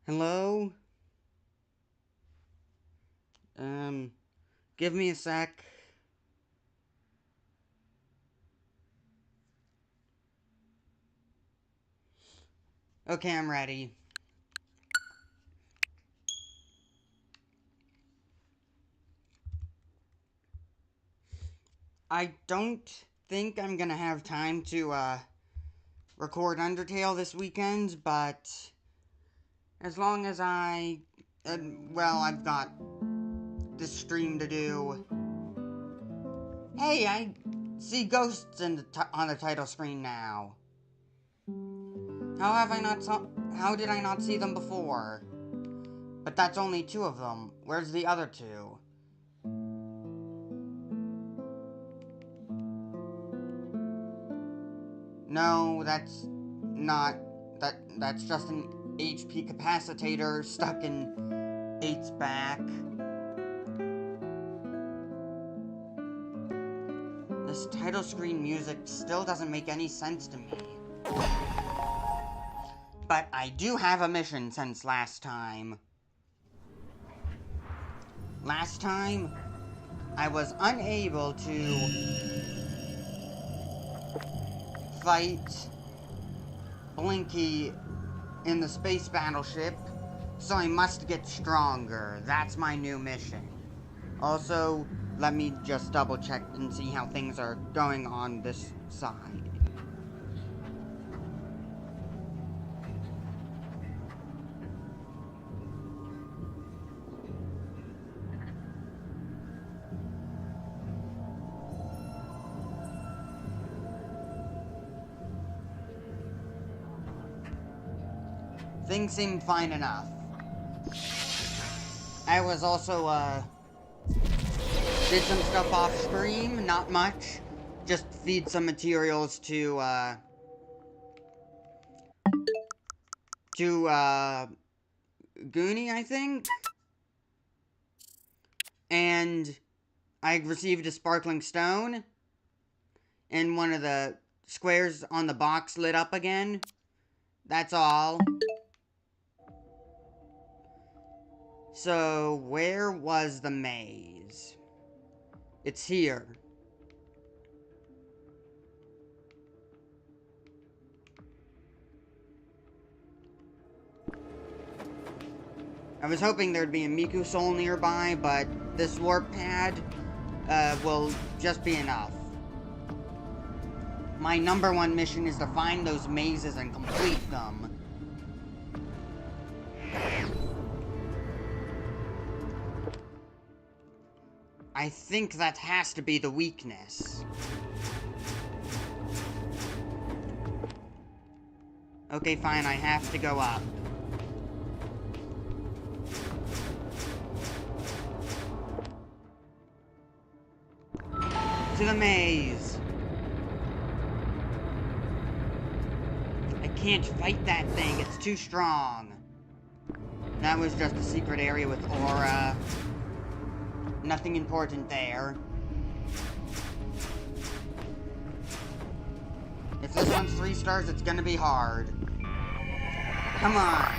Hello? Give me a sec. Okay, I'm ready. I don't think I'm gonna have time to, record Undertale this weekend, but as long as I've got this stream to do. Hey, I see ghosts on the title screen now. How did I not see them before? But that's only two of them. Where's the other two? No, that's not. That's just an HP capacitator stuck in 8's back. This title screen music still doesn't make any sense to me. But I do have a mission since last time. Last time, I was unable to fight Blinky in the space battleship, so I must get stronger. That's my new mission. Also, let me just double check and see how things are going on this side. Things seem fine enough. I was also, did some stuff off stream, not much. Just feed some materials to Goonie, I think? And I received a sparkling stone, and one of the squares on the box lit up again. That's all. So, where was the maze? It's here. I was hoping there'd be a Miku Soul nearby, but this warp pad will just be enough. My number one mission is to find those mazes and complete them. I think that has to be the weakness. Okay, fine, I have to go up. To the maze. I can't fight that thing, it's too strong. That was just a secret area with aura. Nothing important there. If this one's 3 stars, it's gonna be hard. Come on.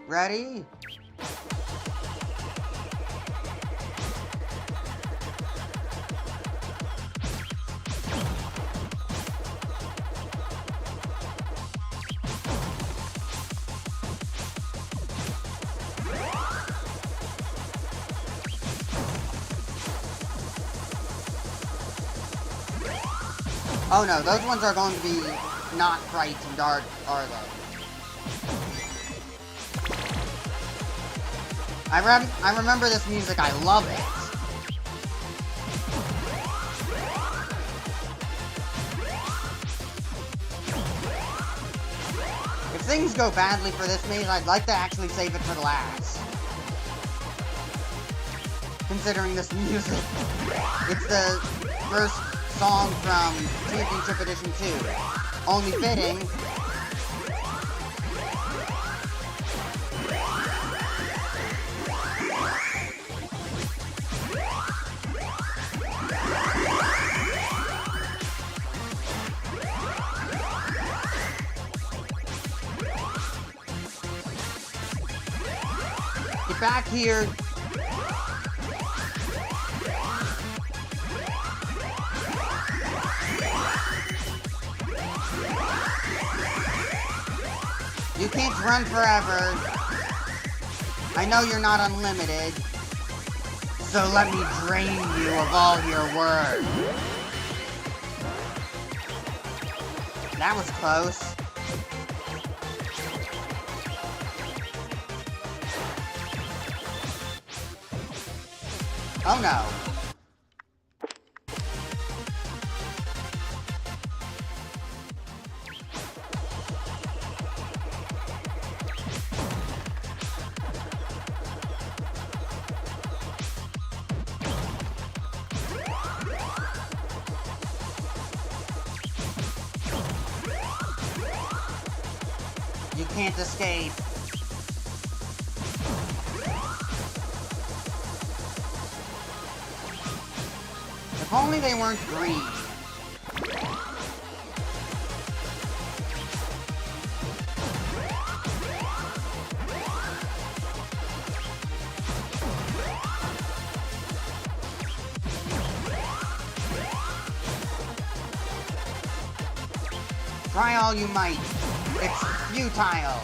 Ready? Oh no, those ones are going to be not frightened, are they? I remember this music, I love it. If things go badly for this maze, I'd like to actually save it for the last. Considering this music. It's the first song from Championship Edition 2. Only fitting. back here. You can't run forever. I know you're not unlimited. So let me drain you of all your words. That was close. Oh no. You can't escape. If only they weren't green. Try all you might. It's futile.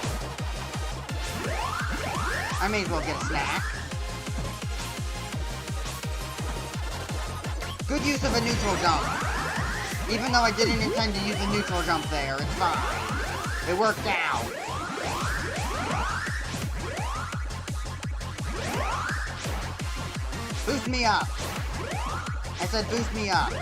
I may as well get a snack. Good use of a neutral jump. Even though I didn't intend to use a neutral jump there, it's fine. It worked out. Boost me up. I said boost me up.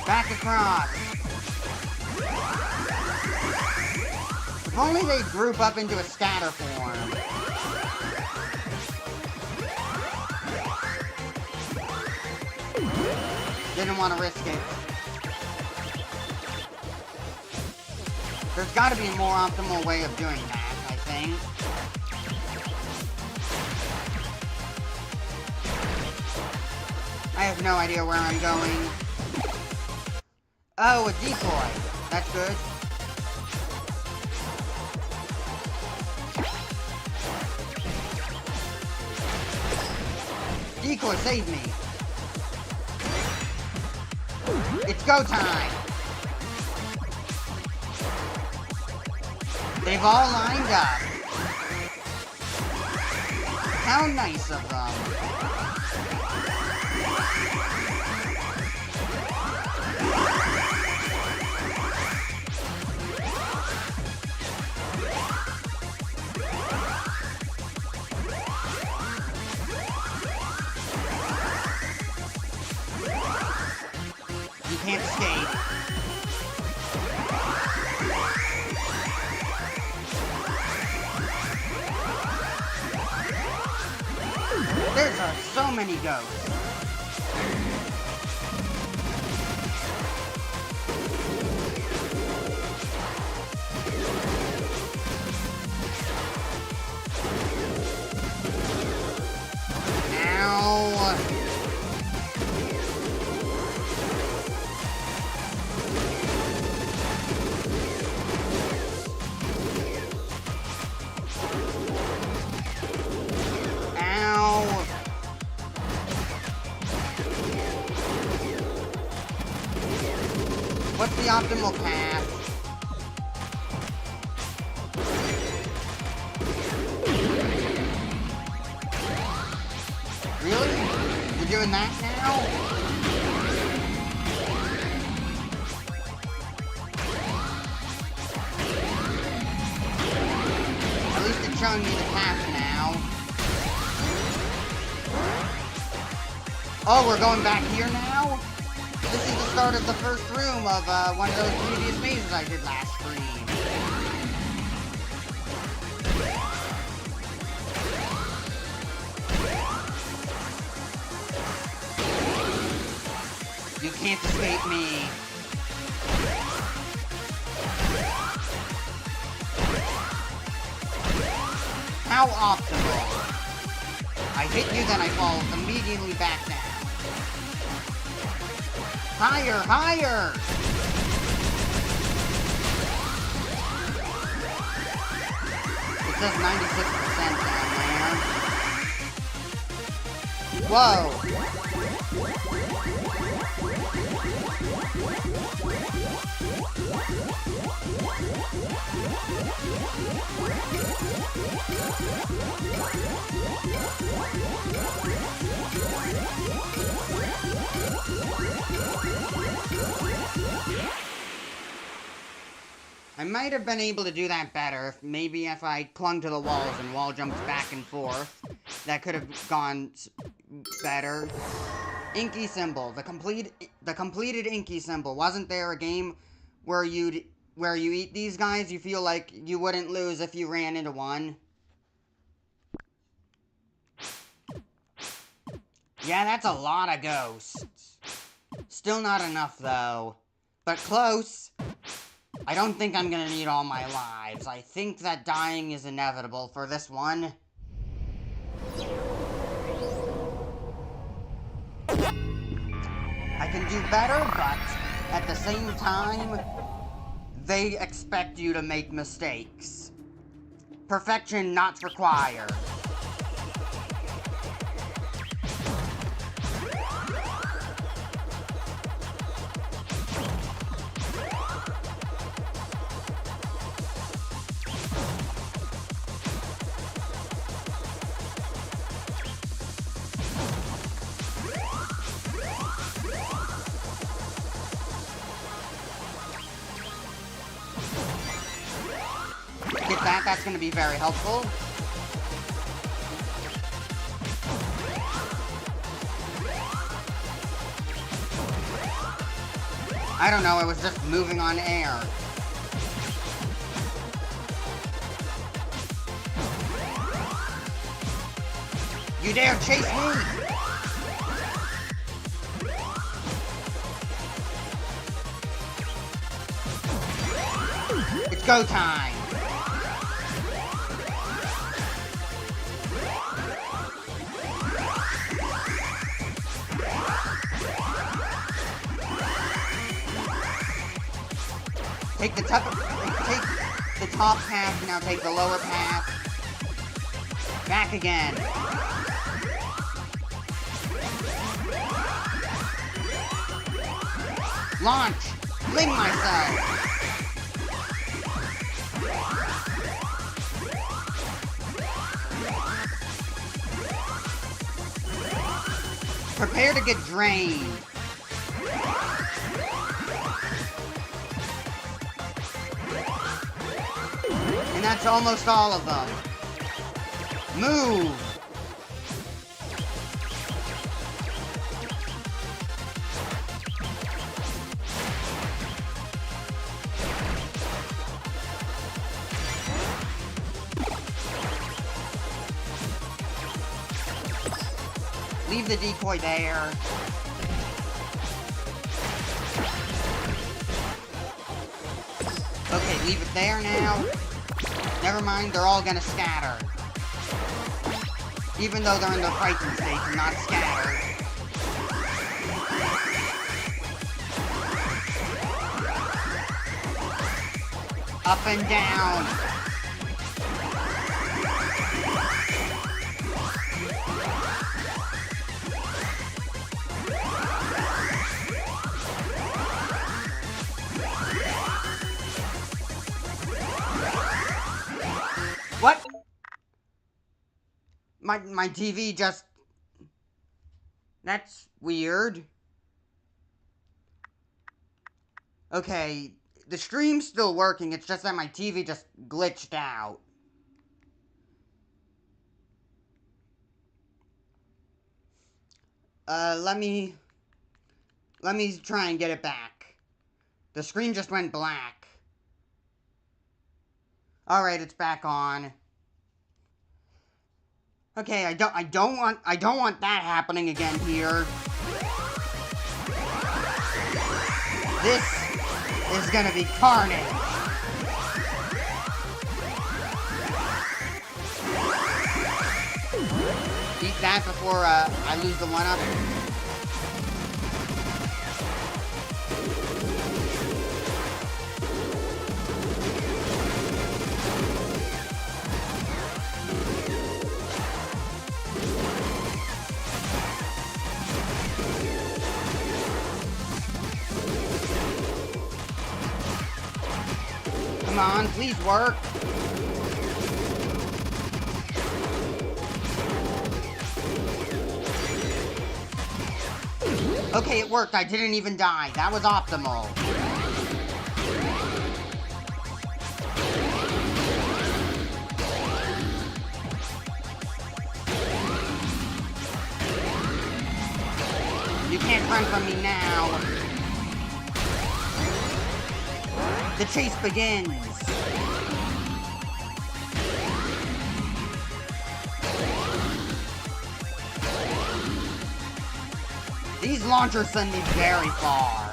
Back across. If only they'd group up into a scatter form. Didn't want to risk it. There's got to be a more optimal way of doing that, I think. I have no idea where I'm going. Oh, a decoy. That's good. Decoy, save me. It's go time. They've all lined up. How nice of them. You can't escape. There's so many ghosts. Ow. What's the optimal path? Really? You're doing that now? At least it's showing me the path now. Oh, we're going back here now? This is the start of the first room of one of those previous mazes I did last stream. You can't escape me. How optimal. I hit you, then I fall immediately back down. Higher, higher! It says 96% down there. Whoa! I might have been able to do that better if maybe if I clung to the walls and wall jumped back and forth. That could have gone better. Inky symbol, the completed Inky symbol. Wasn't there a game where you eat these guys? You feel like you wouldn't lose if you ran into one. Yeah, that's a lot of ghosts. Still not enough though, but close. I don't think I'm gonna need all my lives. I think that dying is inevitable for this one. I can do better, but at the same time, they expect you to make mistakes. Perfection not required. Get that, that's going to be very helpful. I don't know, I was just moving on air. You dare chase me! It's go time! Take the top path, now take the lower path. Back again. Launch! Fling myself! Prepare to get drained. And that's almost all of them. Move! Leave the decoy there. Okay, leave it there now. Never mind, they're all gonna scatter. Even though they're in their fighting state and not scattered. Up and down. What? My TV just... That's weird. Okay, the stream's still working, it's just that my TV just glitched out. Let me try and get it back. The screen just went black. Alright, it's back on. Okay, I don't want that happening again here. This is gonna be carnage. beat that before I lose the one-up. Come on, please work. Okay, it worked. I didn't even die. That was optimal. You can't run from me now. The chase begins. These launchers send me very far.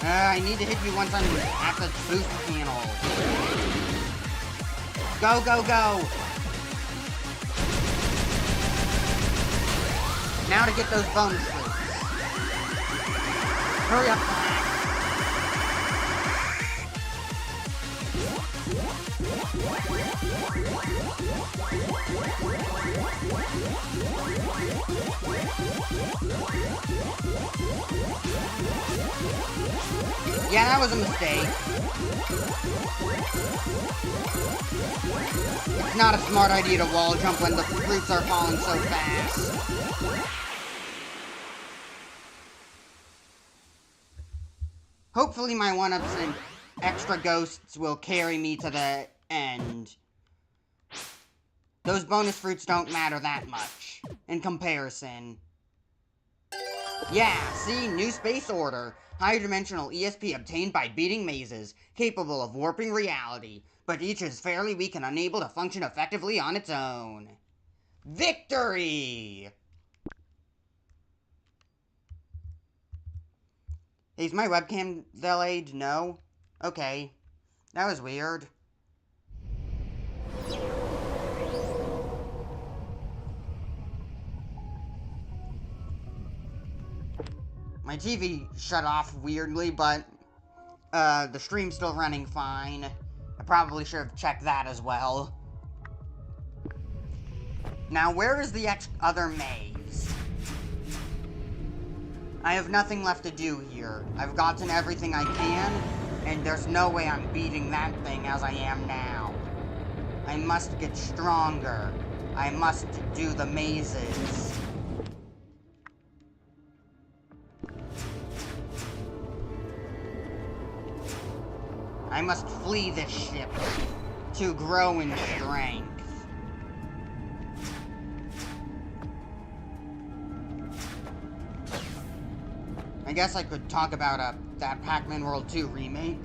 I need to hit you once I'm at the boost panel. Go, go, go! Now to get those bonus fruits. Hurry up, Pac. Yeah, that was a mistake. It's not a smart idea to wall jump when the fruits are falling so fast. Hopefully my one-ups and extra ghosts will carry me to the end. Those bonus fruits don't matter that much, in comparison. Yeah, see? New space order. Higher dimensional ESP obtained by beating mazes, capable of warping reality, but each is fairly weak and unable to function effectively on its own. Victory! Is my webcam delayed? No? Okay. That was weird. My TV shut off weirdly, but the stream's still running fine. I probably should have checked that as well. Now, where is the other maze? I have nothing left to do here. I've gotten everything I can, and there's no way I'm beating that thing as I am now. I must get stronger. I must do the mazes. I must flee this ship to grow in strength. I guess I could talk about that Pac-Man World 2 remake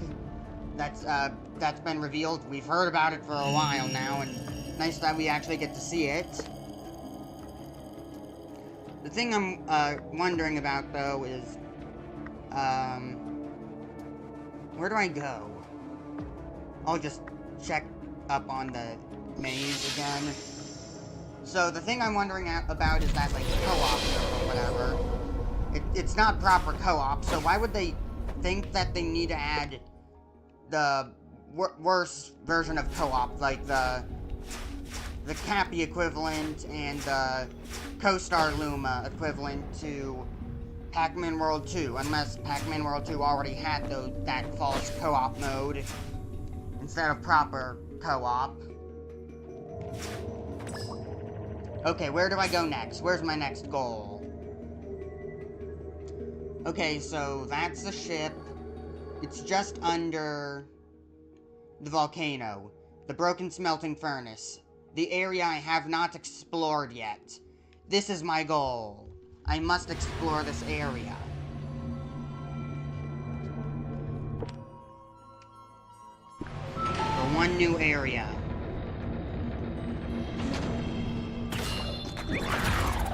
that's been revealed. We've heard about it for a while now, and nice that we actually get to see it. The thing I'm wondering about though is where do I go? I'll just check up on the maze again. So the thing I'm wondering about is that like co-op or whatever. It's not proper co-op, so why would they think that they need to add the worse version of co-op, like the Cappy equivalent and the Co-Star Luma equivalent to Pac-Man World 2, unless Pac-Man World 2 already had that false co-op mode instead of proper co-op. Okay, where do I go next? Where's my next goal? Okay, so that's the ship. It's just under the volcano, the broken smelting furnace, the area I have not explored yet. This is my goal. I must explore this area. The one new area.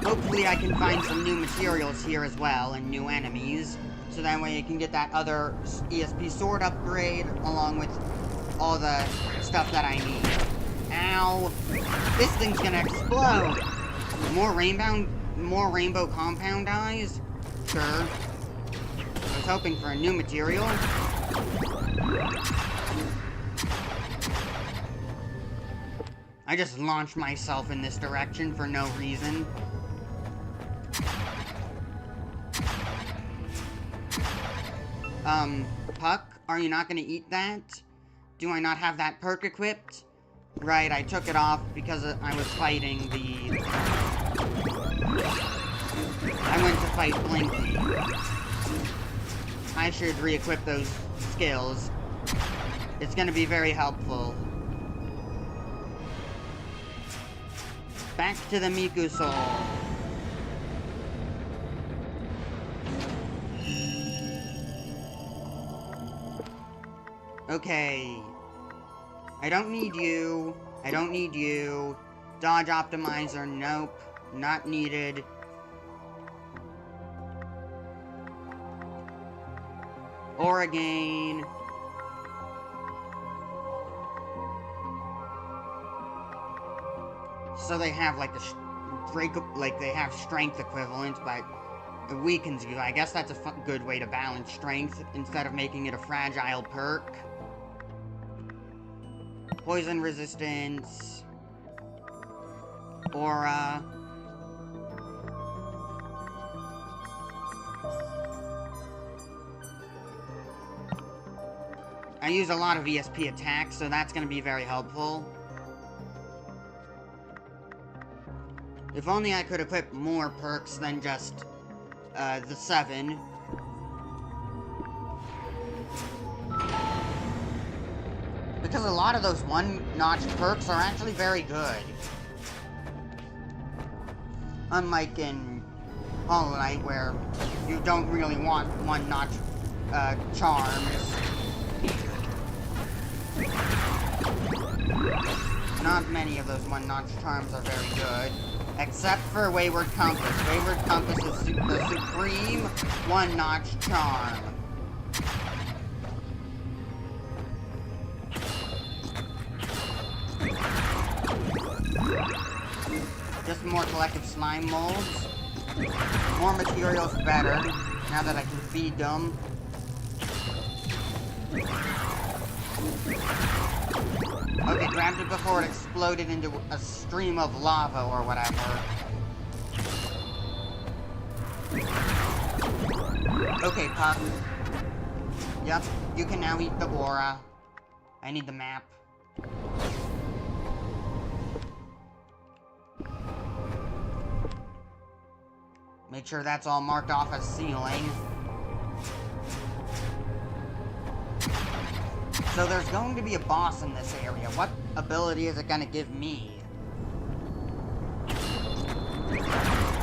Hopefully I can find some new materials here as well, and new enemies, so that way I can get that other ESP sword upgrade, along with all the stuff that I need. Ow! This thing's gonna explode! More rainbow compound eyes? Sure. I was hoping for a new material. I just launched myself in this direction for no reason. Puck, are you not gonna eat that? Do I not have that perk equipped? Right, I took it off because I was fighting the... I went to fight Blinky. I should re-equip those skills. It's gonna be very helpful. Back to the Miku Soul. Okay. I don't need you. I don't need you. Dodge optimizer, nope. Not needed. Oregain. So they have like the they have strength equivalent, but it weakens you. I guess that's a good way to balance strength instead of making it a fragile perk. Poison resistance. Aura. I use a lot of ESP attacks, so that's going to be very helpful. If only I could equip more perks than just the 7. Because a lot of those one-notch perks are actually very good. Unlike in Hollow Knight, where you don't really want one-notch charms. Not many of those one-notch charms are very good. Except for Wayward Compass. Wayward Compass is the supreme one-notch charm. Just more collective slime molds. More materials better, now that I can feed them. Okay, grabbed it before it exploded into a stream of lava or whatever. Okay, Puck. Yep, you can now eat the aura. I need the map. Make sure that's all marked off as ceiling. So there's going to be a boss in this area. What ability is it going to give me?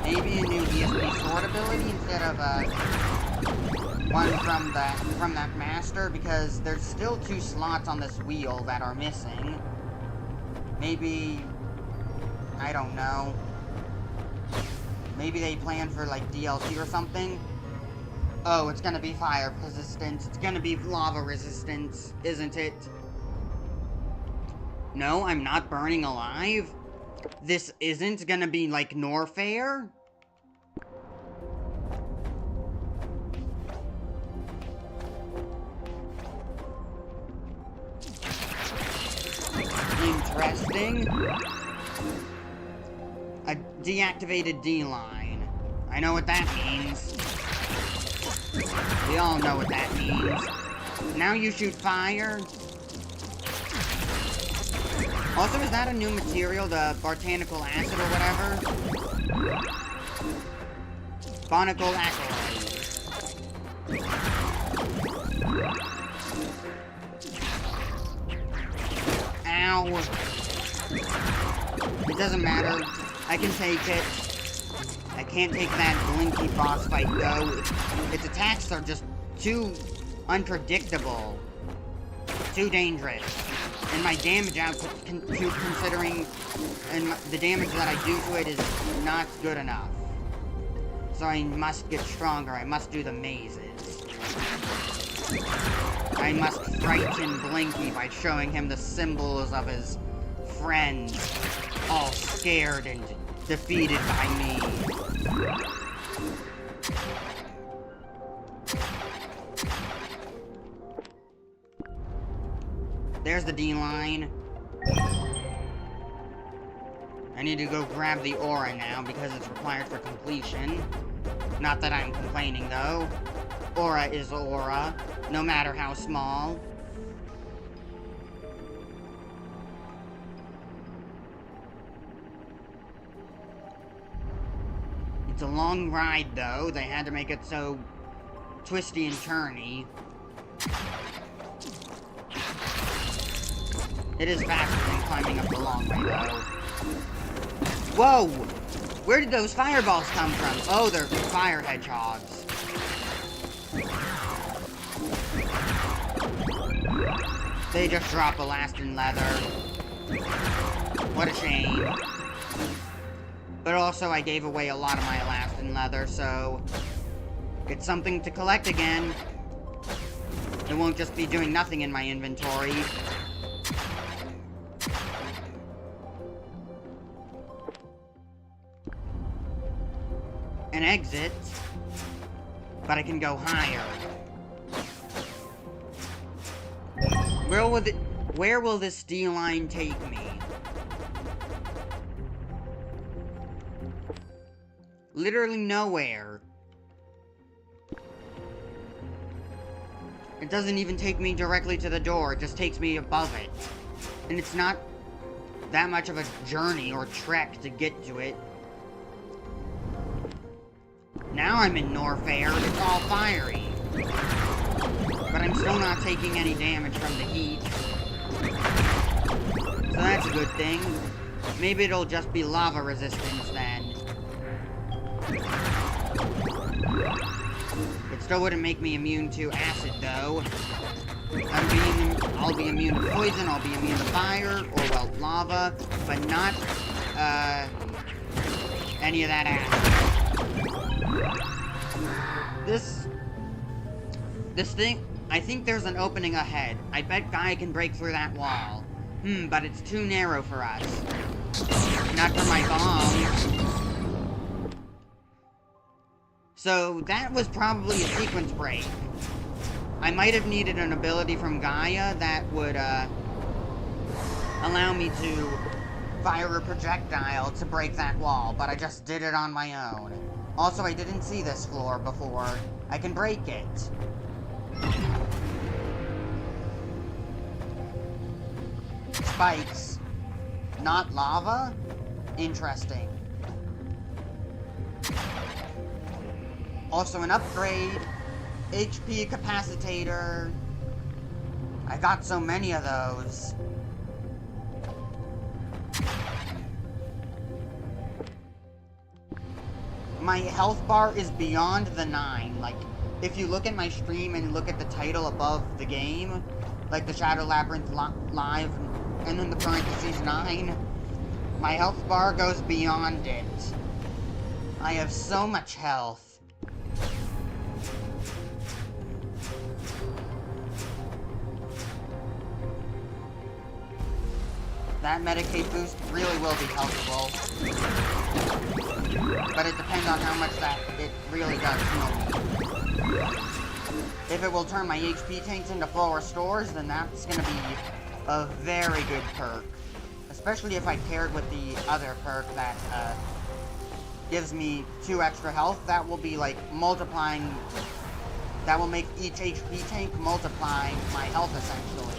Maybe a new ESP sword ability instead of one from that master, because there's still 2 slots on this wheel that are missing. Maybe, I don't know. Maybe they plan for like DLC or something. Oh, it's gonna be fire resistance. It's gonna be lava resistance, isn't it? No, I'm not burning alive. This isn't gonna be like Norfair. Interesting. A deactivated D-line. I know what that means. We all know what that means. Now you shoot fire. Also, is that a new material, the Bartanical Acid or whatever? Bonical Acolyte. Ow. It doesn't matter. I can take it. I can't take that Blinky boss fight, though. Its attacks are just too unpredictable. too dangerous. And my damage output, considering and the damage that I do to it is not good enough. So I must get stronger. I must do the mazes. I must frighten Blinky by showing him the symbols of his friends, all scared and defeated by me. There's the D line. I need to go grab the aura now because it's required for completion. Not that I'm complaining though. Aura is aura, no matter how small. It's a long ride though. They had to make it so twisty and turny. It is faster than climbing up the long way though. Whoa! Where did those fireballs come from? Oh, they're fire hedgehogs. They just drop elastin leather. What a shame. But also, I gave away a lot of my elastin leather, so it's something to collect again. It won't just be doing nothing in my inventory. An exit, but I can go higher. Where will this D line take me? Literally nowhere. It doesn't even take me directly to the door, it just takes me above it. And it's not that much of a journey or trek to get to it. Now I'm in Norfair, it's all fiery. But I'm still not taking any damage from the heat. So that's a good thing. Maybe it'll just be lava resistance then. It still wouldn't make me immune to acid though. I'll be immune to poison, I'll be immune to fire, or well, lava, but not, any of that acid. This thing, I think there's an opening ahead. I bet Guy can break through that wall. But it's too narrow for us. Not for my bomb. So, that was probably a sequence break. I might have needed an ability from Gaia that would, allow me to fire a projectile to break that wall, but I just did it on my own. Also, I didn't see this floor before. I can break it. Spikes. Not lava? Interesting. Also an upgrade. HP capacitator. I got so many of those. My health bar is beyond the 9. Like, if you look at my stream and look at the title above the game, like the Shadow Labyrinth Live, and then the parentheses 9, my health bar goes beyond it. I have so much health. That Medicaid boost really will be helpful. But it depends on how much that it really does heal me. If it will turn my HP tanks into full restores, then that's gonna be a very good perk. Especially if I paired with the other perk that gives me 2 extra health. That will be like multiplying. That will make each HP tank multiply my health essentially.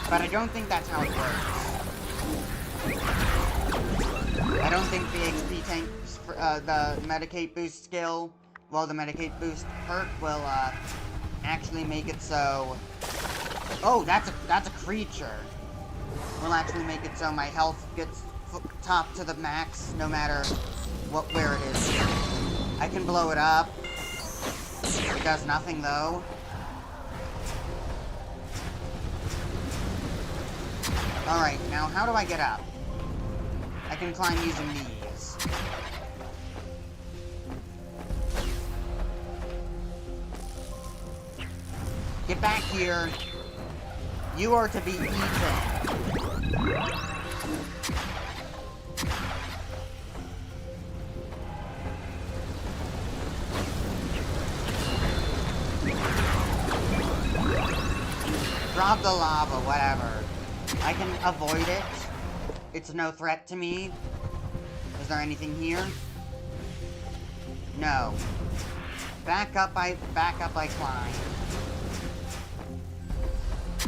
But I don't think that's how it works. I don't think the HP tanks, the Medicate boost skill, well, the Medicate boost perk will, actually make it so... Oh, that's a creature. Will actually make it so my health gets top to the max, no matter where it is. I can blow it up. It does nothing, though. Alright, now how do I get up? I can climb using these. Get back here. You are to be eaten. Drop the lava, whatever. I can avoid it. It's no threat to me. Is there anything here? No. Back up, I climb.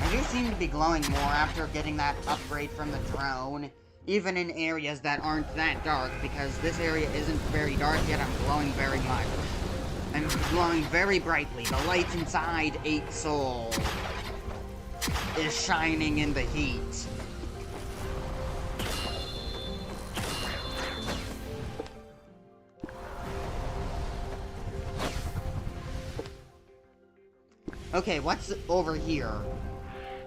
I do seem to be glowing more after getting that upgrade from the drone, even in areas that aren't that dark, because this area isn't very dark, yet I'm glowing very much. I'm glowing very brightly. The light inside 8 Soul is shining in the heat. Okay, what's over here?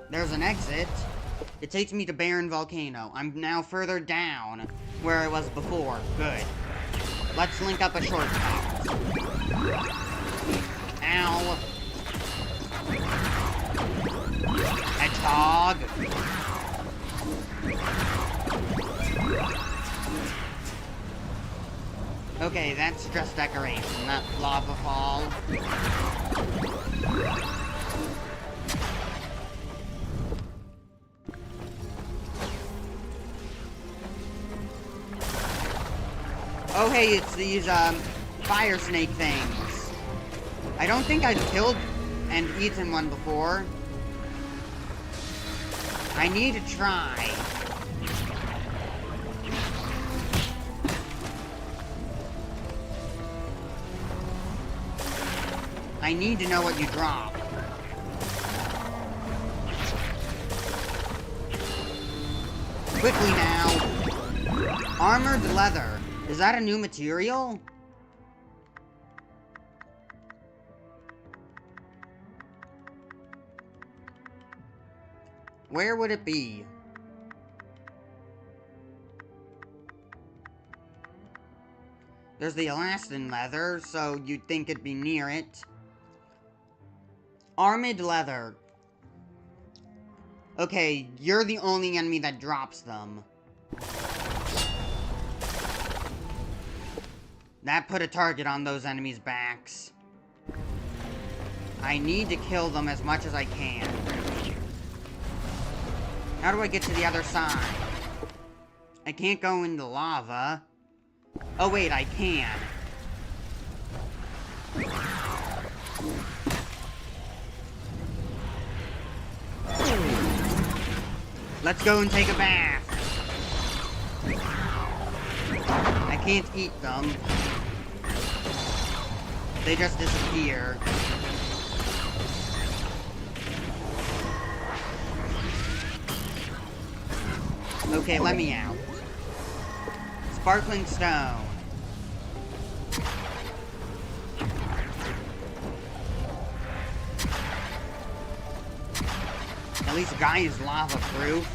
There's an exit. It takes me to Barren Volcano. I'm now further down where I was before. Good. Let's link up a shortcut. Ow. Hedgehog. Okay, that's just decoration, not lava fall. Oh hey, it's these, fire snake things. I don't think I've killed and eaten one before. I need to try. I need to know what you drop. Quickly now. Armored leather. Is that a new material? Where would it be? There's the elastin leather, so you'd think it'd be near it. Armored leather. Okay, you're the only enemy that drops them. That put a target on those enemies' backs. I need to kill them as much as I can. How do I get to the other side? I can't go into lava. Oh wait, I can. Let's go and take a bath. I can't eat them. They just disappear. Okay, let me out. Sparkling stone. At least Guy is lava proof.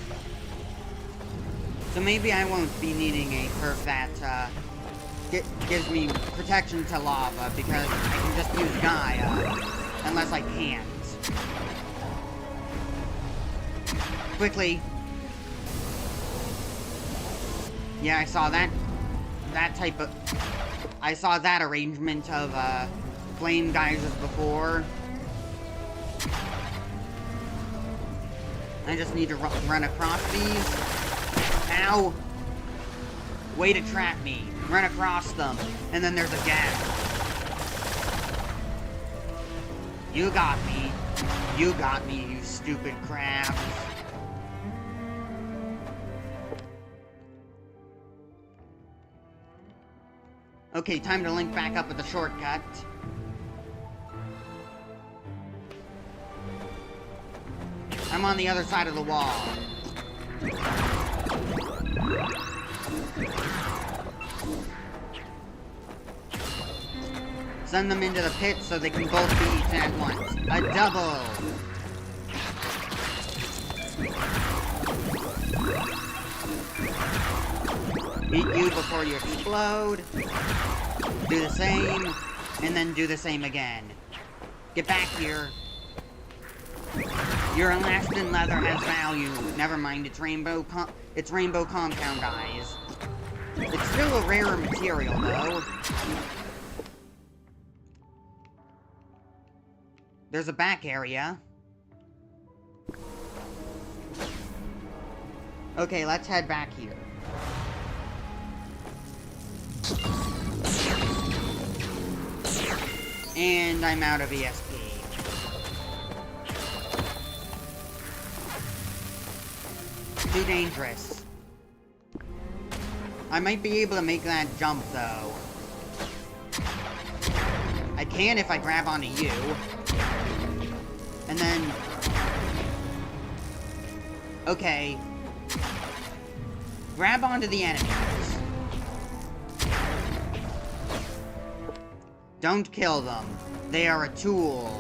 So maybe I won't be needing a perf that gives me protection to lava, because I can just use Gaia, unless I can't. Quickly. Yeah, I saw that type of... I saw that arrangement of, flame geysers before. I just need to run across these. Ow! Way to trap me. Run across them. And then there's a gap. You got me. You got me, you stupid crabs. Okay, time to link back up with the shortcut. I'm on the other side of the wall. Send them into the pit so they can both be eaten at once. A double! Beat you before you explode. Do the same, and then do the same again. Get back here. Your elastin leather has value. Never mind, it's rainbow compound eyes. It's still a rarer material, though. There's a back area. Okay, let's head back here. And I'm out of ESP. Too dangerous. I might be able to make that jump, though. I can if I grab onto you. And then... Okay. Grab onto the enemies. Don't kill them. They are a tool.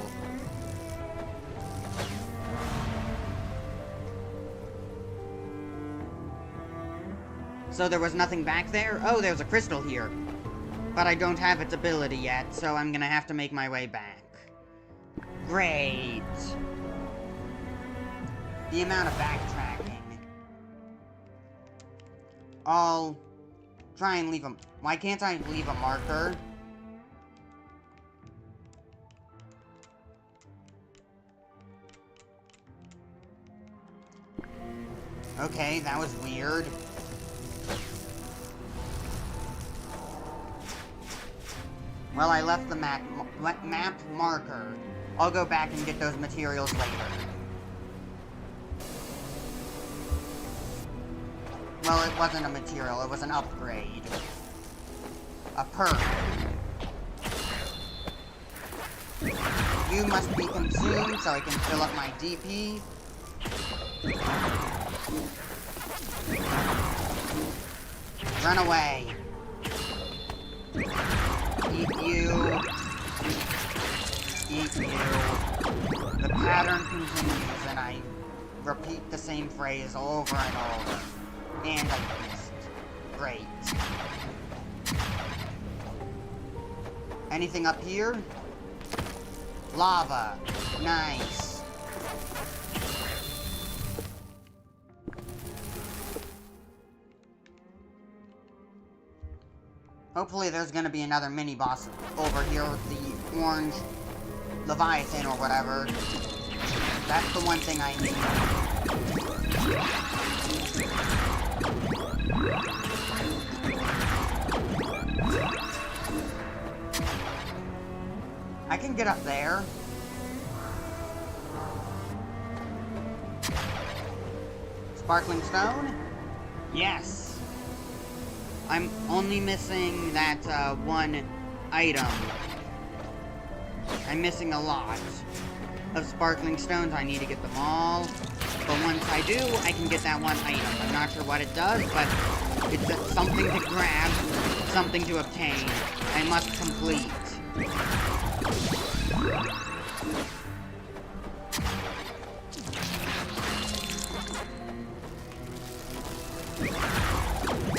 So there was nothing back there? Oh, there's a crystal here. But I don't have its ability yet, so I'm gonna have to make my way back. Great. The amount of backtracking. I'll try and leave a... Why can't I leave a marker? Okay, that was weird. Well, I left the map marker. I'll go back and get those materials later. Well, it wasn't a material, it was an upgrade. A perk. You must be consumed so I can fill up my DP. Run away. Eat you. Eat you. The pattern continues and I repeat the same phrase over and over. And I missed. Great. Anything up here? Lava. Nice. Hopefully there's gonna be another mini-boss over here with the orange Leviathan or whatever. That's the one thing I need. I can get up there. Sparkling stone? Yes. I'm only missing that one item. I'm missing a lot of sparkling stones. I need to get them all. But once I do, I can get that one item. I'm not sure what it does, but it's something to grab, something to obtain. I must complete.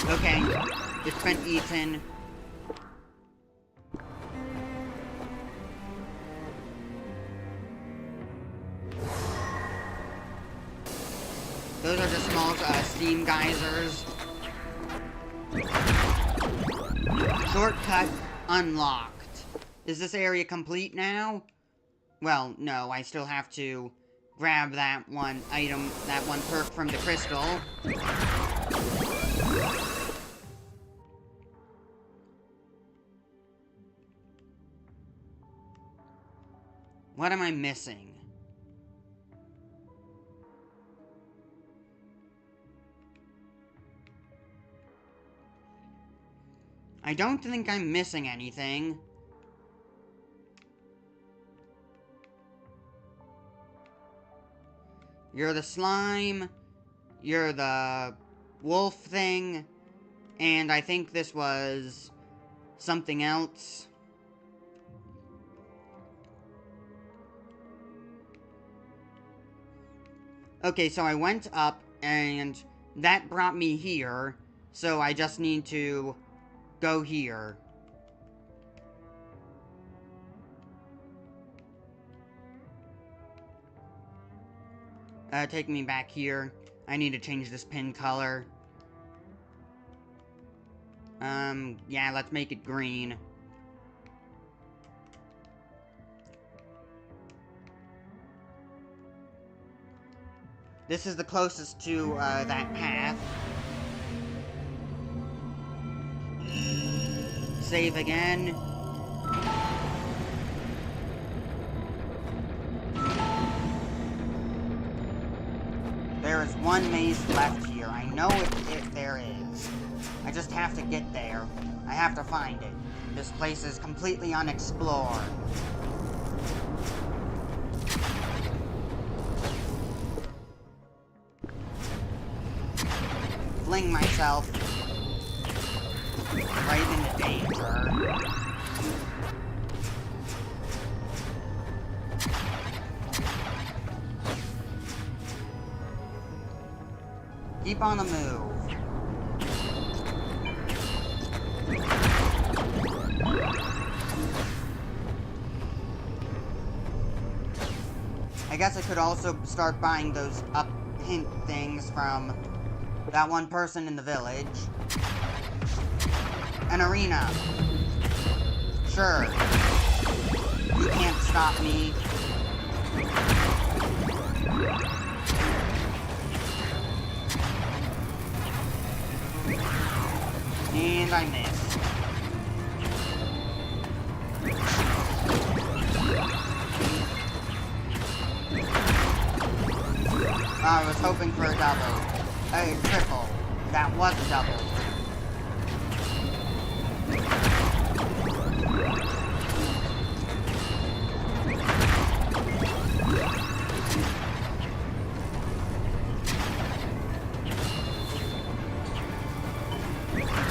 Okay, it's been eaten. Those are just small steam geysers. Shortcut unlocked. Is this area complete now? Well, no, I still have to grab that one item, that one perk from the crystal. What am I missing? I don't think I'm missing anything. You're the slime, you're the wolf thing, and I think this was something else. Okay, so I went up, and that brought me here. So I just need to go here. Take me back here. I need to change this pin color. Yeah, let's make it green. This is the closest to, that path. Save again. There is one maze left here. I know if there is. I just have to get there. I have to find it. This place is completely unexplored. Fling myself right into danger. Keep on the move. I guess I could also start buying those up hint things from that one person in the village. An arena. Sure. You can't stop me. And I missed. I was hoping for a double. A triple. That was a double.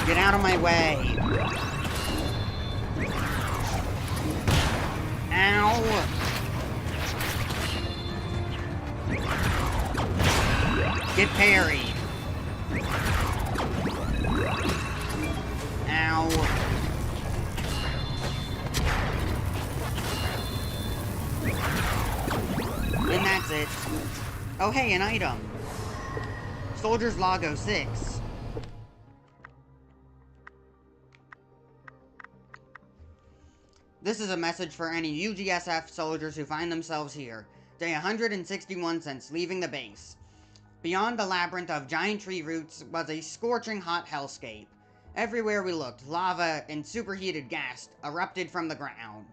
Get out of my way. Ow. Get parried. Ow. And that's it. Oh hey, an item. Soldier's Logo 6. This is a message for any UGSF soldiers who find themselves here. Day 161 since leaving the base. Beyond the labyrinth of giant tree roots was a scorching hot hellscape. Everywhere we looked, lava and superheated gas erupted from the ground.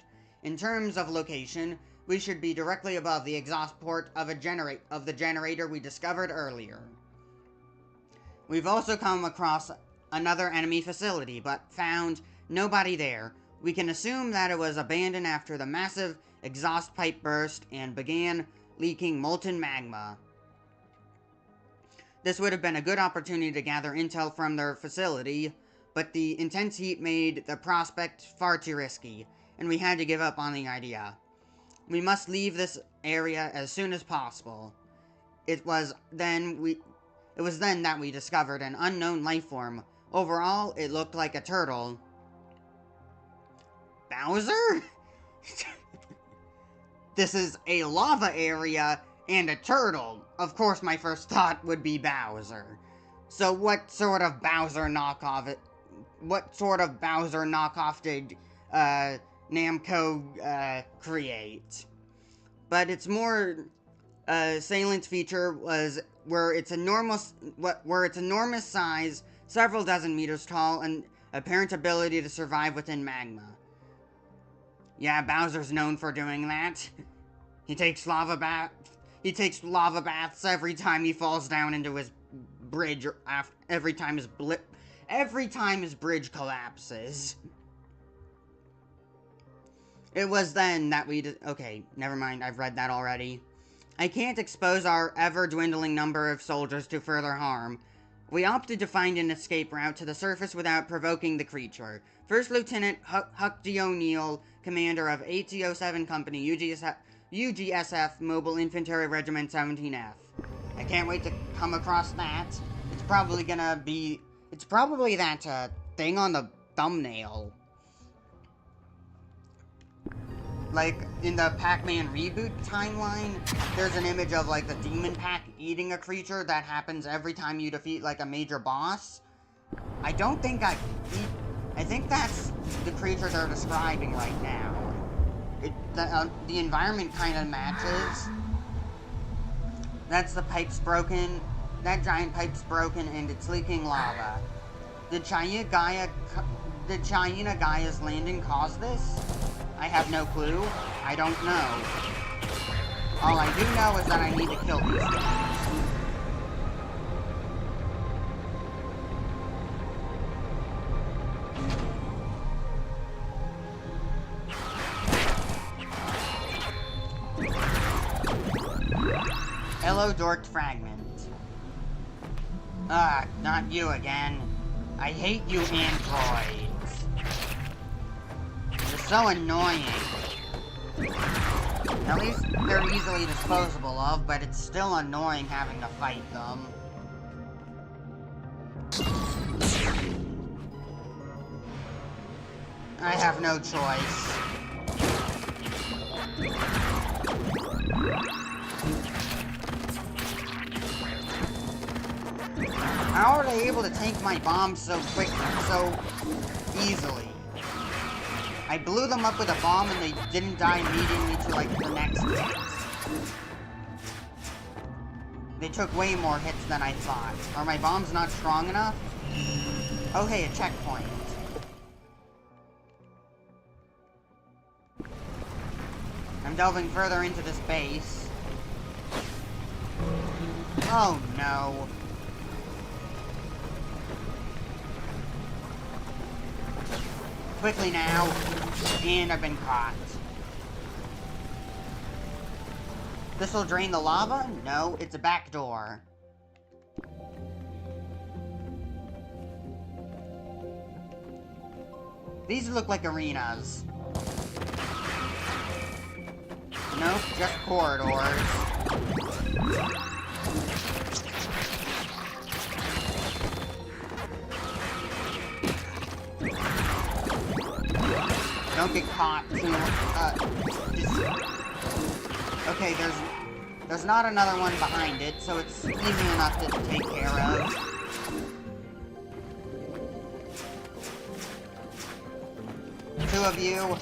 In terms of location, we should be directly above the exhaust port of the generator we discovered earlier. We've also come across another enemy facility, but found nobody there. We can assume that it was abandoned after the massive exhaust pipe burst and began leaking molten magma. This would have been a good opportunity to gather intel from their facility, but the intense heat made the prospect far too risky, and we had to give up on the idea. We must leave this area as soon as possible. It was then that we discovered an unknown life form. Overall, it looked like a turtle. Bowser? This is a lava area and a turtle. Of course, my first thought would be Bowser. So what sort of Bowser knockoff did Namco create? But its more salient feature was where its enormous size, several dozen meters tall, and apparent ability to survive within magma. Yeah, Bowser's known for doing that. He takes lava baths every time he falls down into his bridge, or every time his bridge collapses. It was then that okay, never mind, I've read that already. I can't expose our ever-dwindling number of soldiers to further harm. We opted to find an escape route to the surface without provoking the creature. First Lieutenant Huck D. O'Neill, commander of 807 Company, UGSF Mobile Infantry Regiment 17F. I can't wait to come across that. It's It's probably that, thing on the thumbnail. Like, in the Pac-Man reboot timeline, there's an image of, like, the demon pack eating a creature that happens every time you defeat, like, a major boss. I think that's the creature they're describing right now. The environment kind of matches. That's the pipe's broken. That giant pipe's broken and it's leaking lava. Did China Gaia's landing cause this? I have no clue. I don't know. All I do know is that I need to kill these things. Hello, dorked fragment. Not you again. I hate you androids. You're so annoying. At least they're easily disposable of, but it's still annoying having to fight them. I have no choice. How are they able to tank my bombs so quick, so easily? I blew them up with a bomb and they didn't die immediately to, like, the next hit. They took way more hits than I thought. Are my bombs not strong enough? Oh hey, a checkpoint. I'm delving further into this base. Oh no. Quickly now, and I've been caught. This'll drain the lava? No, it's a back door. These look like arenas. Nope, just corridors. Don't get caught. Okay, there's not another one behind it, so it's easy enough to take care of. Two of you.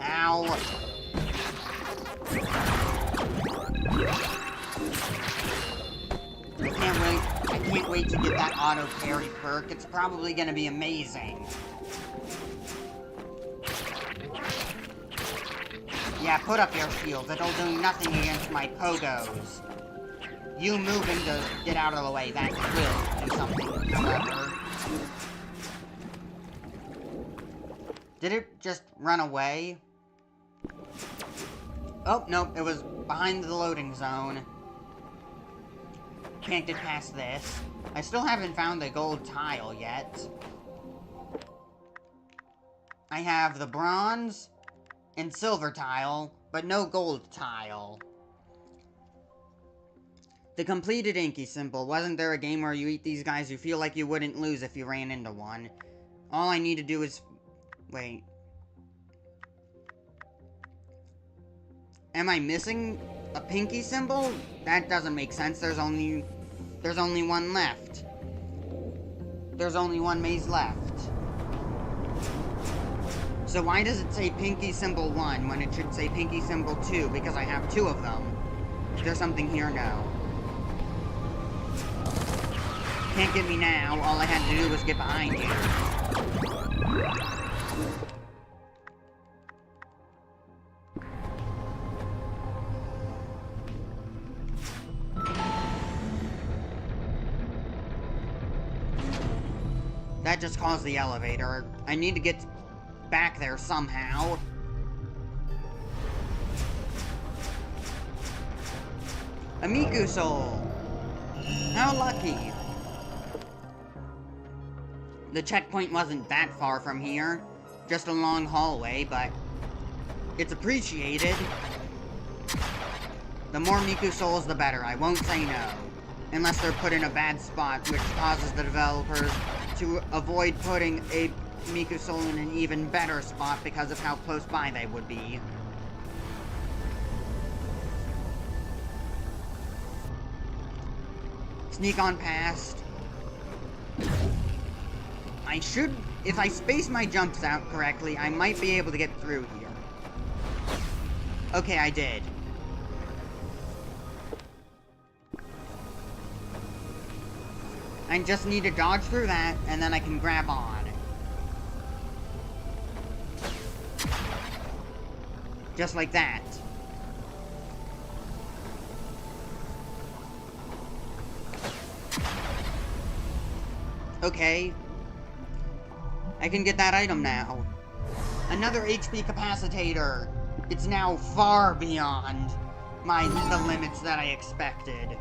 Ow. I can't wait to get that auto carry perk. It's probably gonna be amazing. Yeah, put up your shields. It'll do nothing against my pogos. You moving to get out of the way, that will do something, however. Did it just run away? Oh, nope, it was behind the loading zone. Can't get past this. I still haven't found the gold tile yet. I have the bronze and silver tile, but no gold tile. The completed Inky symbol. Wasn't there a game where you eat these guys, you feel like you wouldn't lose if you ran into one? All I need to do is... Wait. Am I missing a pinky symbol? That doesn't make sense. There's only one left. There's only one maze left. So why does it say pinky symbol 1 when it should say pinky symbol 2? Because I have 2 of them. Is there something here? No. Can't get me now. All I had to do was get behind you. That just caused the elevator. I need to get back there somehow. A Miku soul! How lucky! The checkpoint wasn't that far from here. Just a long hallway, but it's appreciated. The more Miku souls, the better. I won't say no. Unless they're put in a bad spot, which causes the developers to avoid putting a Miku soul in an even better spot because of how close by they would be. Sneak on past. I should, if I space my jumps out correctly, I might be able to get through here. Okay, I did. I just need to dodge through that, and then I can grab on. Just like that. Okay. I can get that item now. Another HP capacitator. It's now far beyond the limits that I expected.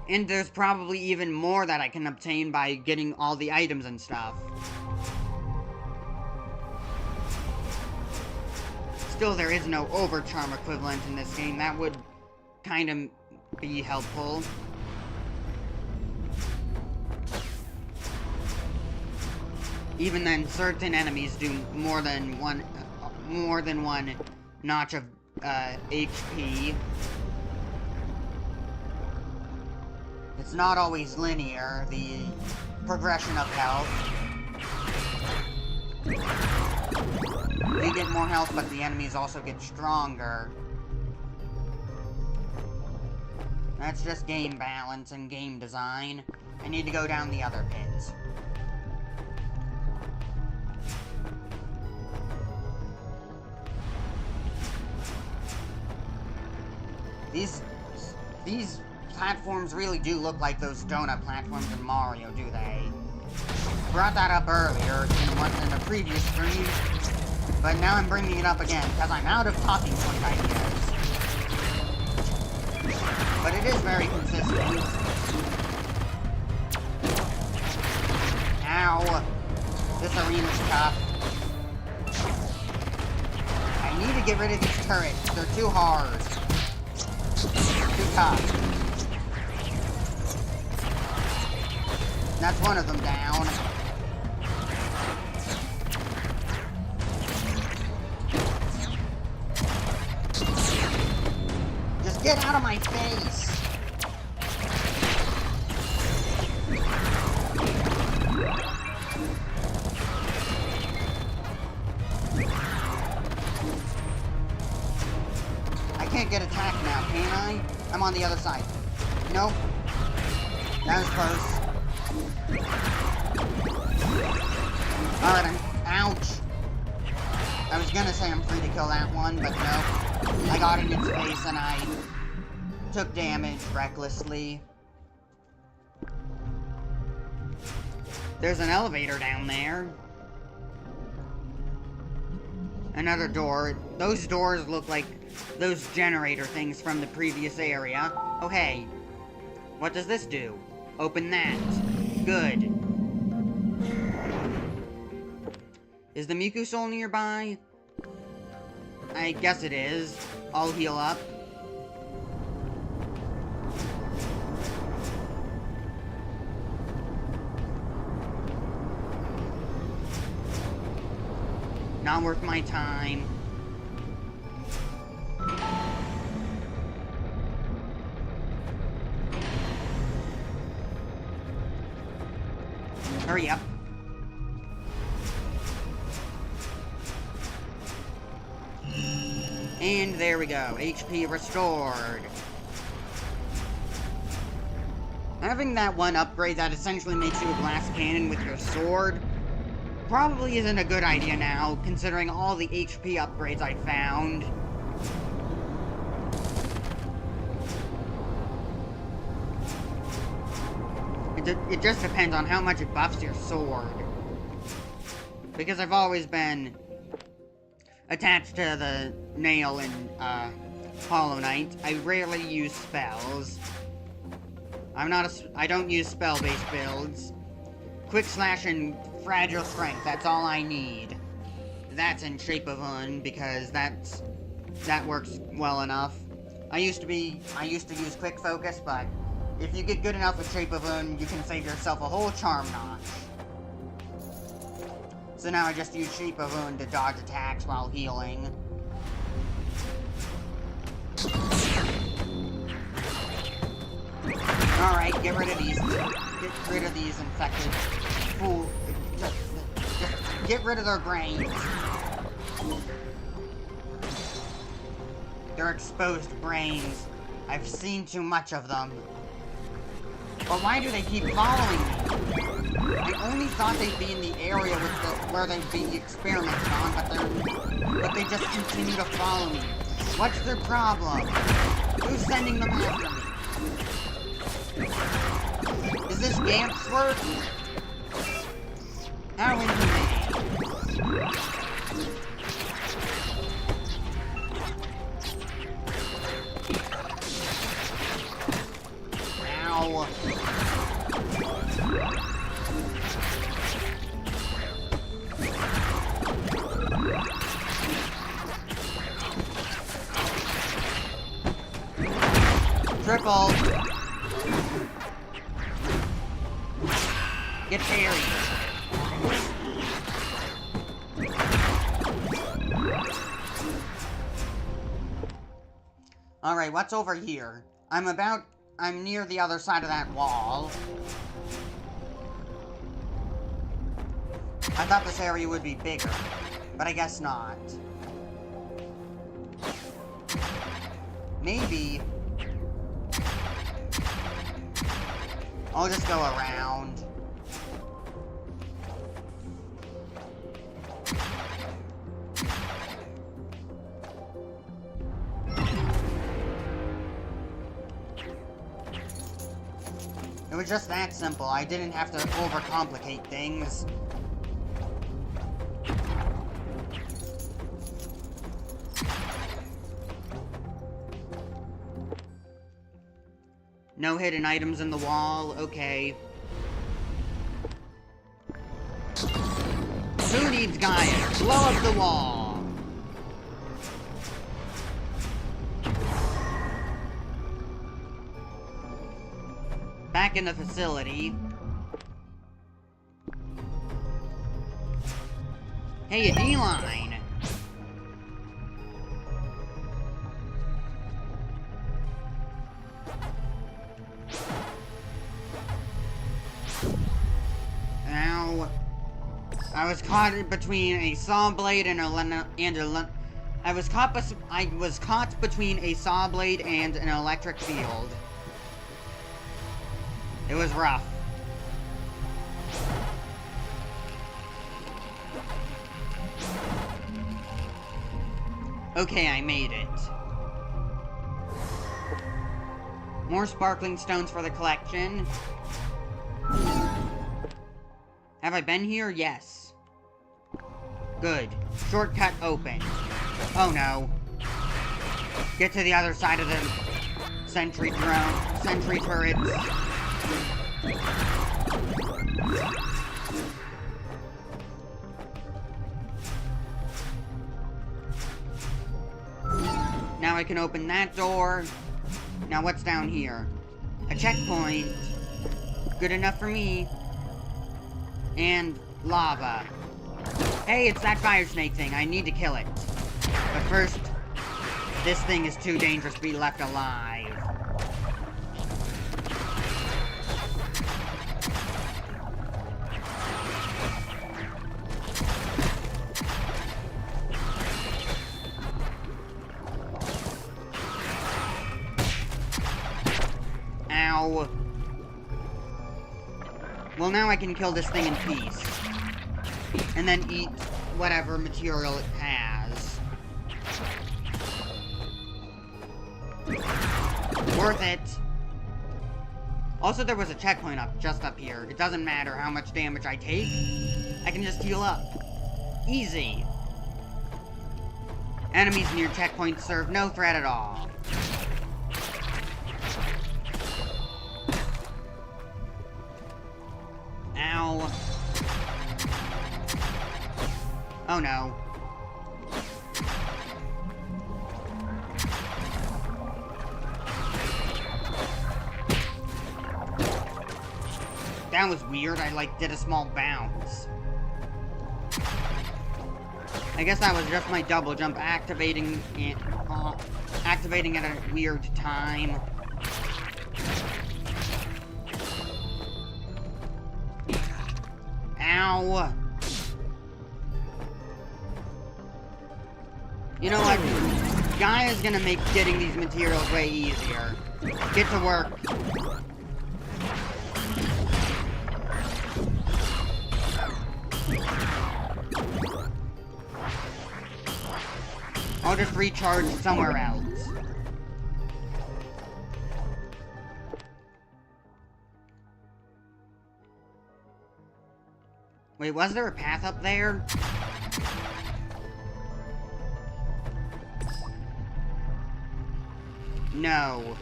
And there's probably even more that I can obtain by getting all the items and stuff. Still, there is no overcharm equivalent in this game. That would kind of be helpful. Even then, certain enemies do more than one notch of HP. It's not always linear, the progression of health. They get more health, but the enemies also get stronger. That's just game balance and game design. I need to go down the other pits. These platforms really do look like those donut platforms in Mario, do they? Brought that up earlier in a previous stream, but now I'm bringing it up again, because I'm out of talking point ideas. But it is very consistent. Ow. This arena's tough. I need to get rid of these turrets. They're too hard. Too tough. That's one of them down. Just get out of my face! I can't get attacked now, can I? I'm on the other side. Nope. That was close. Alright, ouch. I was gonna say I'm free to kill that one, but no. I got in its face and I took damage recklessly. There's an elevator down there. Another door. Those doors look like those generator things from the previous area. Oh hey, what does this do? Open that. Good. Is the Miku soul nearby? I guess it is. I'll heal up. Not worth my time. Hurry up. And there we go. HP restored. Having that one upgrade that essentially makes you a glass cannon with your sword probably isn't a good idea now, considering all the HP upgrades I found. It just depends on how much it buffs your sword. Because I've always been attached to the nail in Hollow Knight. I rarely use spells. I don't use spell-based builds. Quick Slash and Fragile Strength, that's all I need. That's in Shape of Un, because that works well enough. I used to use quick focus, but if you get good enough with Shape of Wound, you can save yourself a whole charm notch. So now I just use Shape of Wound to dodge attacks while healing. Alright, get rid of these. Get rid of these infected fools. Just get rid of their brains. Their exposed brains. I've seen too much of them. But why do they keep following me? I only thought they'd be in the area with where they'd be experimented on, but they just continue to follow me. What's their problem? Who's sending them after me? Is this Gamp's work? How inhumane. Ow. Triple. Get buried. Alright, what's over here? I'm near the other side of that wall. I thought this area would be bigger, but I guess not. Maybe I'll just go around. It was just that simple. I didn't have to overcomplicate things. No hidden items in the wall. Okay. Who needs Gaia? Blow up the wall! Back in the facility. Hey, a D-line! Ow. I was caught between a saw blade and I was caught between a saw blade and an electric field. It was rough. Okay, I made it. More sparkling stones for the collection. Have I been here? Yes. Good. Shortcut open. Oh no. Get to the other side of the sentry turrets. Now I can open that door. Now what's down here? A checkpoint. Good enough for me. And lava. Hey, it's that fire snake thing. I need to kill it. But first, this thing is too dangerous to be left alive. Ow. Well, now I can kill this thing in peace. And then eat whatever material it has. Worth it. Also, there was a checkpoint just up here. It doesn't matter how much damage I take. I can just heal up. Easy. Enemies near checkpoints serve no threat at all. Ow. Oh no. That was weird. I, like, did a small bounce. I guess that was just my double jump activating at a weird time. Ow! You know what? Gaia's gonna make getting these materials way easier. Get to work. I'll just recharge somewhere else. Wait, was there a path up there? No.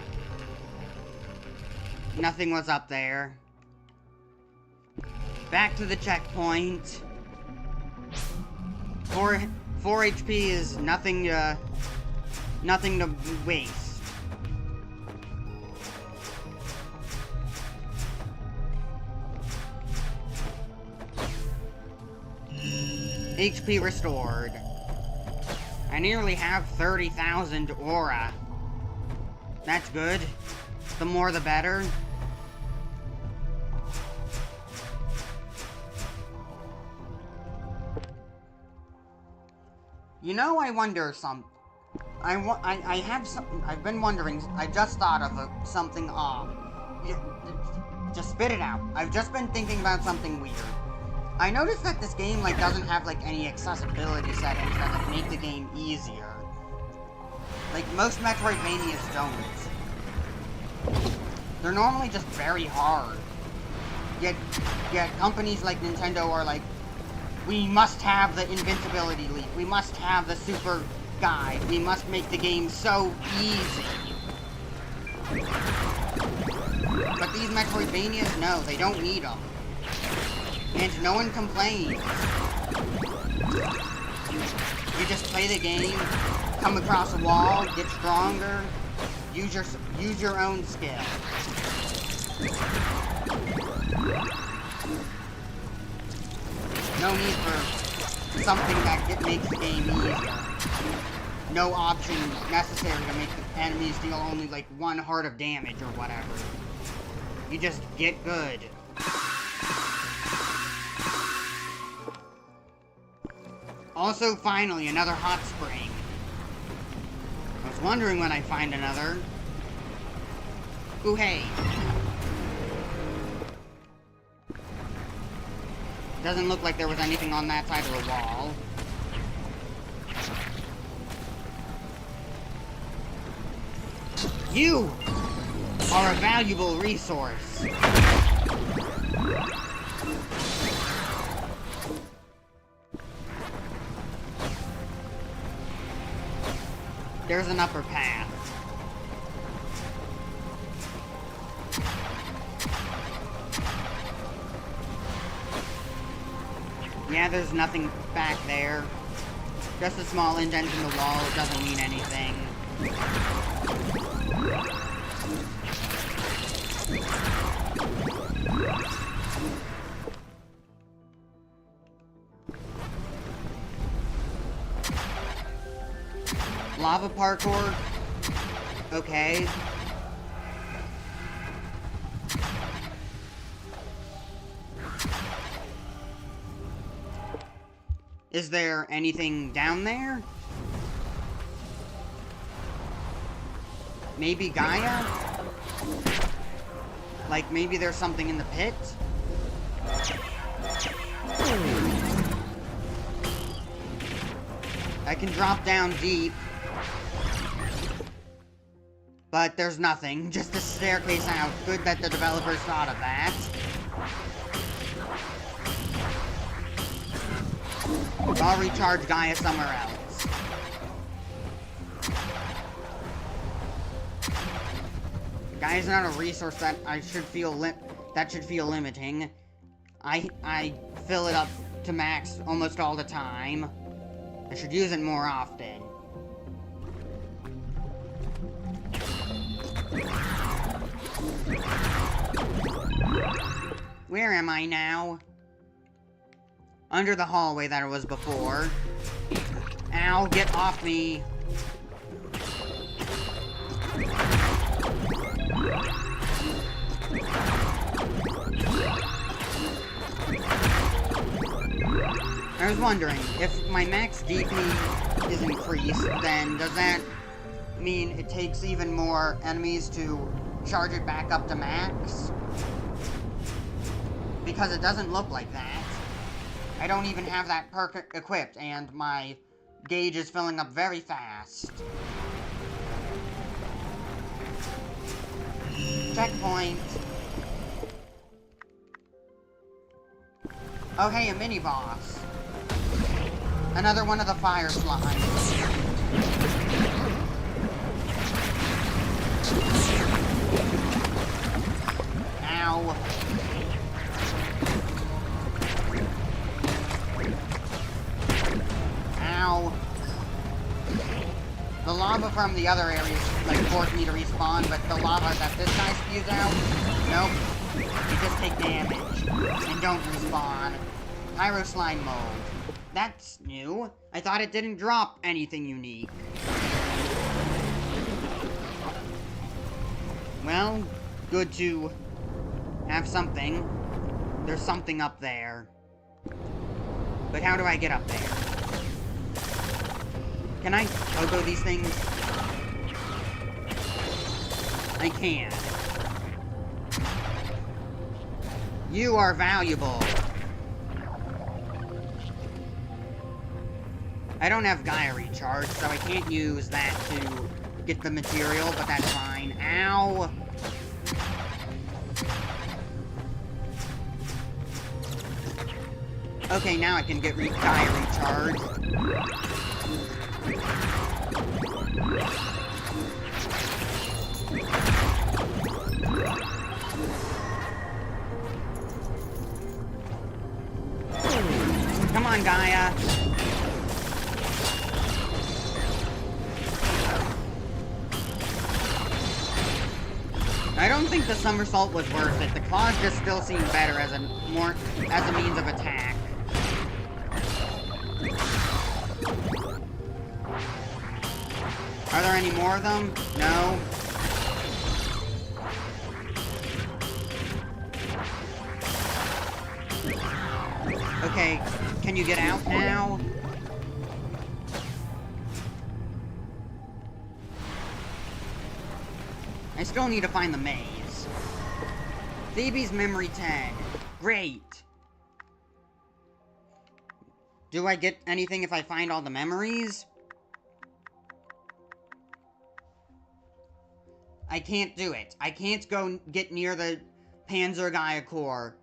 Nothing was up there. Back to the checkpoint. 4 HP is nothing to waste. HP restored. I nearly have 30,000 aura. That's good. The more the better. You know, I wonder I've been wondering, I just thought of something, just spit it out. I've just been thinking about something weird. I noticed that this game, like, doesn't have, like, any accessibility settings that, like, make the game easier. Like, most Metroidvanias don't. They're normally just very hard. Yet companies like Nintendo are like, we must have the invincibility leap. We must have the super guide. We must make the game so easy. But these Metroidvanias, no, they don't need them. And no one complains. You just play the game, come across a wall, get stronger, use your own skill. No need for something that makes the game easier. No option necessary to make the enemies deal only like 1 heart of damage or whatever. You just get good. Also, finally, another hot spring. I was wondering when I'd find another. Ooh, hey. Doesn't look like there was anything on that side of the wall. You are a valuable resource. There's an upper path. Yeah, there's nothing back there. Just a small indent in the wall. It doesn't mean anything. Lava parkour? Okay. Is there anything down there? Maybe Gaia? Like, maybe there's something in the pit? I can drop down deep. But there's nothing. Just a staircase out. Good that the developers thought of that. I'll recharge Gaia somewhere else. Gaia's not a resource that should feel limiting. I fill it up to max almost all the time. I should use it more often. Where am I now? Under the hallway that it was before. Ow, get off me. I was wondering, if my max DP is increased, then does that mean it takes even more enemies to charge it back up to max? Because it doesn't look like that. I don't even have that perk equipped, and my gauge is filling up very fast. Checkpoint. Oh hey, a mini-boss. Another one of the fire slimes. Ow. Ow. The lava from the other areas, like, forced me to respawn, but the lava that this guy spews out, nope. You just take damage, and don't respawn. Pyro slime mode. That's new. I thought it didn't drop anything unique. Well, good to have something. There's something up there. But how do I get up there? Can I pogo these things? I can. You are valuable. I don't have Gaia recharge, so I can't use that to get the material, but that's fine. Ow! Okay, now I can get Gaia recharge. Come on, Gaia. I don't think the somersault was worth it. The claws just still seem better as a means of attack. Are there any more of them? No. Okay, can you get out now? I still need to find the maze. Phoebe's Memory 10. Great. Do I get anything if I find all the memories? I can't do it. I can't go get near the Panzer Gaia Core.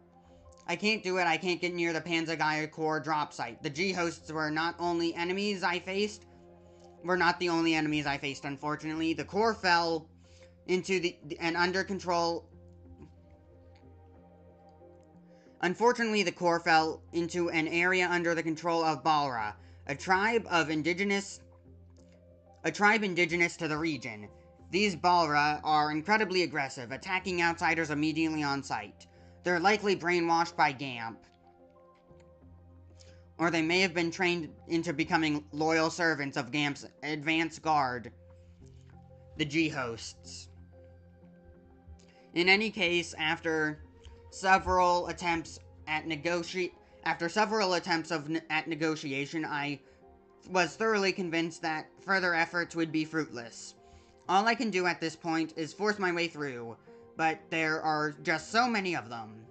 I can't do it. I can't get near the Panzer Gaia Core drop site. The G-hosts were not only enemies I faced. Were not the only enemies I faced, unfortunately. The core fell into and under control. Unfortunately, the core fell into an area under the control of Balra, a tribe indigenous to the region. These Balra are incredibly aggressive, attacking outsiders immediately on sight. They're likely brainwashed by Gamp, or they may have been trained into becoming loyal servants of Gamp's advanced guard, the G-hosts. In any case, after several attempts at negotiation, I was thoroughly convinced that further efforts would be fruitless. All I can do at this point is force my way through, but there are just so many of them.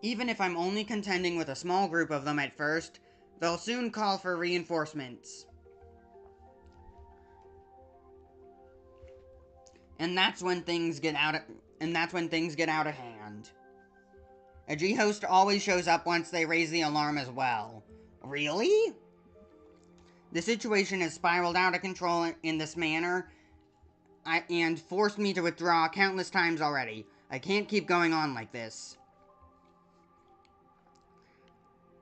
Even if I'm only contending with a small group of them at first, they'll soon call for reinforcements. And that's when things get out of hand. A G-host always shows up once they raise the alarm as well. Really? The situation has spiraled out of control in this manner, and forced me to withdraw countless times already. I can't keep going on like this.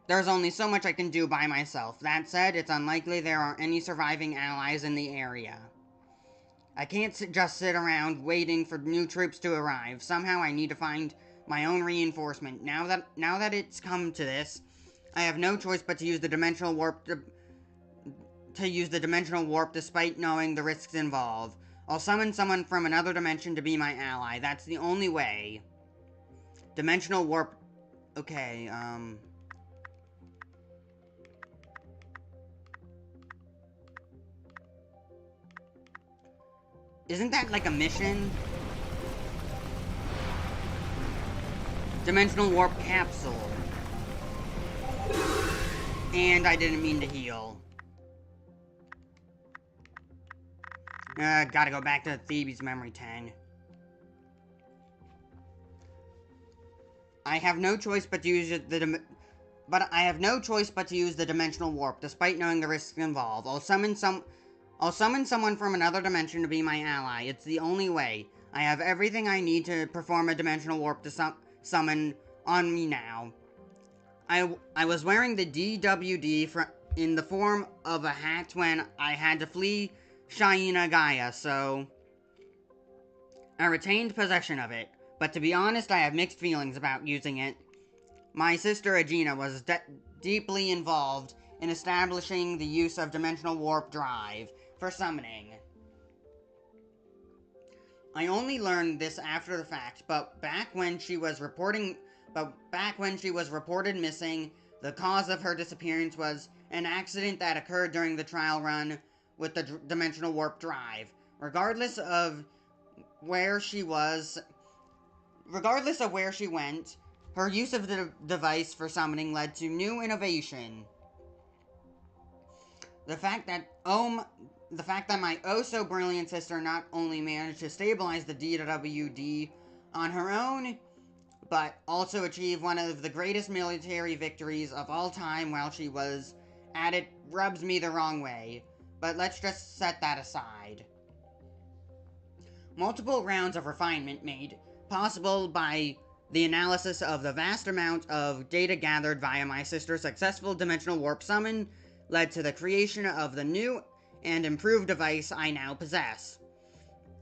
There's only so much I can do by myself. That said, it's unlikely there are any surviving allies in the area. I can't just sit around waiting for new troops to arrive. Somehow I need to find my own reinforcement. Now that it's come to this, I have no choice but to use the dimensional warp despite knowing the risks involved. I'll summon someone from another dimension to be my ally. That's the only way. Dimensional warp. Okay, isn't that like a mission? Dimensional warp capsule. And I didn't mean to heal. Gotta go back to Thebes Memory 10. I have no choice but to use the dimensional warp, despite knowing the risks involved. I'll summon someone from another dimension to be my ally. It's the only way. I have everything I need to perform a dimensional warp to summon on me now. I was wearing the DWD in the form of a hat when I had to flee Shaina Gaia, so I retained possession of it. But to be honest, I have mixed feelings about using it. My sister Agena was deeply involved in establishing the use of dimensional warp drive for summoning. I only learned this after the fact, but back when she was reported missing, the cause of her disappearance was an accident that occurred during the trial run with the dimensional warp drive. Regardless of where she went, her use of the device for summoning led to new innovation. The fact that my oh-so-brilliant sister not only managed to stabilize the DWD on her own, but also achieve one of the greatest military victories of all time while she was at it rubs me the wrong way. But let's just set that aside. Multiple rounds of refinement made possible by the analysis of the vast amount of data gathered via my sister's successful dimensional warp summon led to the creation of the new and improved device I now possess.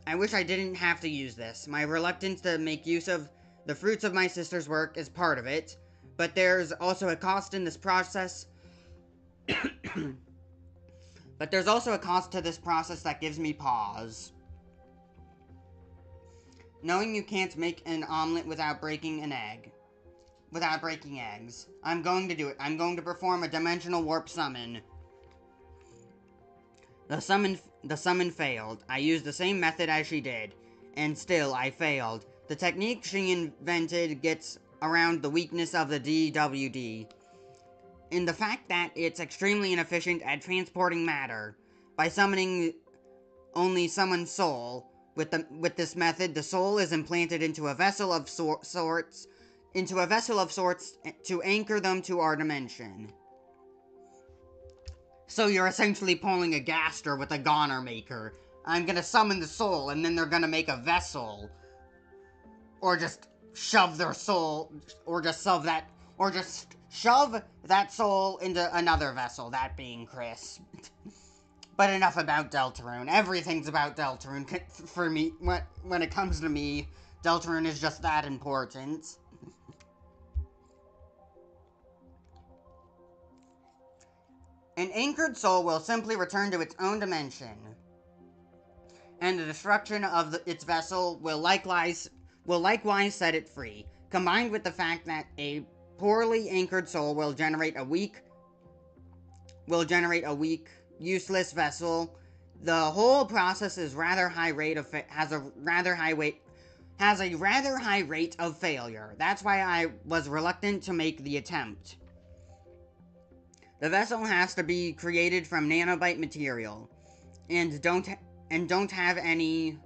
I wish I didn't have to use this. My reluctance to make use of the fruits of my sister's work is part of it, but there's also a cost in this process. But there's also a cost to this process that gives me pause. Knowing you can't make an omelet without breaking eggs. I'm going to do it. I'm going to perform a dimensional warp summon. The summon failed. I used the same method as she did, and still I failed. The technique she invented gets around the weakness of the DWD, in the fact that it's extremely inefficient at transporting matter. By summoning only someone's soul, with this method, the soul is implanted into a vessel of sorts to anchor them to our dimension. So you're essentially pulling a Gaster with a Goner Maker. I'm gonna summon the soul, and then they're gonna make a vessel. Or just shove their soul, or just shove that soul into another vessel, that being Chris. But enough about Deltarune. Everything's about Deltarune for me. When it comes to me, Deltarune is just that important. An anchored soul will simply return to its own dimension, and the destruction of its vessel will likewise set it free. Combined with the fact that a poorly anchored soul will generate a weak, useless vessel, the whole process is has a rather high rate of failure. That's why I was reluctant to make the attempt. The vessel has to be created from nanobite material, and I don't have any.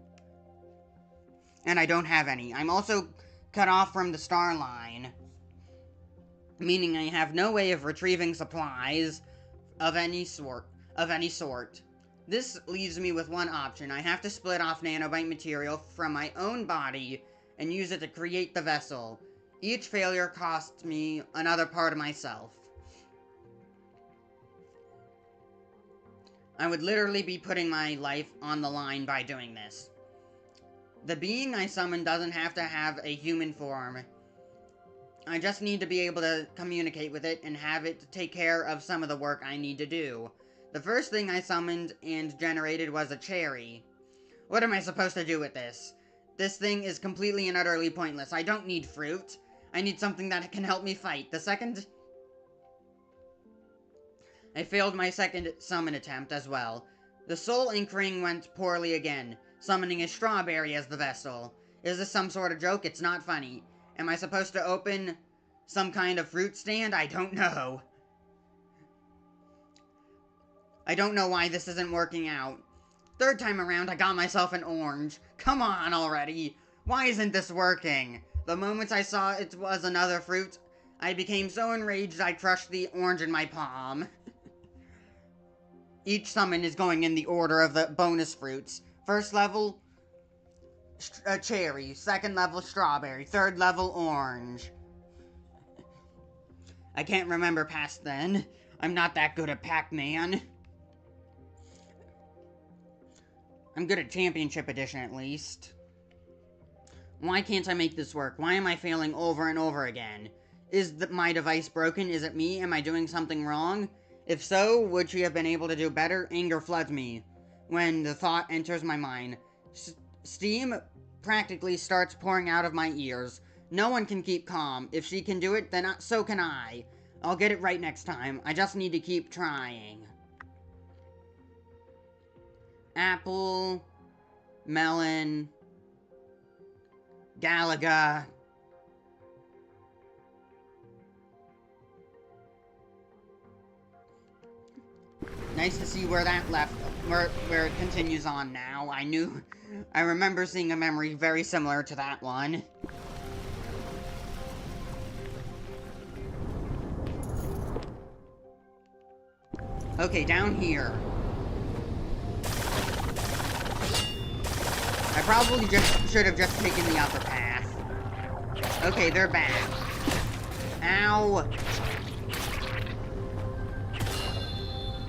I'm also cut off from the star line, meaning I have no way of retrieving supplies of any sort. This leaves me with one option. I have to split off nanobite material from my own body and use it to create the vessel. Each failure costs me another part of myself. I would literally be putting my life on the line by doing this. The being I summon doesn't have to have a human form. I just need to be able to communicate with it and have it take care of some of the work I need to do. The first thing I summoned and generated was a cherry. What am I supposed to do with this? This thing is completely and utterly pointless. I don't need fruit. I need something that can help me fight. I failed my second summon attempt as well. The soul ink ring went poorly again, summoning a strawberry as the vessel. Is this some sort of joke? It's not funny. Am I supposed to open some kind of fruit stand? I don't know. I don't know why this isn't working out. Third time around, I got myself an orange. Come on already. Why isn't this working? The moment I saw it was another fruit, I became so enraged I crushed the orange in my palm. Each summon is going in the order of the bonus fruits. First level, cherry. Second level, strawberry. Third level, orange. I can't remember past then. I'm not that good at Pac-Man. I'm good at Championship Edition, at least. Why can't I make this work? Why am I failing over and over again? Is my device broken? Is it me? Am I doing something wrong? If so, would she have been able to do better? Anger floods me when the thought enters my mind. Steam practically starts pouring out of my ears. No one can keep calm. If she can do it, then so can I. I'll get it right next time. I just need to keep trying. Apple, melon, Galaga. Nice to see where that left, where it continues on now. I remember seeing a memory very similar to that one. Okay, down here. I probably should have just taken the upper path. Okay, they're back. Ow!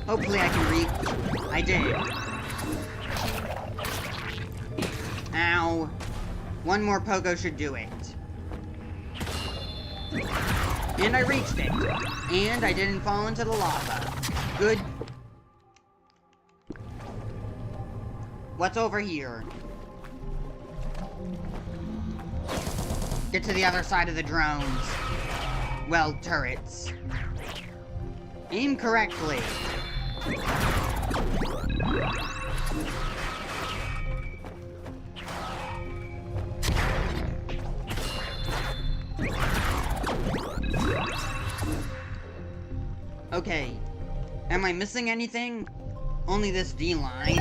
Hopefully I can reach. I did. Ow. One more pogo should do it. And I reached it. And I didn't fall into the lava. Good. What's over here? Get to the other side of the drones. Well, turrets. Aim correctly. Okay. Am I missing anything? Only this D line.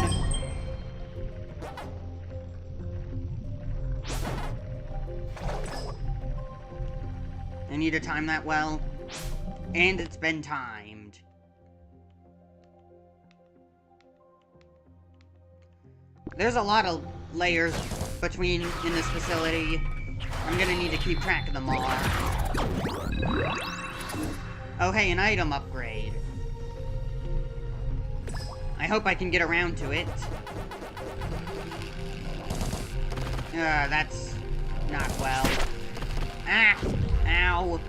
I need to time that well. And it's been timed. There's a lot of layers in this facility. I'm gonna need to keep track of them all. Oh hey, an item upgrade. I hope I can get around to it. That's not well. Ah! Ow!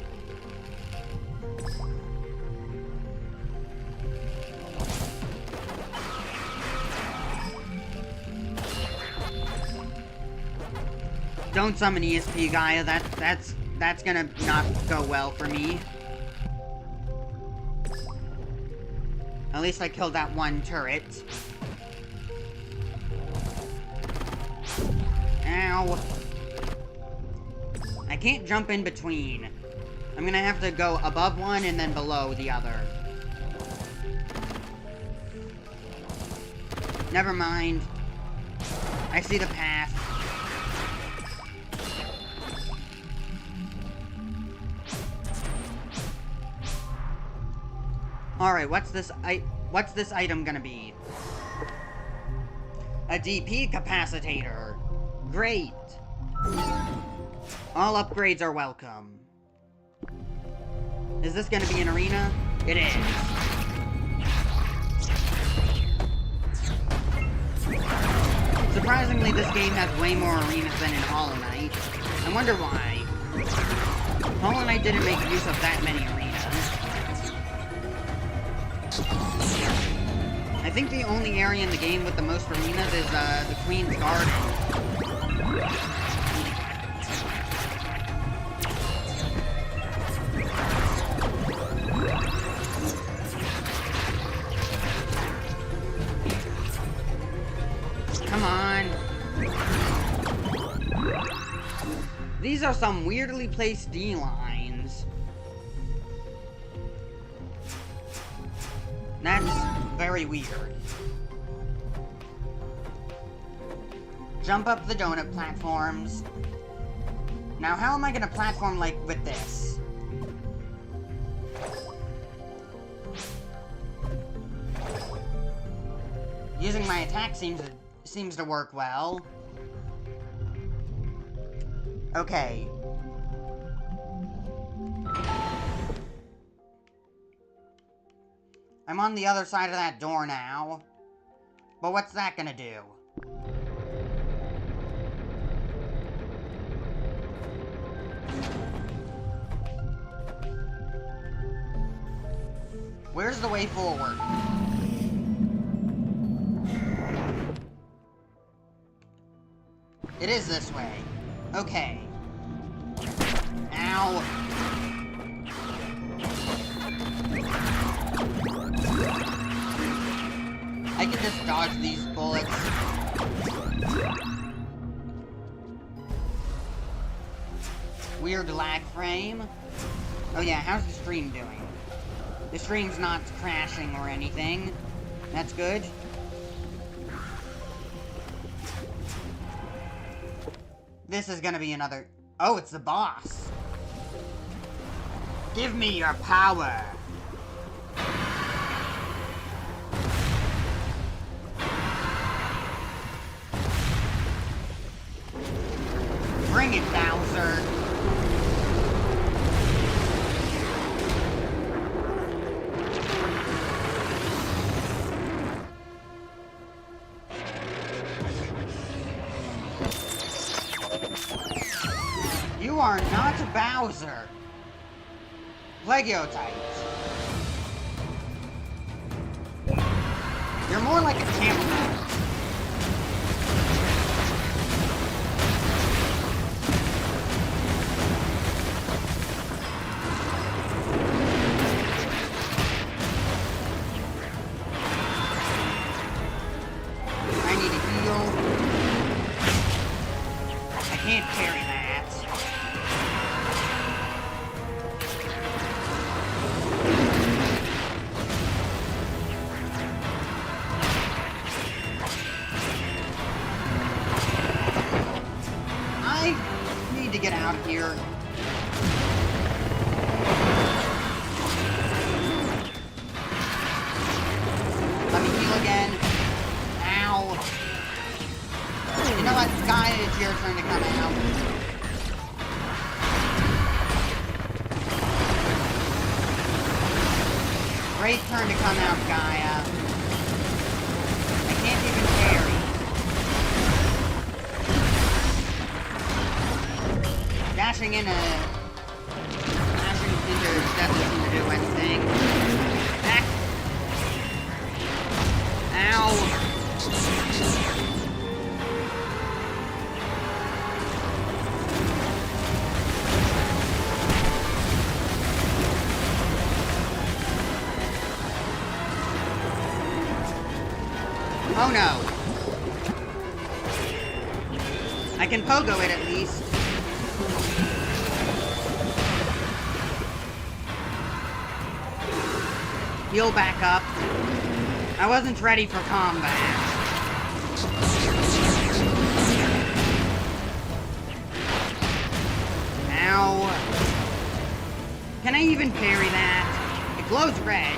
Don't summon ESP Gaia, that's gonna not go well for me. At least I killed that one turret. Ow. I can't jump in between. I'm gonna have to go above one and then below the other. Never mind. I see the path. Alright, what's this item gonna be? A DP capacitator. Great. All upgrades are welcome. Is this gonna be an arena? It is. this game has way more arenas than in Hollow Knight. I wonder why. Hollow Knight didn't make use of that many arenas. I think the only area in the game with the most arenas is the Queen's Garden. Come on. These are some weirdly placed D lines. That's very weird. Jump up the donut platforms. Now, how am I gonna platform, like, with this? Using my attack seems to work well. Okay. I'm on the other side of that door now. But what's that gonna do? Where's the way forward? It is this way. Okay. Ow. I can just dodge these bullets. Weird lag frame. Oh yeah, how's the stream doing? The stream's not crashing or anything. That's good. This is gonna be another... Oh, it's the boss. Give me your power. Bring it, Bowser. You are not Bowser. Legiotype. You're more like a camel. I need a heal. I can't carry that. To get out of here. Let me heal again. Ow. You know what, Guy, it's your turn to come out. Great turn to come out, Gaia. I can't even parry. Dashing into doesn't seem to do anything. Back. Ow. Oh no. I can pogo it at least. Heal back up. I wasn't ready for combat. Ow. Can I even parry that? It glows red.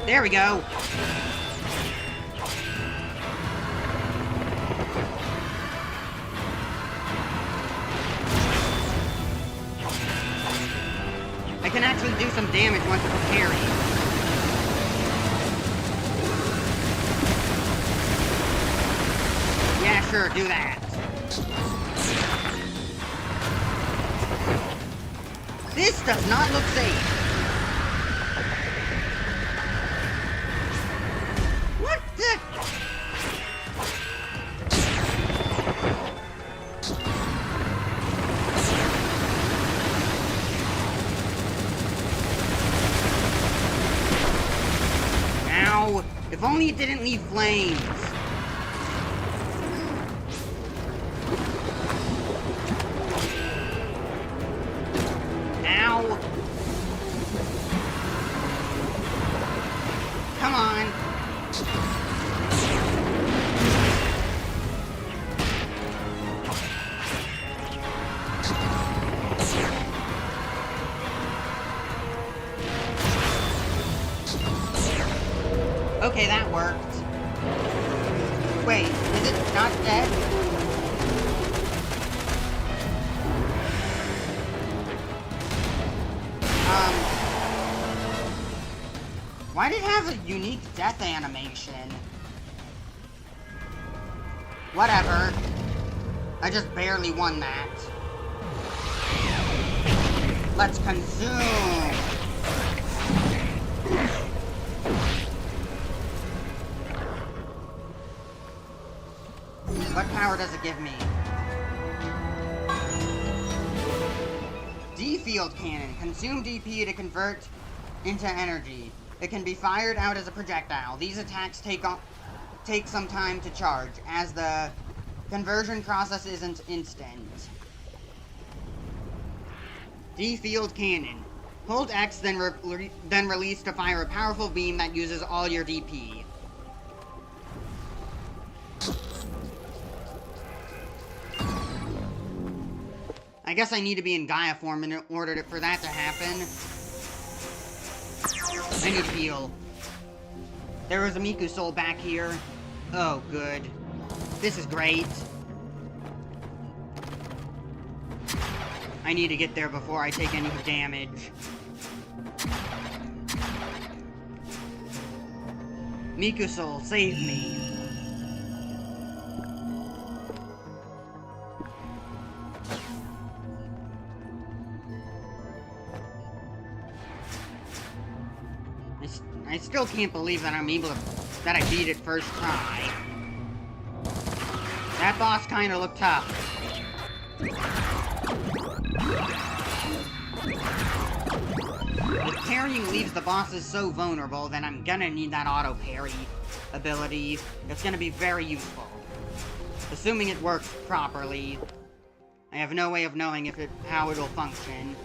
There we go. I can actually do some damage once it's parried. Yeah, sure, do that. This does not look safe. What the? Ow! If only it didn't leave flames. Ow! Come on! Okay, that worked. Wait, is it not dead? Why did it have a unique death animation? Whatever. I just barely won that. Let's consume! What power does it give me? D-Field Cannon. Consume DP to convert into energy. It can be fired out as a projectile. These attacks take some time to charge, as the conversion process isn't instant. D-Field Cannon. Hold X, then release to fire a powerful beam that uses all your DP. I guess I need to be in Gaia form in order for that to happen. I need to heal. There was a Miku soul back here. Oh, good. This is great. I need to get there before I take any damage. Miku soul, save me. I still can't believe that that I beat it first try. That boss kinda looked tough. If parrying leaves the bosses so vulnerable, then I'm gonna need that auto parry ability. It's gonna be very useful. Assuming it works properly. I have no way of knowing how it'll function.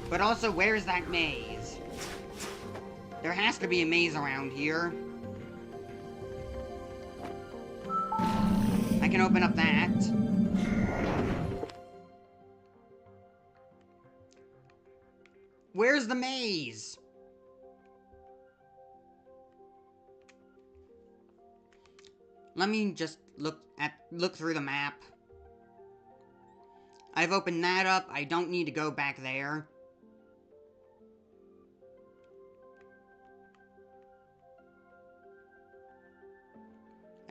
But also, where's that maze? There has to be a maze around here. I can open up that. Where's the maze? Let me just look through the map. I've opened that up. I don't need to go back there.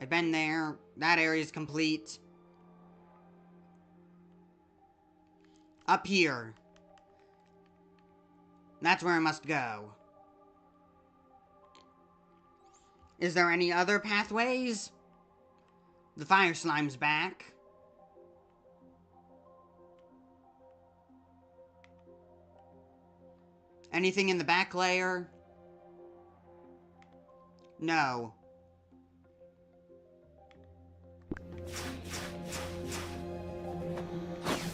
I've been there. That area's complete. Up here. That's where I must go. Is there any other pathways? The fire slime's back. Anything in the back layer? No.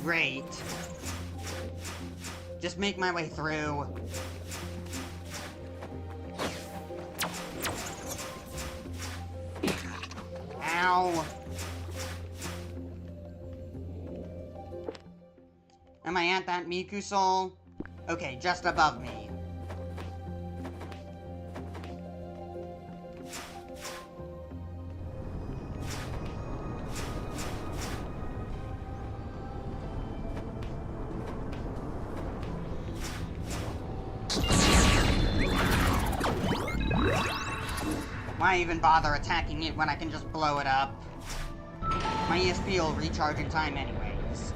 Great. Just make my way through. Ow. Am I at that Miku soul? Okay, just above me. Why even bother attacking it when I can just blow it up? My ESP will recharge in time anyways.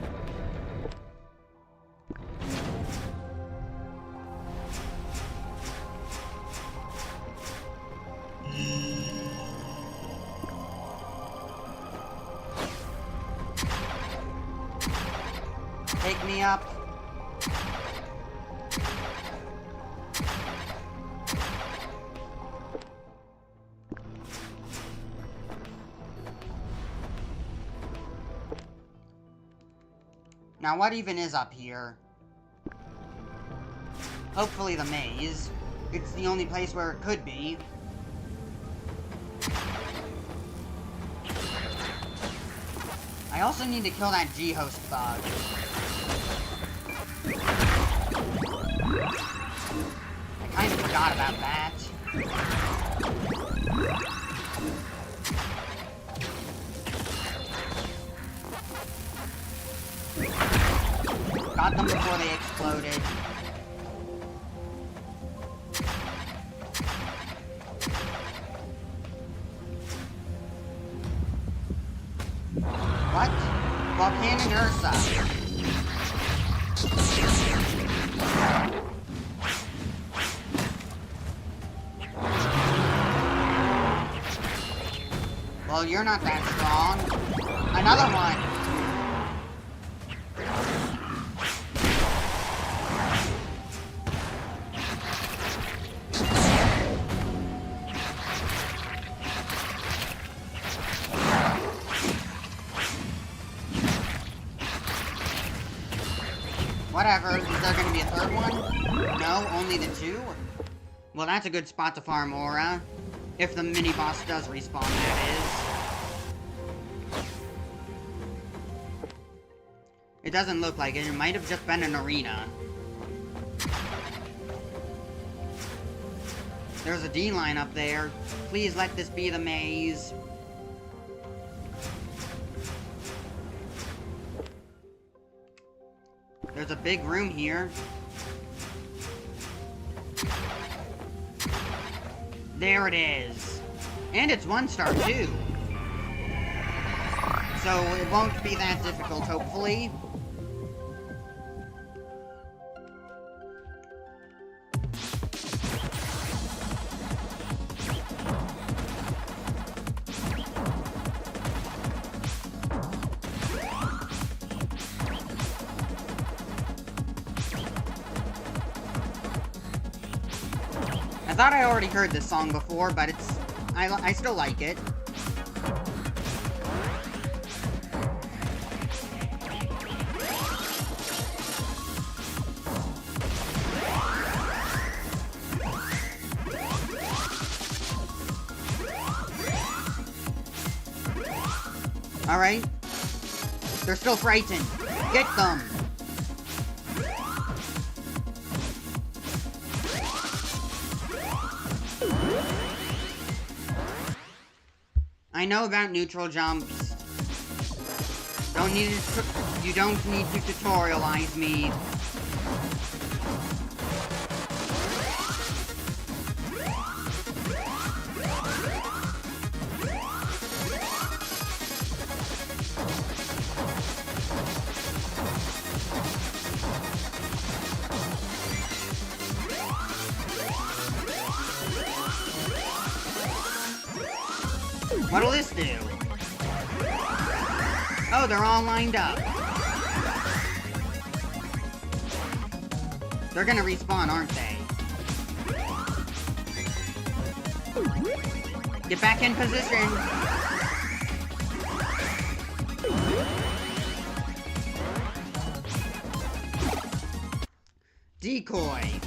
Take me up. Now what even is up here? Hopefully the maze. It's the only place where it could be. I also need to kill that G-host bug. I kind of forgot about that. Got them before they exploded. What? Volcanic Ursa. Well, you're not that strong. Another one. Whatever, is there gonna be a third one? No, only the two? Well, that's a good spot to farm Aura. If the mini-boss does respawn, that is. It doesn't look like it. It might have just been an arena. There's a D-line up there. Please let this be the maze. There's a big room here. There it is. And it's 1-star too. So it won't be that difficult, hopefully. I thought I already heard this song before, but I still like it. Alright. They're still frightened. Get them! I know about neutral jumps. You don't need to tutorialize me. What'll this do? Oh, they're all lined up. They're gonna respawn, aren't they? Get back in position. Decoy.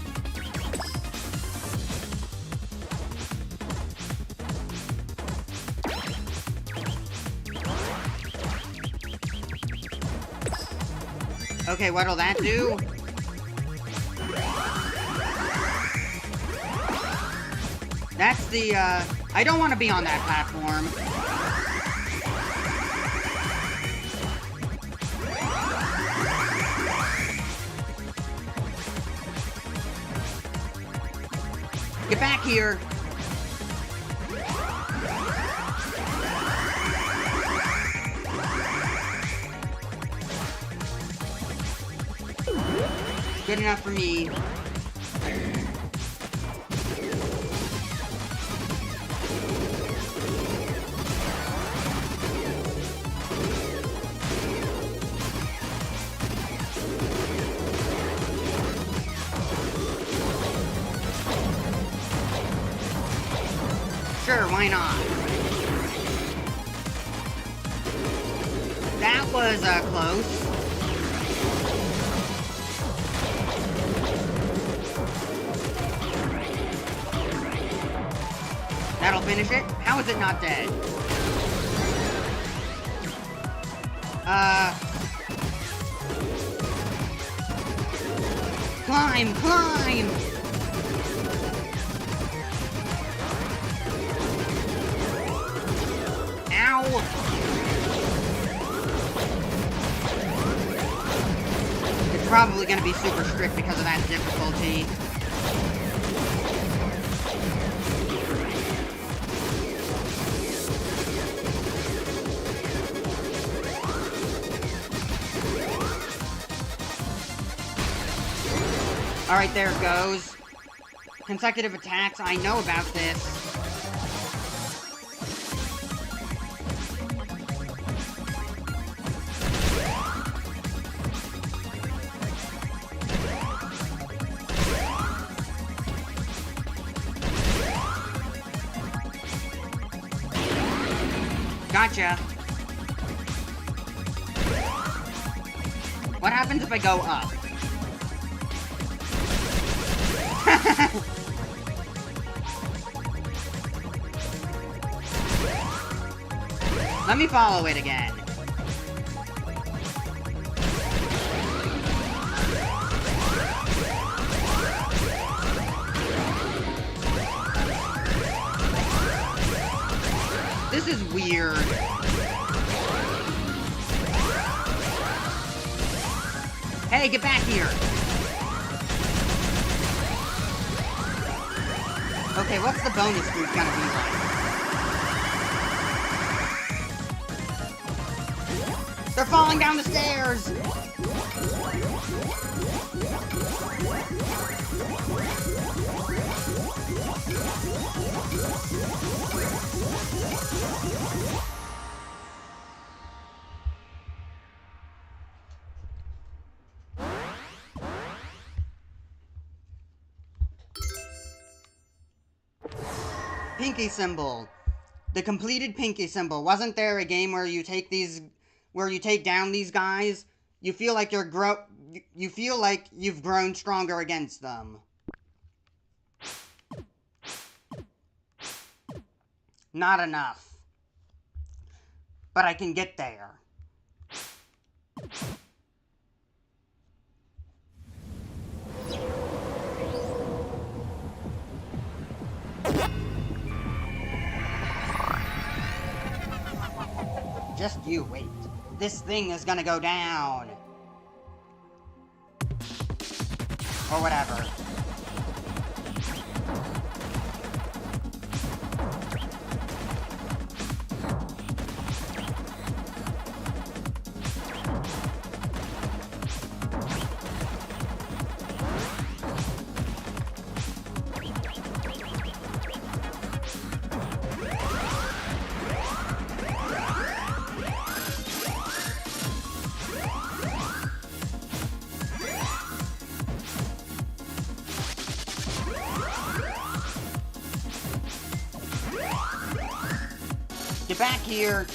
Okay, what'll that do? That's the, I don't want to be on that platform. Get back here. Good enough for me. Sure, why not? That was, close. That'll finish it? How is it not dead? Climb, climb! Ow! It's probably gonna be super strict because of that difficulty. Alright, there it goes. Consecutive attacks, I know about this. Gotcha. What happens if I go up? Let me follow it again. This is weird. Hey, get back here. Okay, what's the bonus food gonna be like? They're falling down the stairs! Pinky symbol. The completed pinky symbol. Wasn't there a game where you take down these guys? You feel like you feel like you've grown stronger against them. Not enough. But I can get there. Just you wait. This thing is gonna go down. Or whatever. Get back here!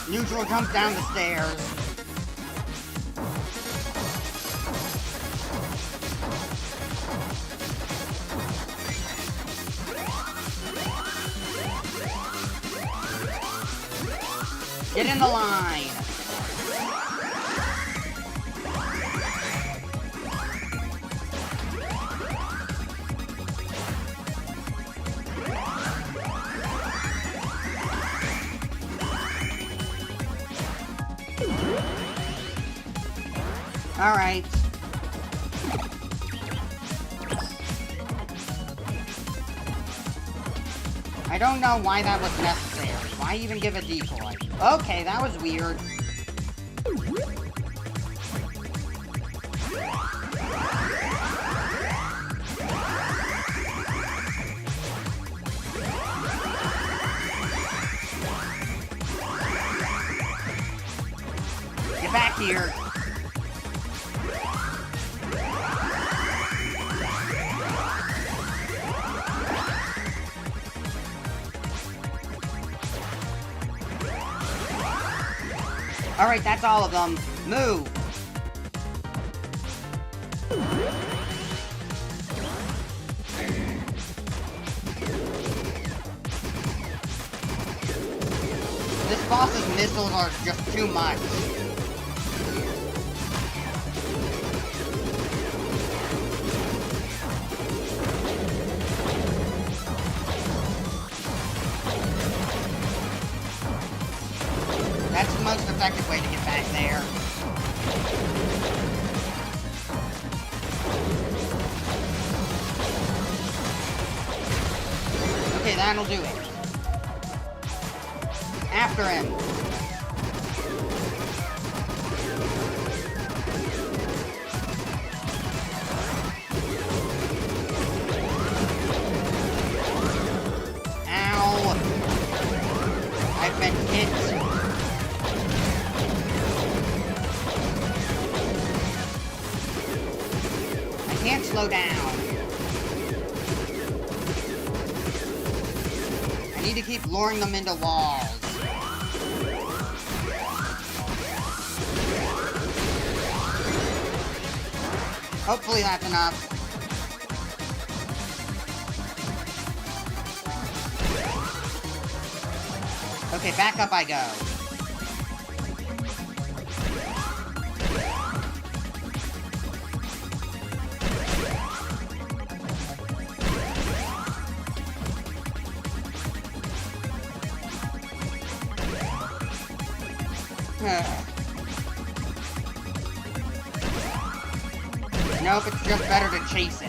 Neutral jumps down the stairs. Get in the line! Alright. I don't know why that was necessary. Why even give a decoy? Okay, that was weird. Get back here. Alright, that's all of them. Move! This boss's missiles are just too much. That's the most effective way to get back there. Okay, that'll do it. After him. Ow. I've been hit. Can't slow down. I need to keep luring them into walls. Hopefully that's enough. Okay, back up I go. Nope, it's just better to chase it.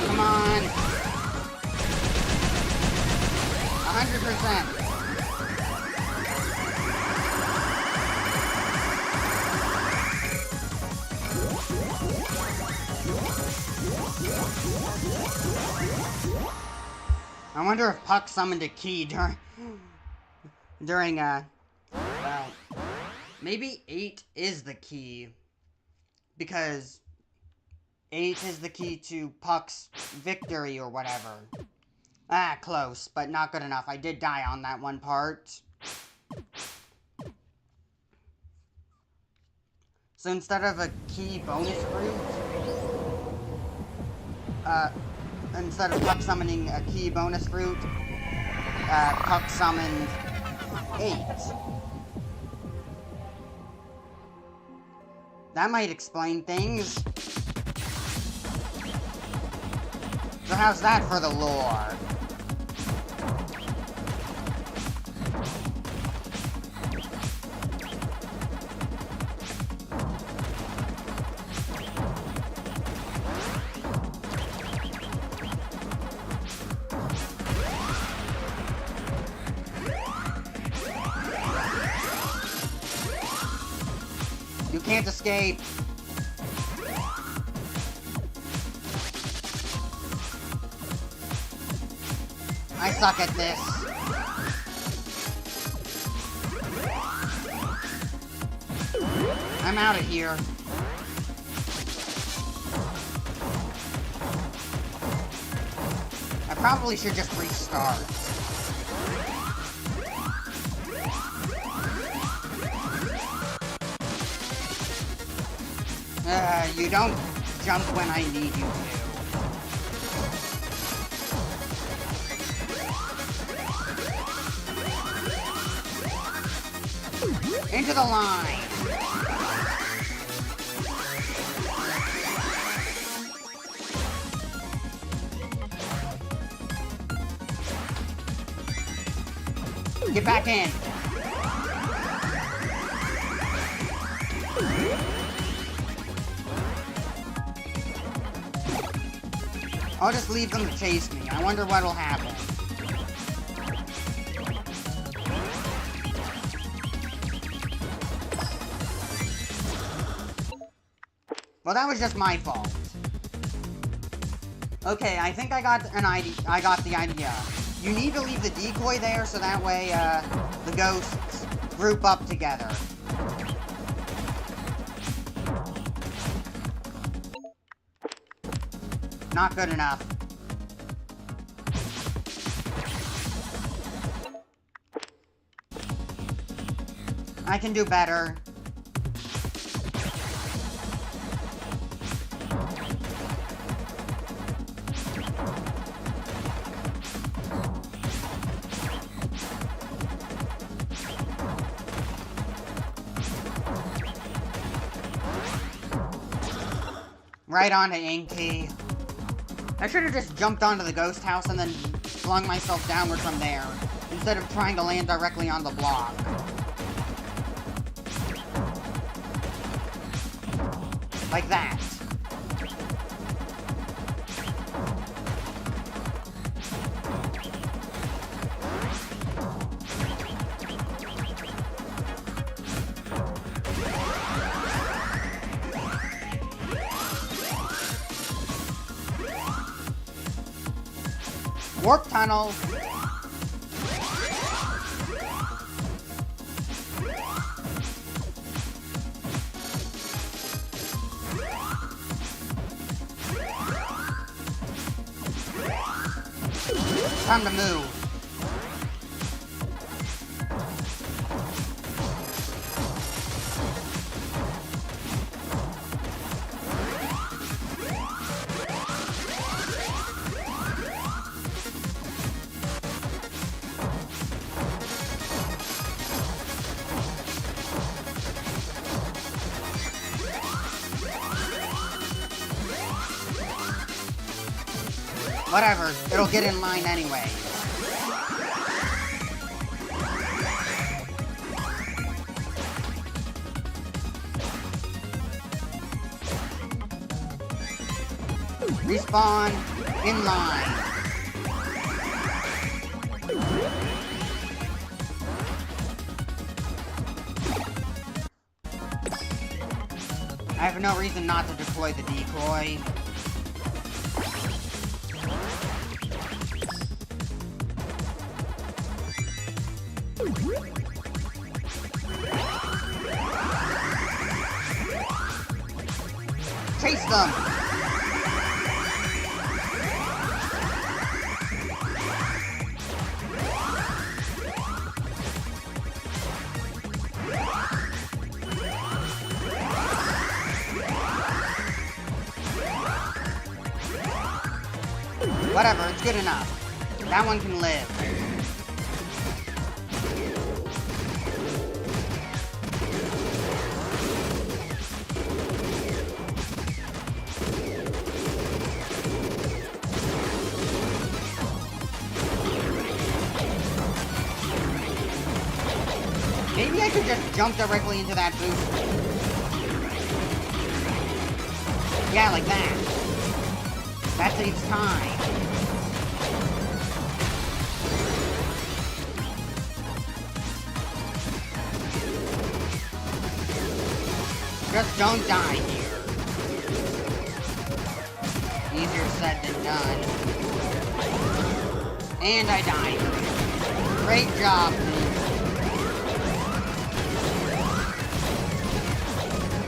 Come on. 100%. I wonder if Puck summoned a key during well, maybe 8 is the key, because 8 is the key to Puck's victory or whatever. Ah, close, but not good enough. I did die on that one part. So instead of a key bonus fruit, instead of Puck summoning a key bonus fruit, Puck summoned 8. That might explain things. So how's that for the lore? You can't escape. I suck at this. I'm out of here. I probably should just restart. You don't jump when I need you to. Into the line. Get back in. I'll just leave them to chase me. I wonder what'll happen. Well, that was just my fault. Okay, I think I got the idea. You need to leave the decoy there so that way, the ghosts group up together. Not good enough. I can do better. Right onto Inky. I should have just jumped onto the ghost house and then flung myself downward from there, instead of trying to land directly on the block. Like that. Warp tunnel. Time to move. Whatever, it'll get in line anyway. Respawn in line. I have no reason not to deploy the decoy. Chase them! Whatever, it's good enough. That one can live. Maybe I could just jump directly into that boost. Yeah, like that. That saves time. Just don't die here. Easier said than done. And I died. Great job.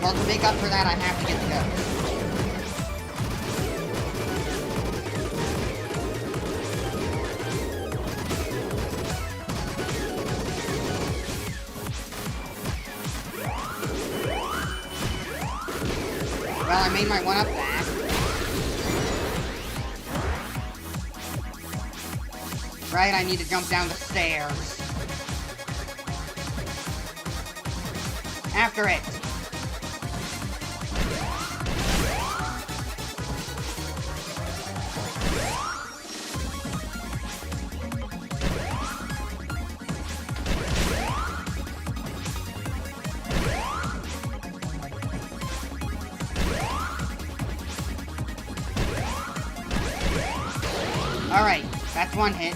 Well, to make up for that, I have to get the ghost. made my one-up back. Right, I need to jump down the stairs. After it. Alright, that's one hit.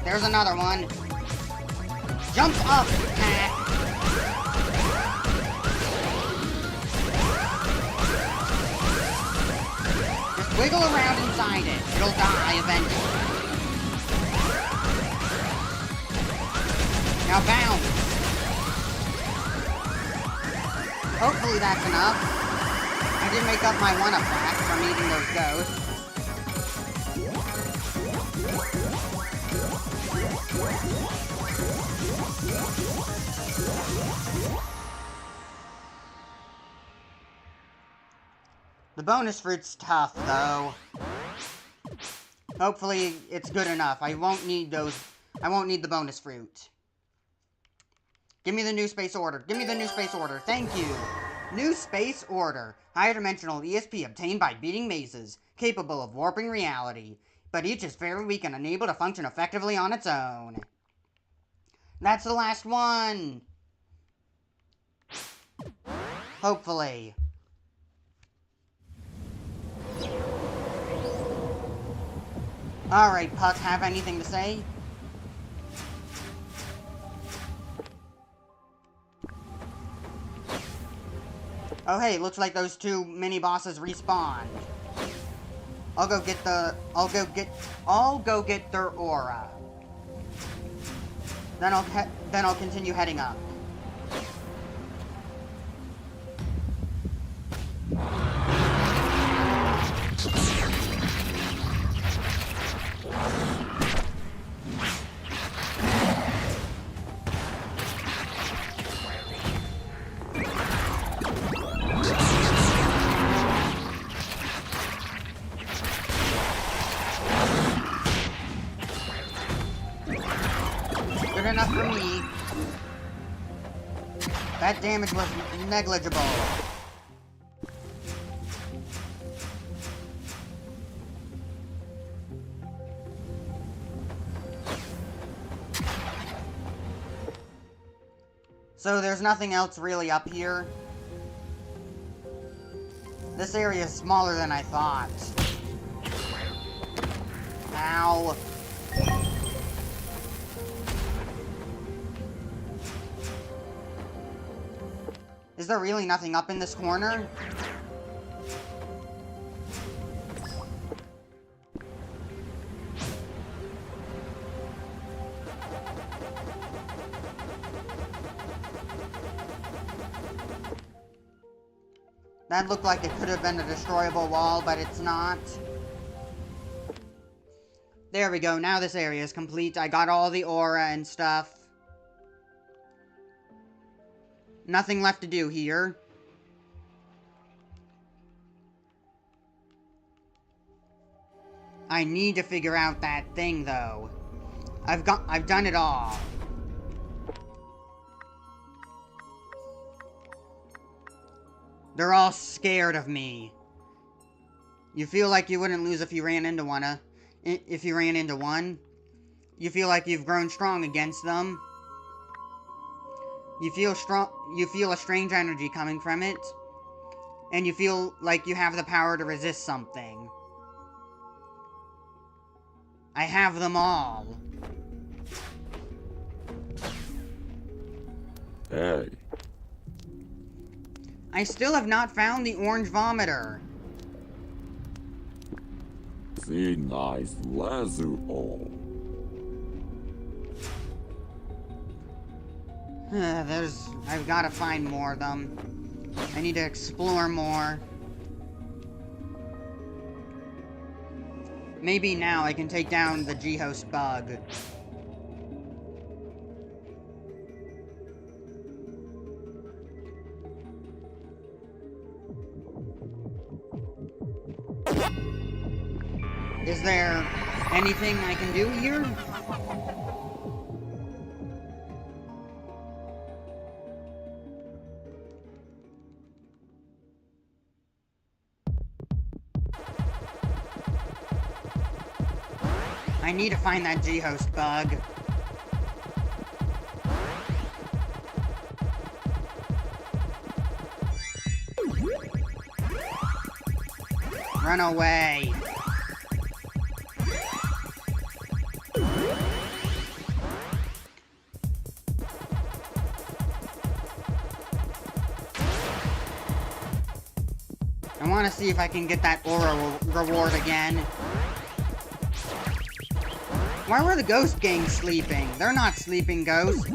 There's another one. Jump up, Pac. Just wiggle around inside it. It'll die eventually. Now bounce. Hopefully that's enough. I did make up my one-up back from eating those ghosts. The bonus fruit's tough, though. Hopefully, it's good enough. I won't need those. I won't need the bonus fruit. Give me the new space order. Give me the new space order. Thank you. New space order. Higher dimensional ESP obtained by beating mazes. Capable of warping reality. But each is fairly weak and unable to function effectively on its own. That's the last one. Hopefully. Alright, Puck, have anything to say? Oh hey, looks like those two mini-bosses respawned. I'll go get their aura. Then I'll continue heading up. Good enough for me. That damage was negligible. So there's nothing else really up here. This area is smaller than I thought. Ow. Is there really nothing up in this corner? That looked like it could have been a destroyable wall, but it's not. There we go, now this area is complete. I got all the aura and stuff. Nothing left to do here. I need to figure out that thing, though. I've done it all. They're all scared of me. You feel like you wouldn't lose if you ran into one. If you ran into one. You feel like you've grown strong against them. You feel a strange energy coming from it. And you feel like you have the power to resist something. I have them all. Hey. I still have not found the orange vomiter. See nice lazu all. I've gotta find more of them. I need to explore more. Maybe now I can take down the G-host bug. Is there anything I can do here? I need to find that G-host bug. Run away. I want to see if I can get that aura reward again. Why were the ghost gang sleeping? They're not sleeping ghosts.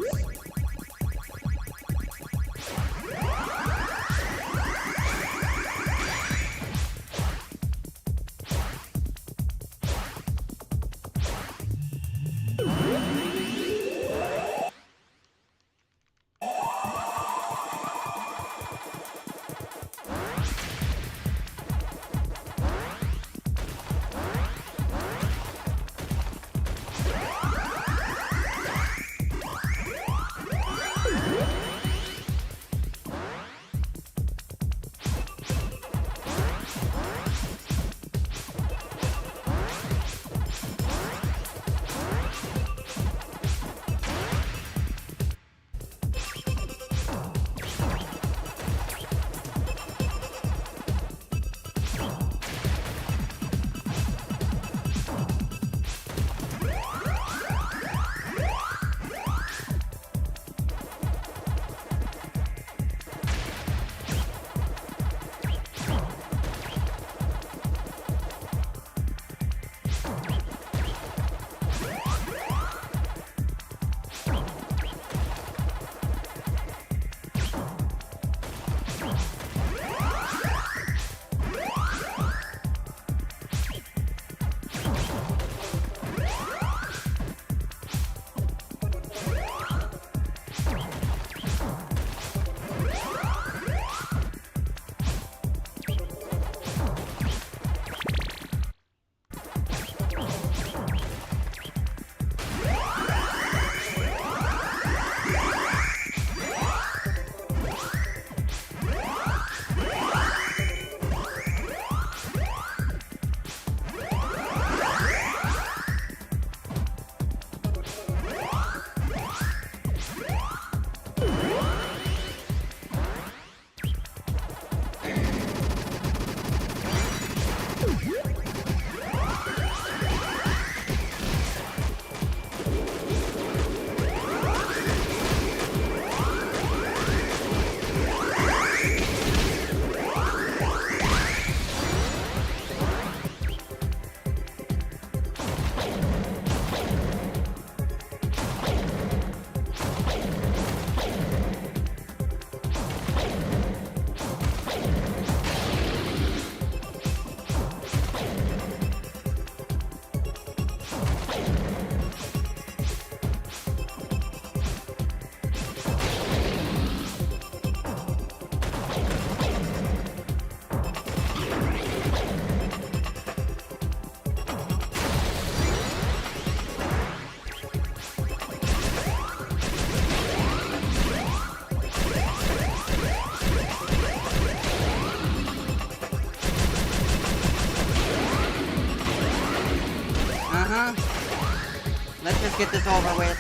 Let's just get this over with.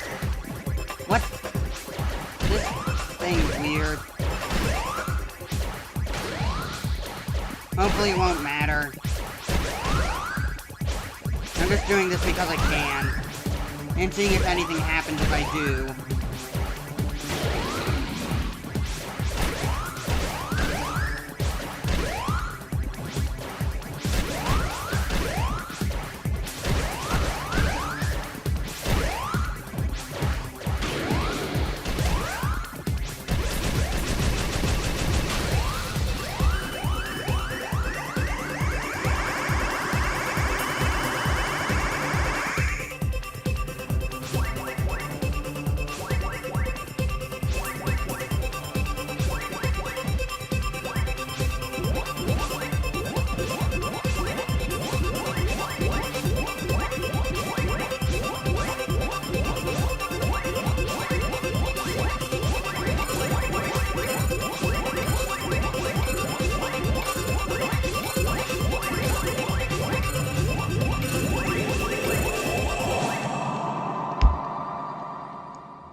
What? This thing's weird. Hopefully it won't matter. I'm just doing this because I can. And seeing if anything happens if I do.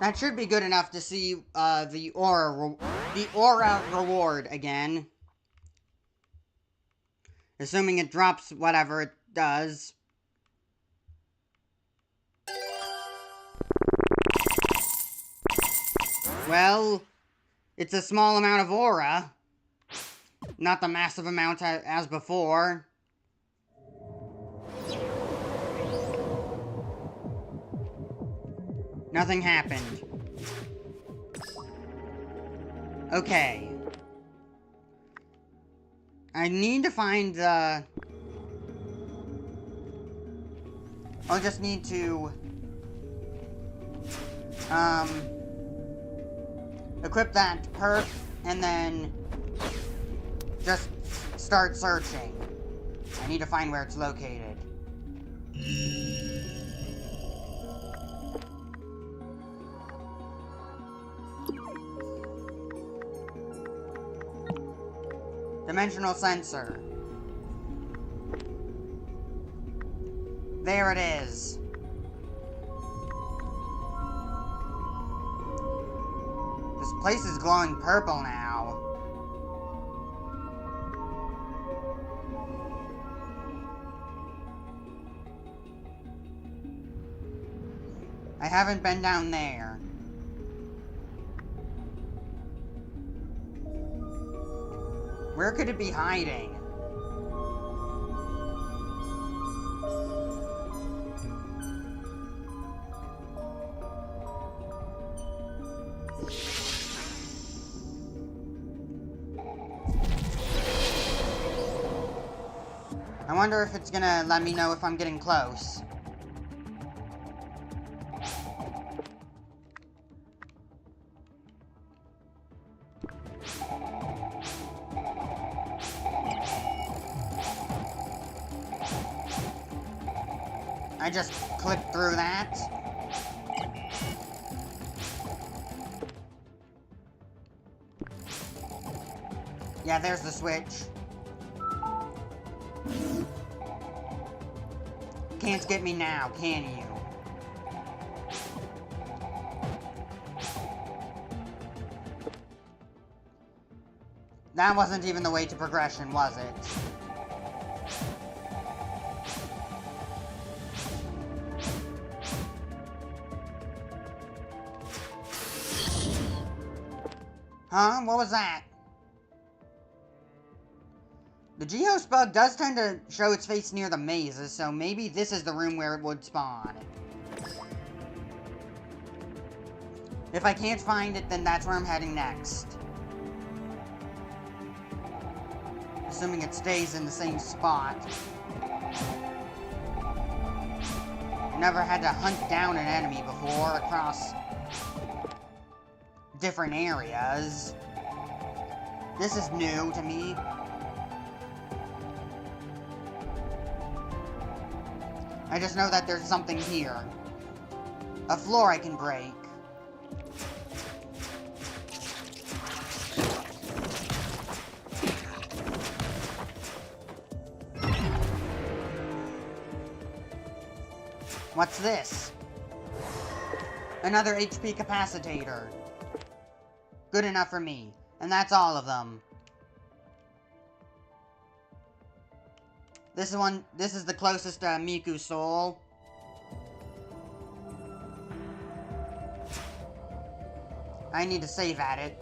That should be good enough to see the aura reward again. Assuming it drops whatever it does. Well, it's a small amount of aura. Not the massive amount as before. Nothing happened. Okay. I need to find the... I'll just need to... equip that perk, and then... just start searching. I need to find where it's located. Dimensional sensor. There it is. This place is glowing purple now. I haven't been down there. Where could it be hiding? I wonder if it's gonna let me know if I'm getting close. I just clicked through that. Yeah, there's the switch. Can't get me now, can you? That wasn't even the way to progression, was it? Huh? What was that? The Geo's bug does tend to show its face near the mazes, so maybe this is the room where it would spawn. If I can't find it, then that's where I'm heading next. Assuming it stays in the same spot. Never had to hunt down an enemy before across different areas. This is new to me. I just know that there's something here. A floor I can break. What's this? Another HP capacitator. Good enough for me. And that's all of them. This is the closest to Miku's soul. I need to save at it.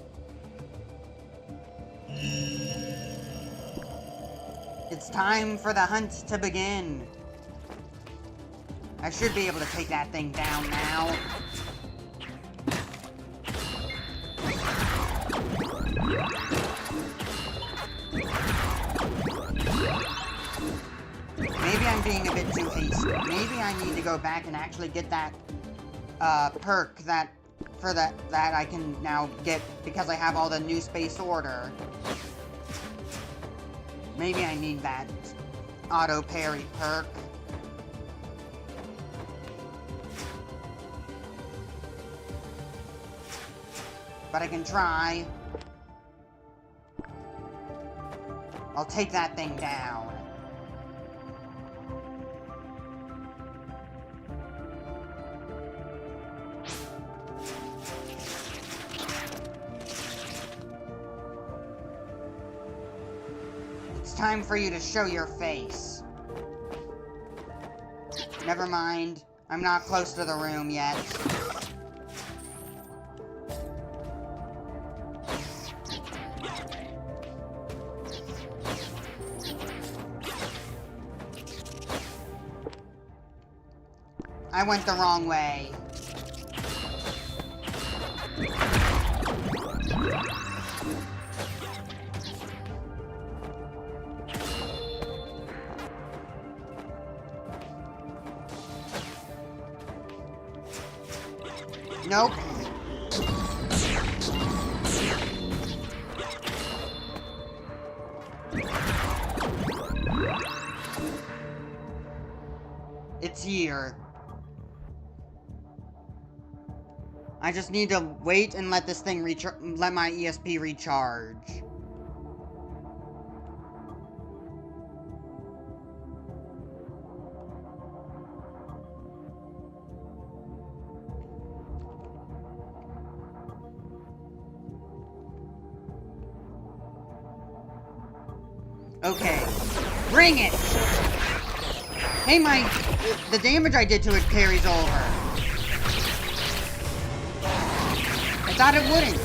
It's time for the hunt to begin. I should be able to take that thing down now. Maybe I'm being a bit too hasty. Maybe I need to go back and actually get that perk that I can now get because I have all the new space order. Maybe I need that auto parry perk. But I can try. I'll take that thing down. it's time for you to show your face. Never mind. I'm not close to the room yet. I went the wrong way. Nope. It's here. I just need to wait and let this thing let my ESP recharge. Okay. Bring it! Hey, the damage I did to it carries over. I thought it wouldn't.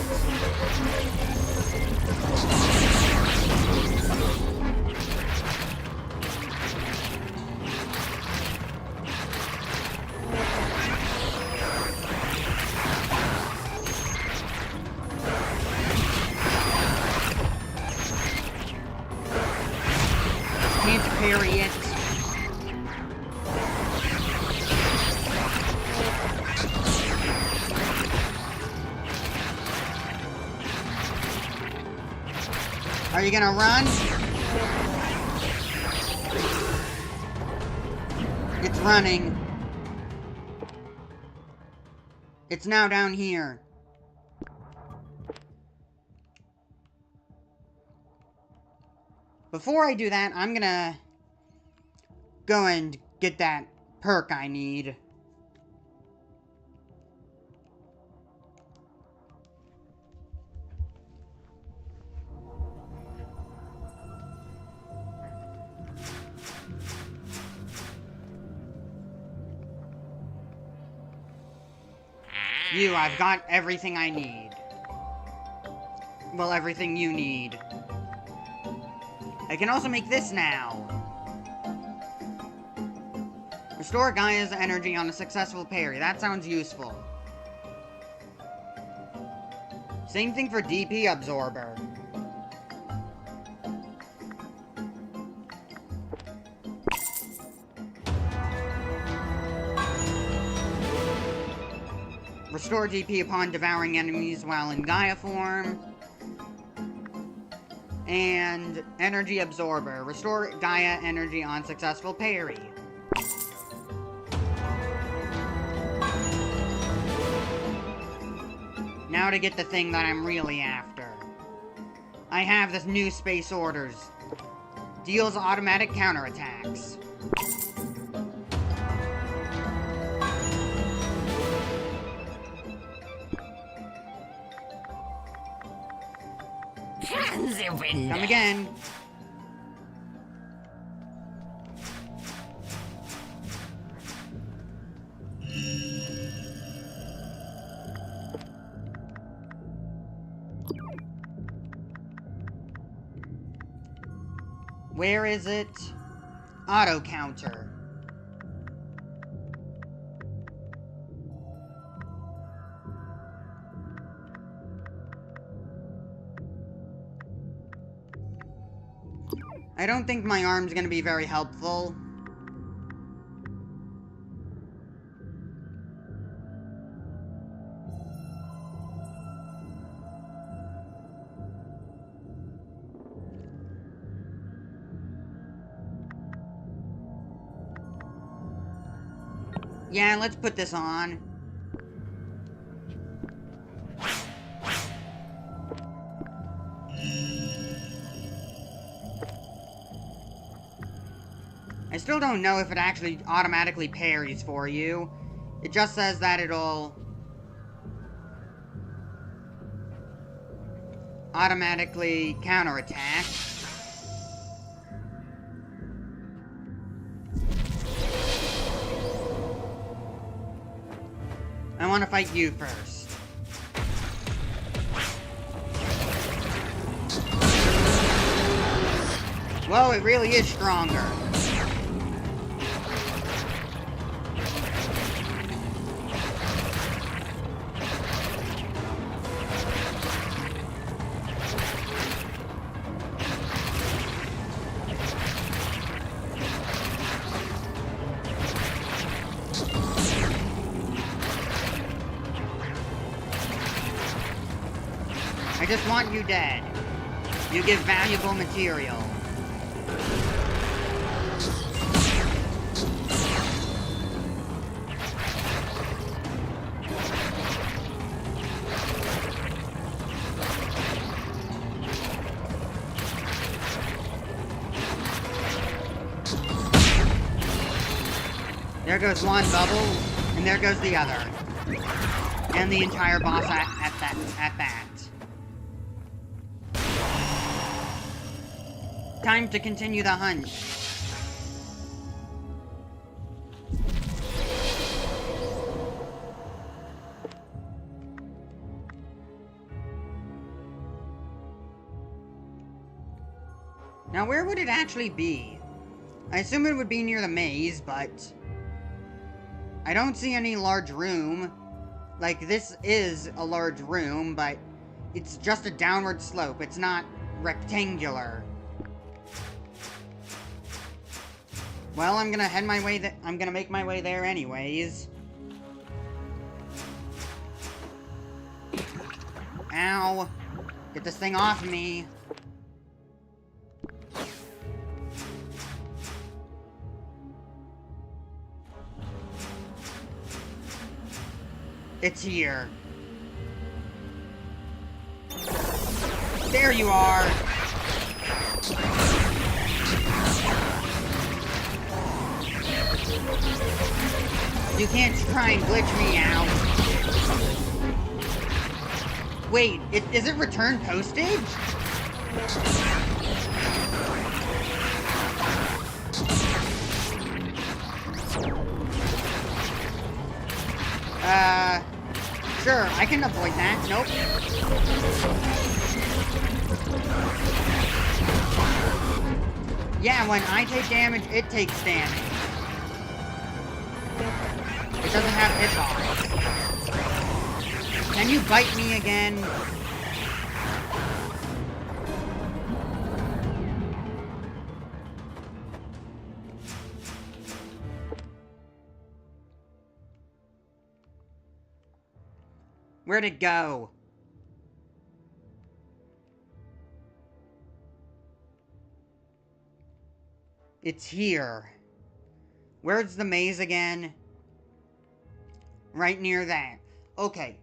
Can't parry it. Are you gonna run? It's running. It's now down here. Before I do that, I'm gonna go and get that perk I need. I've got everything I need. Well, everything you need. I can also make this now. Restore Gaia's energy on a successful parry. That sounds useful. Same thing for DP Absorber. Restore DP upon devouring enemies while in Gaia form. And Energy Absorber. Restore Gaia energy on successful parry. Now to get the thing that I'm really after. I have this new Space Orders. Deals automatic counterattacks. Come again. Where is it? Auto counter. I don't think my arm's gonna be very helpful. Yeah, let's put this on. I still don't know if it actually automatically parries for you. It just says that it'll automatically counterattack. want to fight you first. Whoa, it really is stronger. I just want you dead. You give valuable material. There goes one bubble, and there goes the other. And the entire boss at that. Time to continue the hunt. Now, where would it actually be? I assume it would be near the maze, but I don't see any large room. Like, this is a large room, but it's just a downward slope. It's not rectangular. Well, I'm gonna I'm gonna make my way there anyways. Ow! Get this thing off me! It's here. There you are! You can't try and glitch me out. Wait, is it return postage? Sure, I can avoid that. Nope. Yeah, when I take damage, it takes damage. It doesn't have hitbox. Can you bite me again? Where'd it go? It's here. Where's the maze again? Right near that. Okay.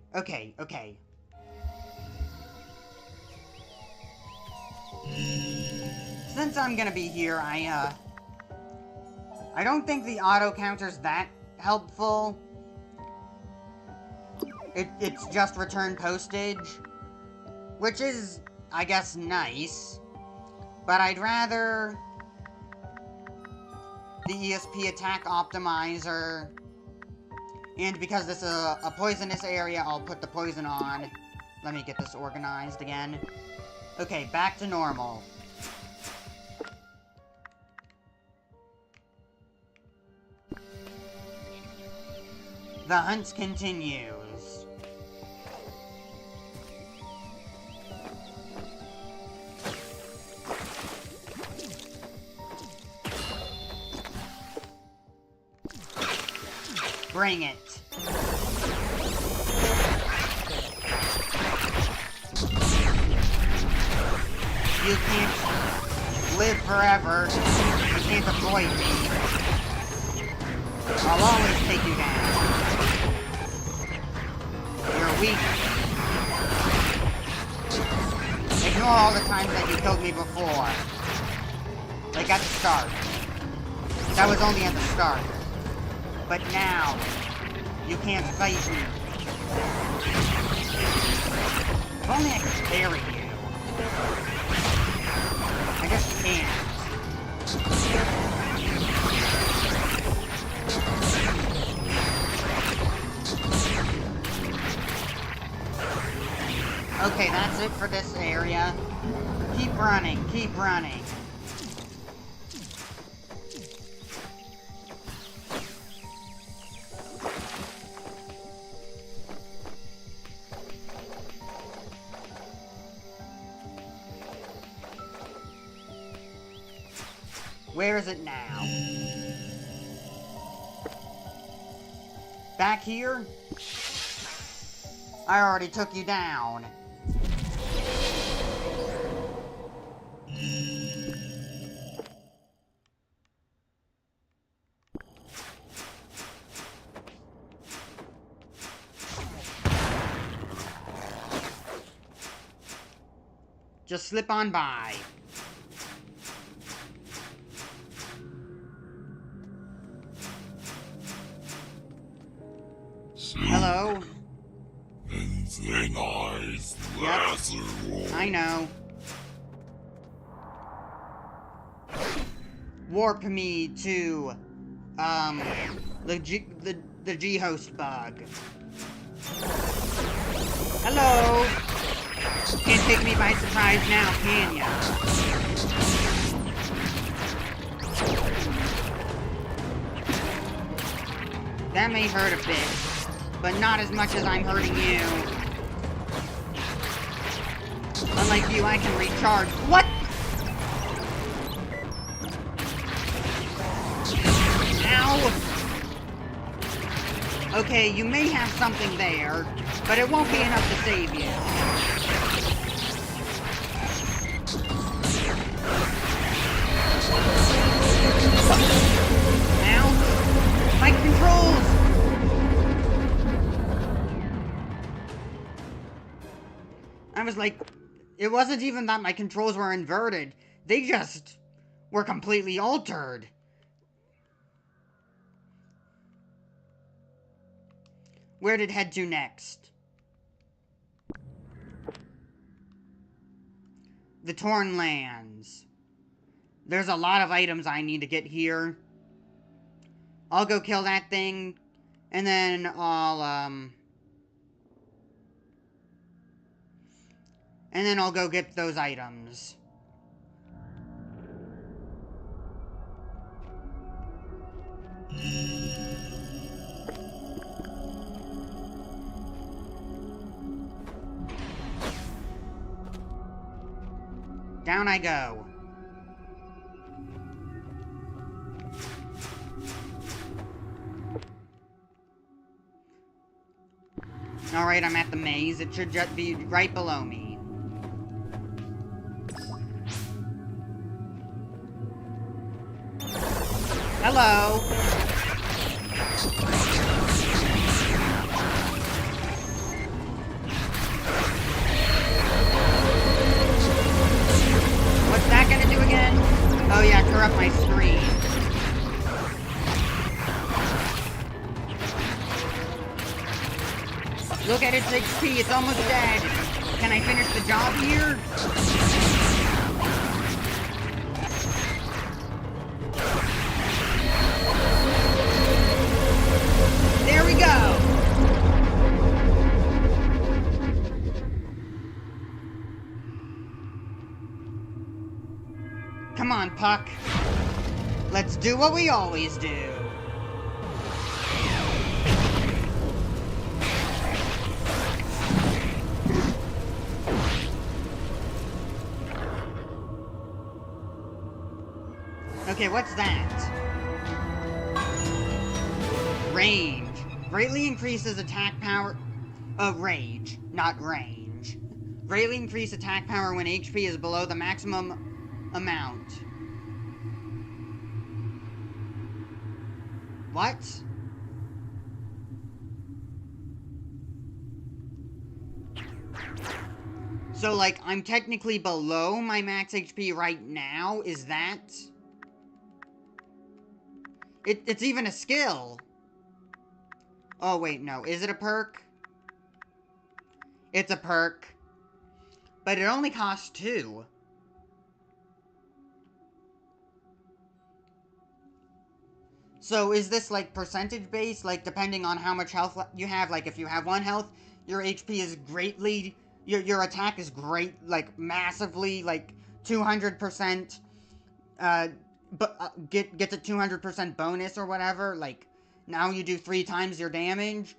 Since I'm gonna be here, I don't think the auto counter's that helpful. It's just return postage, which is, I guess, nice, but I'd rather the ESP attack optimizer, and because this is a poisonous area, I'll put the poison on. Let me get this organized again. Okay, back to normal. The hunt continues. Bring it. You can't live forever. You can't avoid me. I'll always take you down. You're weak. Ignore all the times that you killed me before. Like at the start. That was only at the start. But now, you can't fight me. If only I could parry you. I just can't. Okay, that's it for this area. Keep running, keep running. Where is it now? Back here? I already took you down. Just slip on by. Hello? Yep, I know. Warp me to, the G-host bug. Hello? Can't take me by surprise now, can ya? That may hurt a bit, but not as much as I'm hurting you. Unlike you, I can recharge. What? Ow! Okay, you may have something there, but it won't be enough to save you. Ow! My controls! I was like, it wasn't even that my controls were inverted. They just were completely altered. Where did head to next? The Torn Lands. There's a lot of items I need to get here. I'll go kill that thing, and then I'll go get those items. Down I go. Alright, I'm at the maze. It should just be right below me. Hello? What's that gonna do again? Oh yeah, corrupt my screen. Look at its HP, it's almost dead. Can I finish the job here? There we go! Come on, Puck. Let's do what we always do. Okay, what's that? Range. Greatly increases attack power... rage, not range. Greatly increase attack power when HP is below the maximum amount. What? So, like, I'm technically below my max HP right now? Is that... It's even a skill. Oh, wait, no. Is it a perk? It's a perk. But it only costs 2. So, is this, like, percentage-based? Like, depending on how much health you have? Like, if you have 1 health, your HP is greatly your attack is great, like, massively, like, 200%, gets a 200% bonus or whatever, like, now you do 3 times your damage,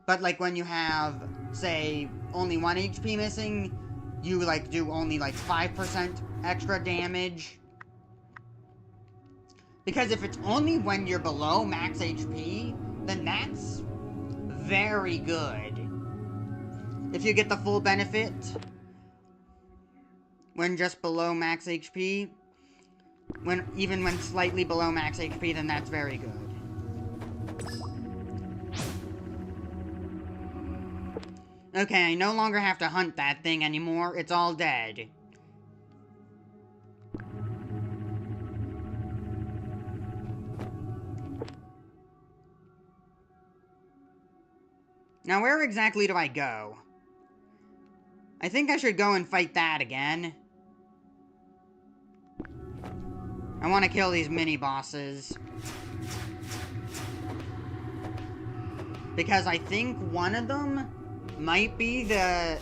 but, like, when you have, say, only 1 HP missing, you, like, do only, like, 5% extra damage. Because if it's only when you're below max HP, then that's very good. If you get the full benefit when just below max HP, even when slightly below max HP, then that's very good. Okay, I no longer have to hunt that thing anymore. It's all dead. Now, where exactly do I go? I think I should go and fight that again. I want to kill these mini-bosses. Because I think one of them might be the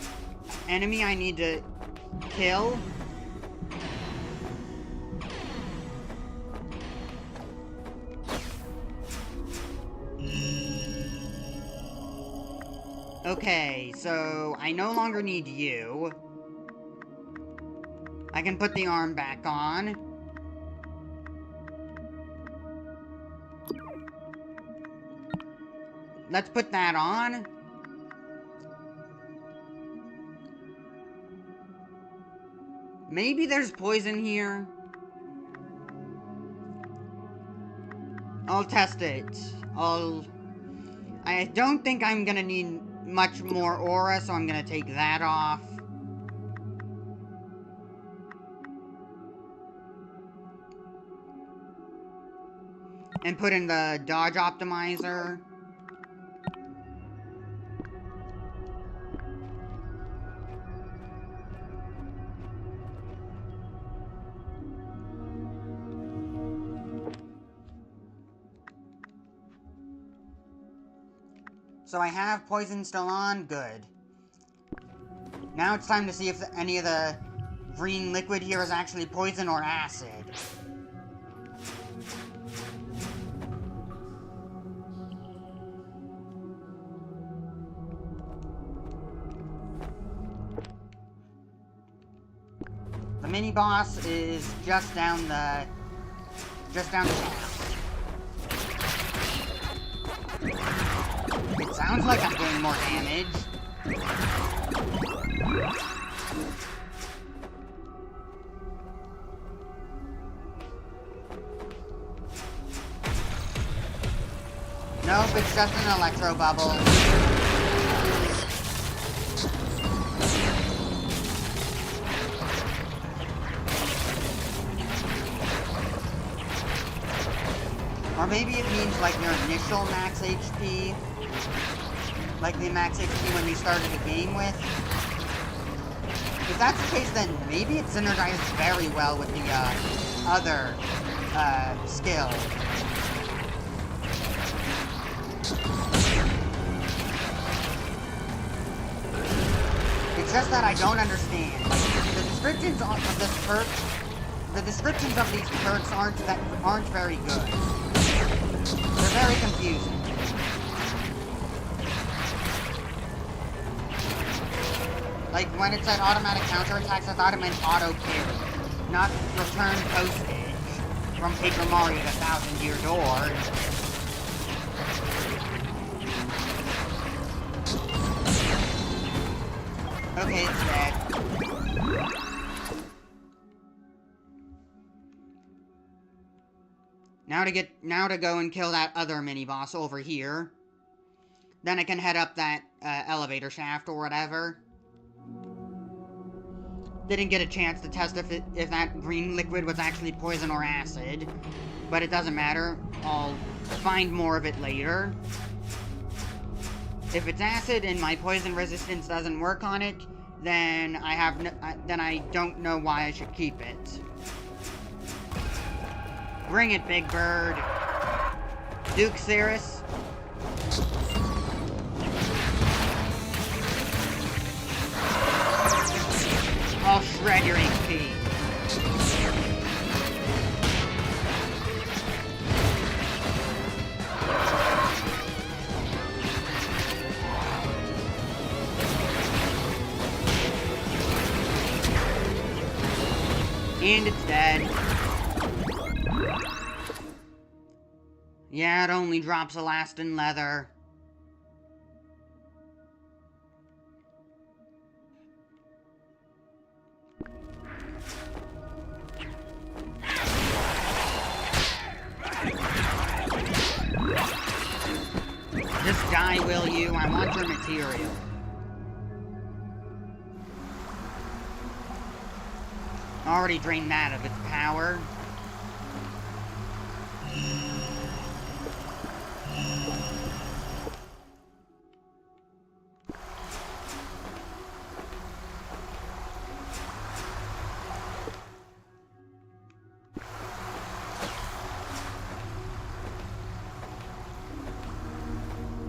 enemy I need to kill. Okay, so I no longer need you. I can put the arm back on. Let's put that on. Maybe there's poison here. I'll test it. I don't think I'm gonna need much more aura, so I'm gonna take that off. And put in the dodge optimizer. So I have poison still on? Good. Now it's time to see if any of the green liquid here is actually poison or acid. The mini-boss is just down the path. It sounds like I'm doing more damage. Nope, it's just an electro bubble. Or maybe it means, like, your initial max HP. Like the max HP when you started the game with. If that's the case, then maybe it synergizes very well with the, other, skill. It's just that I don't understand. The descriptions of this perk, the descriptions of these perks aren't very good. They're very confusing. Like, when it said automatic counterattacks, I thought it meant auto-parry, not return postage from Paper Mario to Thousand Year Door. Okay, it's dead. Now to go and kill that other mini-boss over here. Then I can head up that, elevator shaft or whatever. Didn't get a chance to test if that green liquid was actually poison or acid, but it doesn't matter. I'll find more of it later. If it's acid and my poison resistance doesn't work on it, then I don't know why I should keep it. Bring it, Big Bird. Duke Cirrus. I'll shred your HP. And it's dead. Yeah, it only drops elastin leather. Just die, will you? I want your material. Already drained that of its power.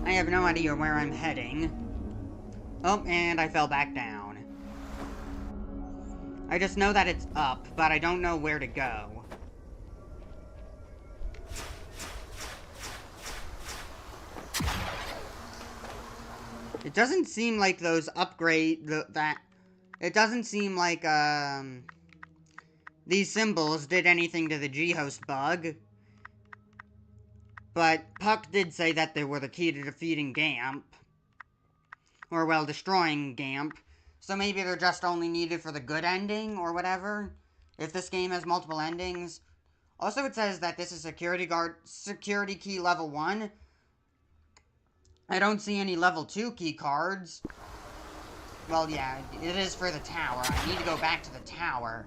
I have no idea where I'm heading. Oh, and I fell back down. I just know that it's up, but I don't know where to go. It doesn't seem like those it doesn't seem like, these symbols did anything to the G-host bug. But Puck did say that they were the key to defeating Gamp. Or, well, destroying Gamp. So maybe they're just only needed for the good ending, or whatever. If this game has multiple endings. Also, it says that this is security key level 1. I don't see any level 2 key cards. Well, yeah, it is for the tower. I need to go back to the tower.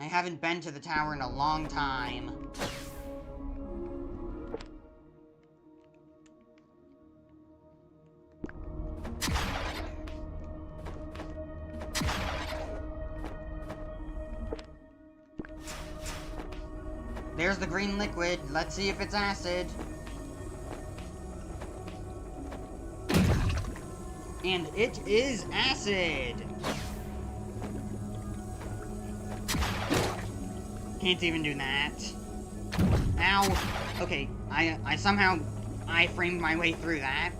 I haven't been to the tower in a long time. There's the green liquid. Let's see if it's acid. And it is acid! Can't even do that. Ow. Okay, I somehow framed my way through that.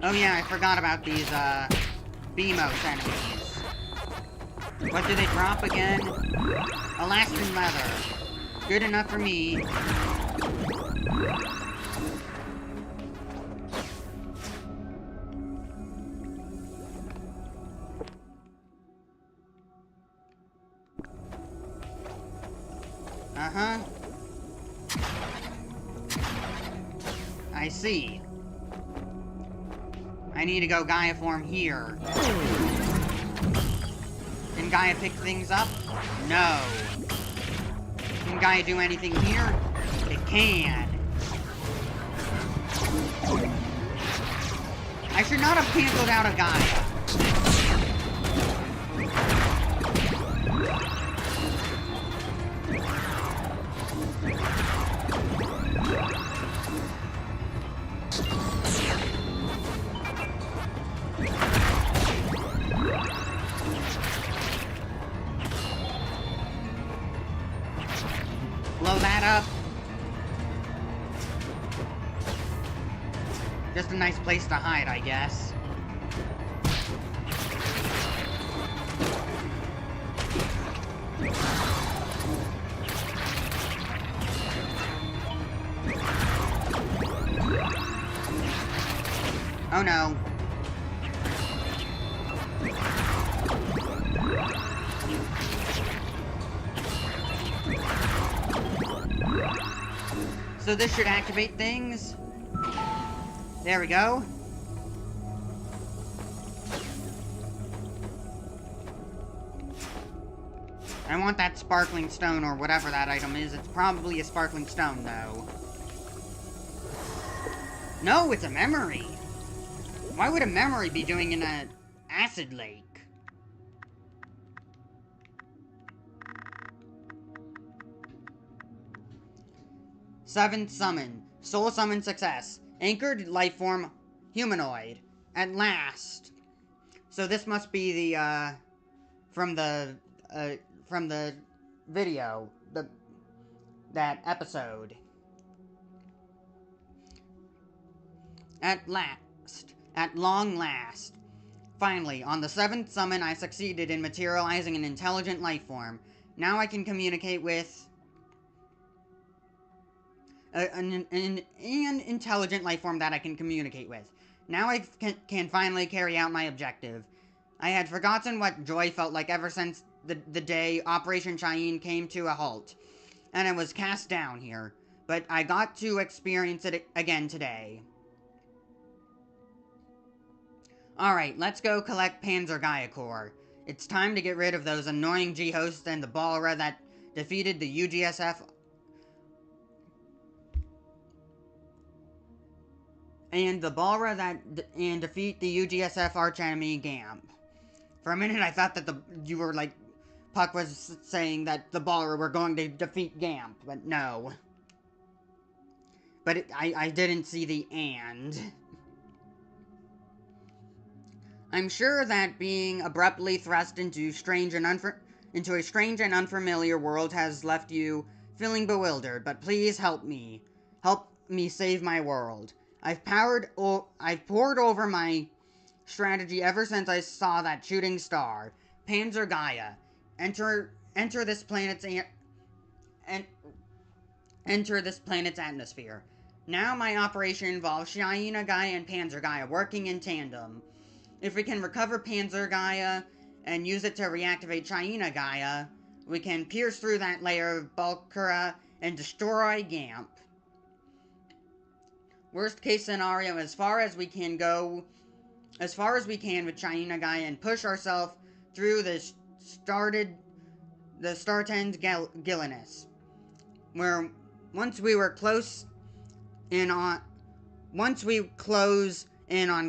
Oh yeah, I forgot about these, Beamos enemies. What do they drop again? Elastin leather. Good enough for me. Uh-huh. I see. I need to go Gaia form here. Can Gaia pick things up? No. Can Gaia do anything here? It can. I should not have canceled out a Gaia. Blow that up. Just a nice place to hide, I guess. Oh no. So this should activate things. There we go. I want that sparkling stone or whatever that item is. It's probably a sparkling stone, though. No, it's a memory. Why would a memory be doing in an acid lake? Seventh summon. Soul summon success. Anchored life form humanoid. At last. So this must be the, from the video. That episode. At last. At long last. Finally, on the seventh summon, I succeeded in materializing an intelligent life form. Now I can communicate with an intelligent life form that I can communicate with. Now I can finally carry out my objective. I had forgotten what joy felt like ever since the day Operation Cheyenne came to a halt, and I was cast down here. But I got to experience it again today. Alright, let's go collect Panzer Gaia Core. It's time to get rid of those annoying G-hosts and the Balra that defeated the UGSF and defeat the UGSF archenemy Gamp. For a minute I thought that you were like, Puck was saying that the Balra were going to defeat Gamp, but no. But I didn't see the and. I'm sure that being abruptly thrust into a strange and unfamiliar world has left you feeling bewildered, but please help me. Help me save my world. I've poured over my strategy ever since I saw that shooting star. Panzer Gaia. Enter this planet's atmosphere. Now my operation involves Cheyenne Gaia and Panzer Gaia working in tandem. If we can recover Panzer Gaia and use it to reactivate Cheyenne Gaia, we can pierce through that layer of Balkura and destroy Gamp. Worst case scenario, as far as we can with Cheyenne Gaia and push ourselves through the Starten's Gilliness. Where once we close in on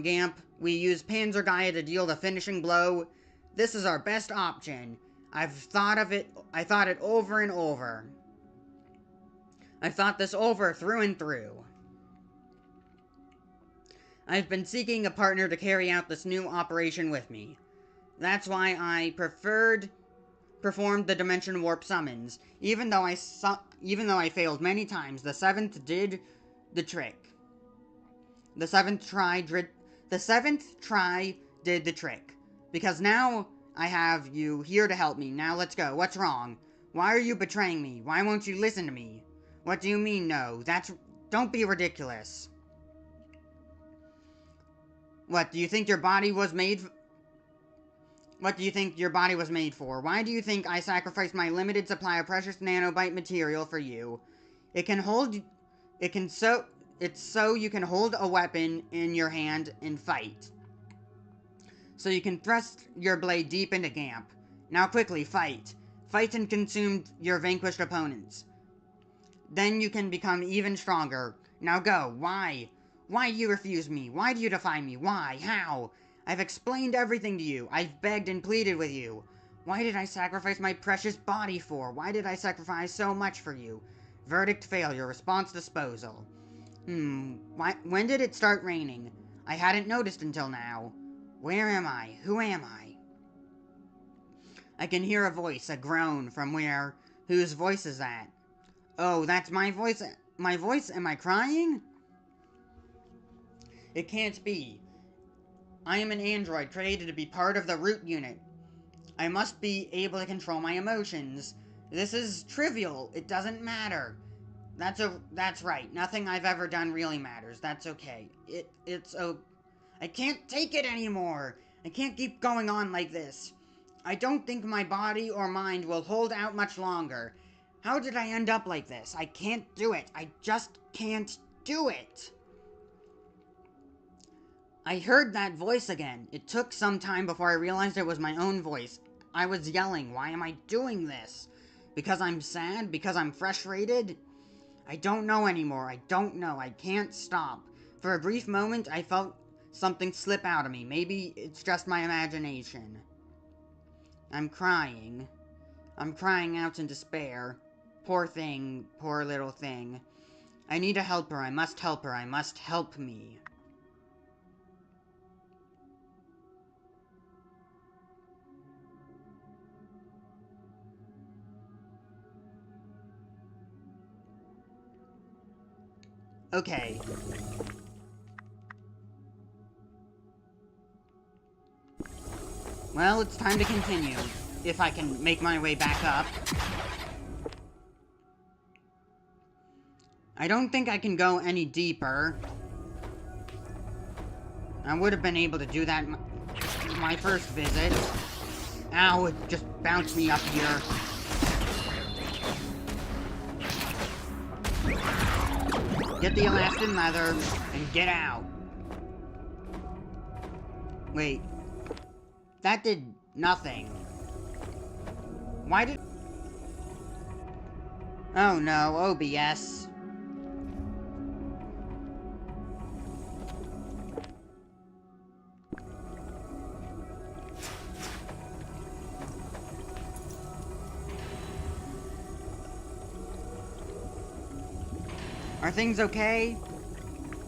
Gamp, we use Panzer Gaia to deal the finishing blow. This is our best option. I thought it over and over. I've thought this over through and through. I've been seeking a partner to carry out this new operation with me. That's why I performed the Dimension Warp summons. Even though I failed many times, the seventh did the trick. The seventh try did the trick. Because now I have you here to help me. Now let's go. What's wrong? Why are you betraying me? Why won't you listen to me? What do you mean, no? Don't be ridiculous. What do you think your body was made for? What do you think your body was made for? Why do you think I sacrificed my limited supply of precious nanobite material for you? It's so you can hold a weapon in your hand and fight. So you can thrust your blade deep into Gamp. Now quickly, fight. Fight and consume your vanquished opponents. Then you can become even stronger. Now go. Why? Why do you refuse me? Why do you defy me? Why? How? I've explained everything to you. I've begged and pleaded with you. Why did I sacrifice my precious body for? Why did I sacrifice so much for you? Verdict failure. Response disposal. When did it start raining? I hadn't noticed until now. Where am I? Who am I? I can hear a voice, a groan from whose voice is that? Oh, that's my voice. My voice? Am I crying? It can't be. I am an android created to be part of the root unit. I must be able to control my emotions. This is trivial. It doesn't matter. That's right. Nothing I've ever done really matters. That's okay. I can't take it anymore. I can't keep going on like this. I don't think my body or mind will hold out much longer. How did I end up like this? I can't do it. I just can't do it. I heard that voice again. It took some time before I realized it was my own voice. I was yelling, why am I doing this? Because I'm sad? Because I'm frustrated? I don't know anymore. I don't know. I can't stop. For a brief moment, I felt something slip out of me. Maybe it's just my imagination. I'm crying. I'm crying out in despair. Poor thing. Poor little thing. I need to help her. I must help her. I must help me. Okay. Well, it's time to continue. If I can make my way back up. I don't think I can go any deeper. I would have been able to do that my first visit. Ow, it just bounced me up here. Get the elastin leather and get out. Wait. That did nothing. Why did... Oh no, OBS. Are things okay?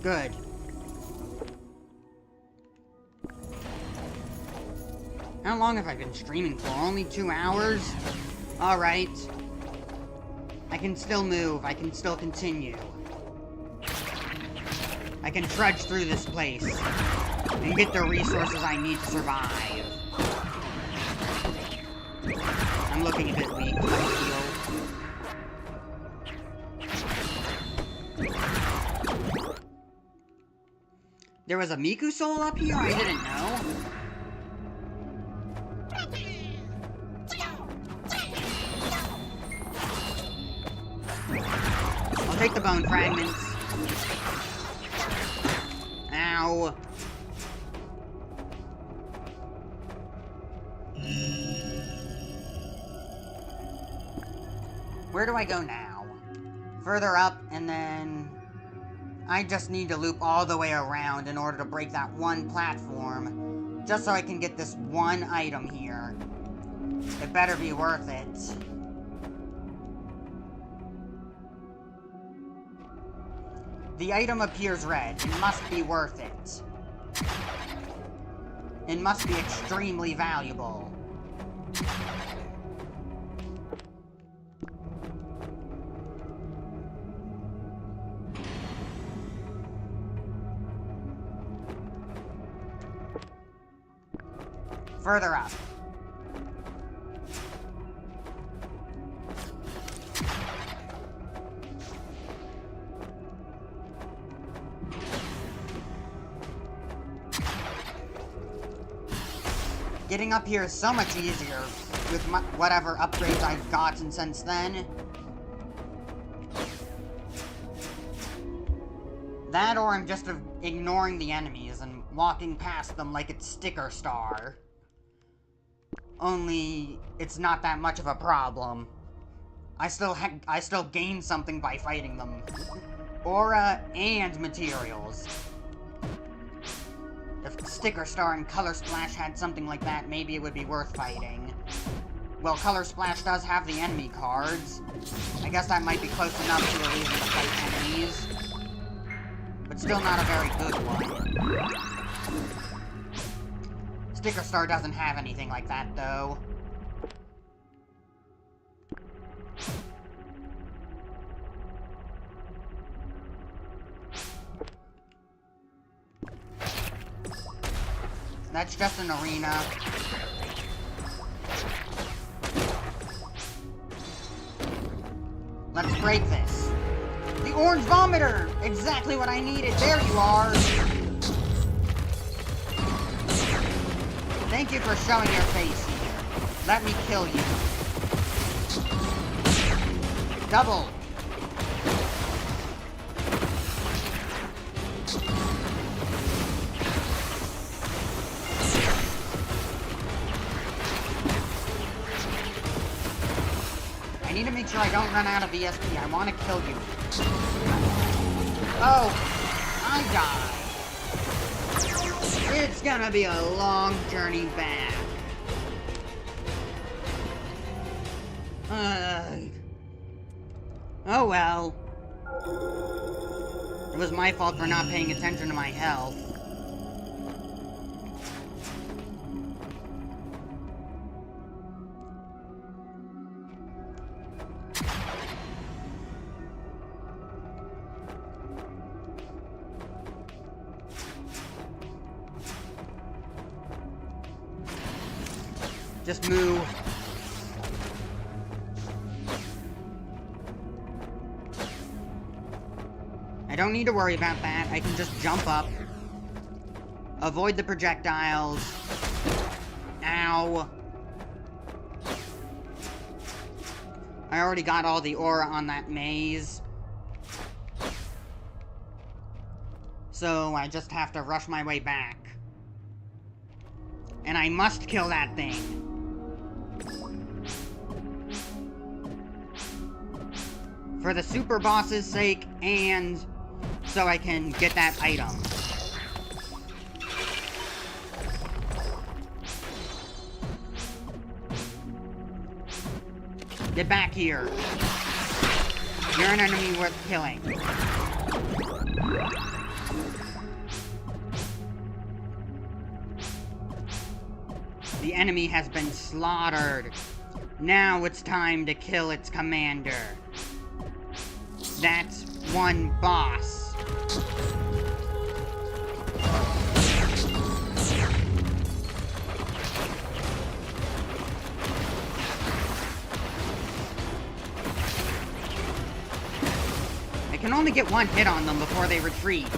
Good. How long have I been streaming for? Only 2 hours? Alright. I can still move. I can still continue. I can trudge through this place and get the resources I need to survive. I'm looking a bit weak, I feel. There was a Miku soul up here? I didn't know. I'll take the bone fragments. Ow. Where do I go now? Further up, and then... I just need to loop all the way around in order to break that one platform, just so I can get this one item here. It better be worth it. The item appears red. It must be worth it. It must be extremely valuable. Further up. Getting up here is so much easier with whatever upgrades I've gotten since then. That or I'm just ignoring the enemies and walking past them like it's Sticker Star. Only, it's not that much of a problem. I still gain something by fighting them. Aura and materials. If Sticker Star and Color Splash had something like that, maybe it would be worth fighting. Well, Color Splash does have the enemy cards. I guess that might be close enough to a reason to fight enemies. But still not a very good one. Sticker Star doesn't have anything like that, though. That's just an arena. Let's break this. The orange vomiter! Exactly what I needed. There you are. Thank you for showing your face here. Let me kill you. Double. I need to make sure I don't run out of ESP. I want to kill you. Oh, I died. It's gonna be a long journey back. Oh well. It was my fault for not paying attention to my health. Just move. I don't need to worry about that. I can just jump up. Avoid the projectiles. Ow. I already got all the aura on that maze. So I just have to rush my way back. And I must kill that thing. For the super boss's sake, and so I can get that item. Get back here. You're an enemy worth killing. The enemy has been slaughtered. Now it's time to kill its commander. That's one boss. I can only get one hit on them before they retreat.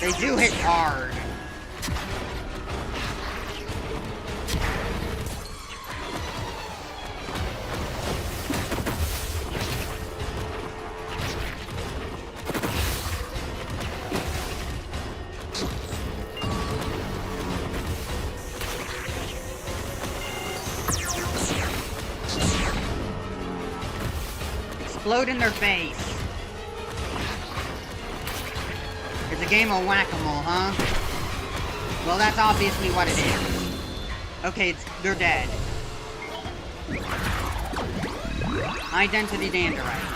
They do hit hard. Explode in their face. It's a game of whack-a-mole, huh? Well, that's obviously what it is. Okay, they're dead. High-density danderite.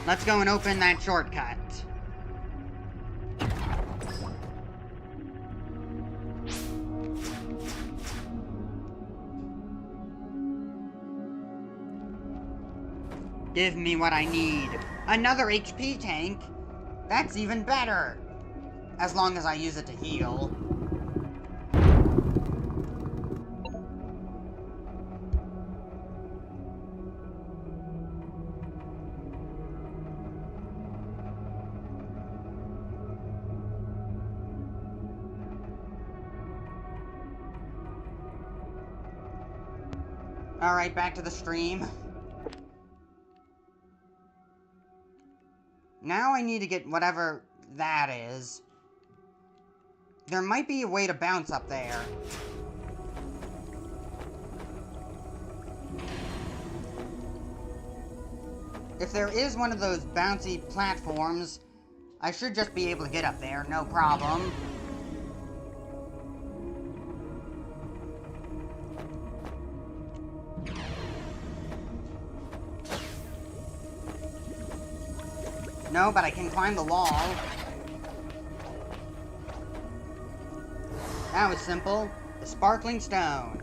Let's go and open that shortcut. Give me what I need. Another HP tank? That's even better. As long as I use it to heal. Alright, back to the stream. Now I need to get whatever that is. There might be a way to bounce up there. If there is one of those bouncy platforms, I should just be able to get up there, no problem. No, but I can climb the wall. That was simple. The sparkling stone.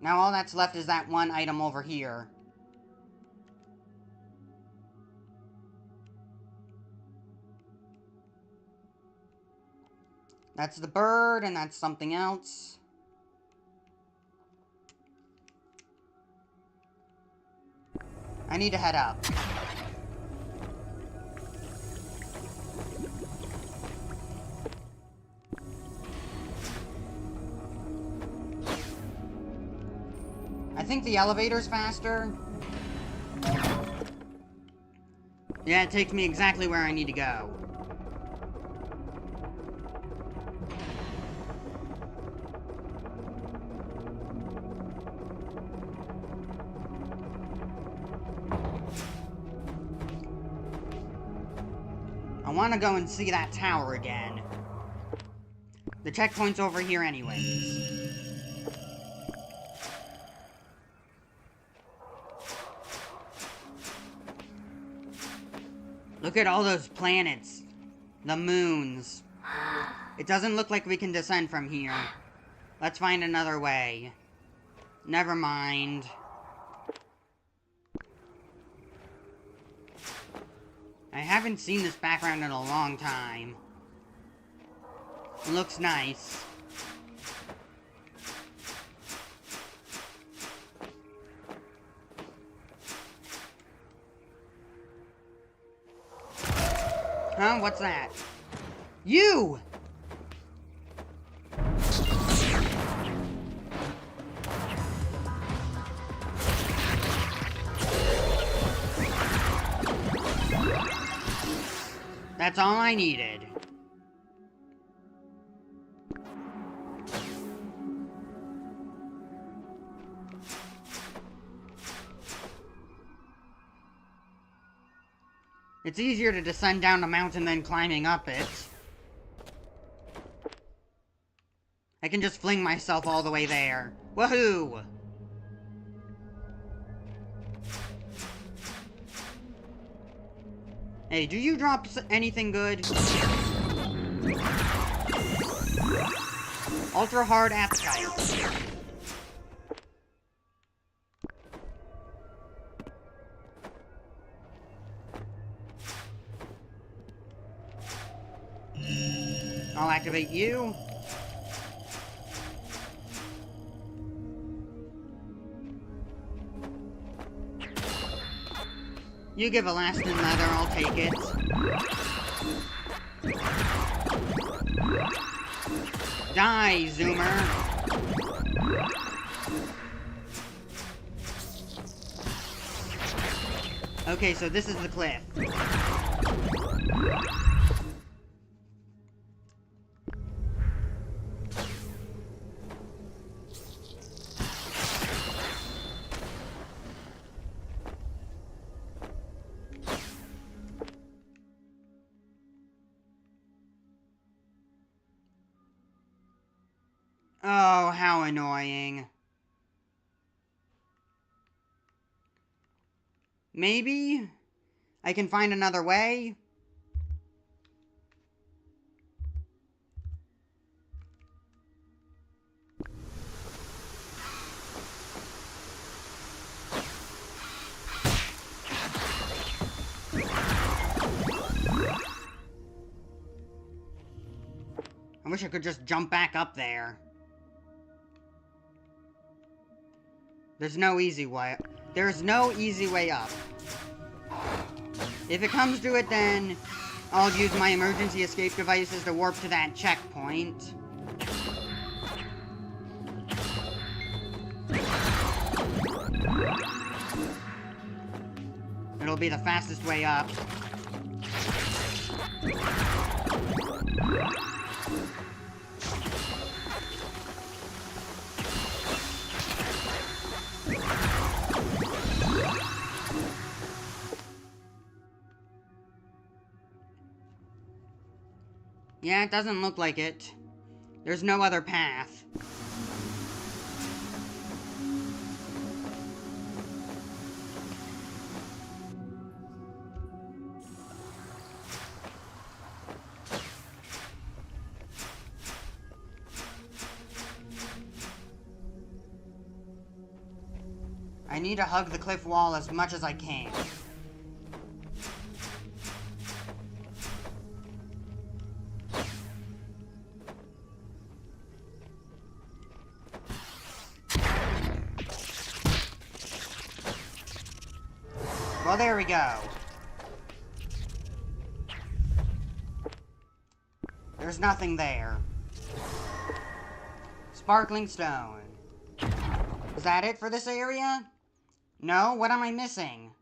Now all that's left is that one item over here. That's the bird, and that's something else. I need to head up. I think the elevator's faster. Yeah, it takes me exactly where I need to go. want to go and see that tower again. The checkpoint's over here anyways. Look at all those planets. The moons. It doesn't look like we can descend from here. Let's find another way. Never mind. I haven't seen this background in a long time. It looks nice. Huh? What's that? You! That's all I needed. It's easier to descend down a mountain than climbing up it. I can just fling myself all the way there. Woohoo! Hey, do you drop anything good? Ultra hard appetite. I'll activate you. You give Elastin leather, I'll take it. Die, Zoomer. Okay, so this is the cliff. Oh, how annoying. Maybe I can find another way? I wish I could just jump back up there. There's no easy way. There's no easy way up. If it comes to it, then I'll use my emergency escape devices to warp to that checkpoint. It'll be the fastest way up. Yeah, it doesn't look like it. There's no other path. I need to hug the cliff wall as much as I can. Well, there we go. There's nothing there. Sparkling stone. Is that it for this area? No? What am I missing?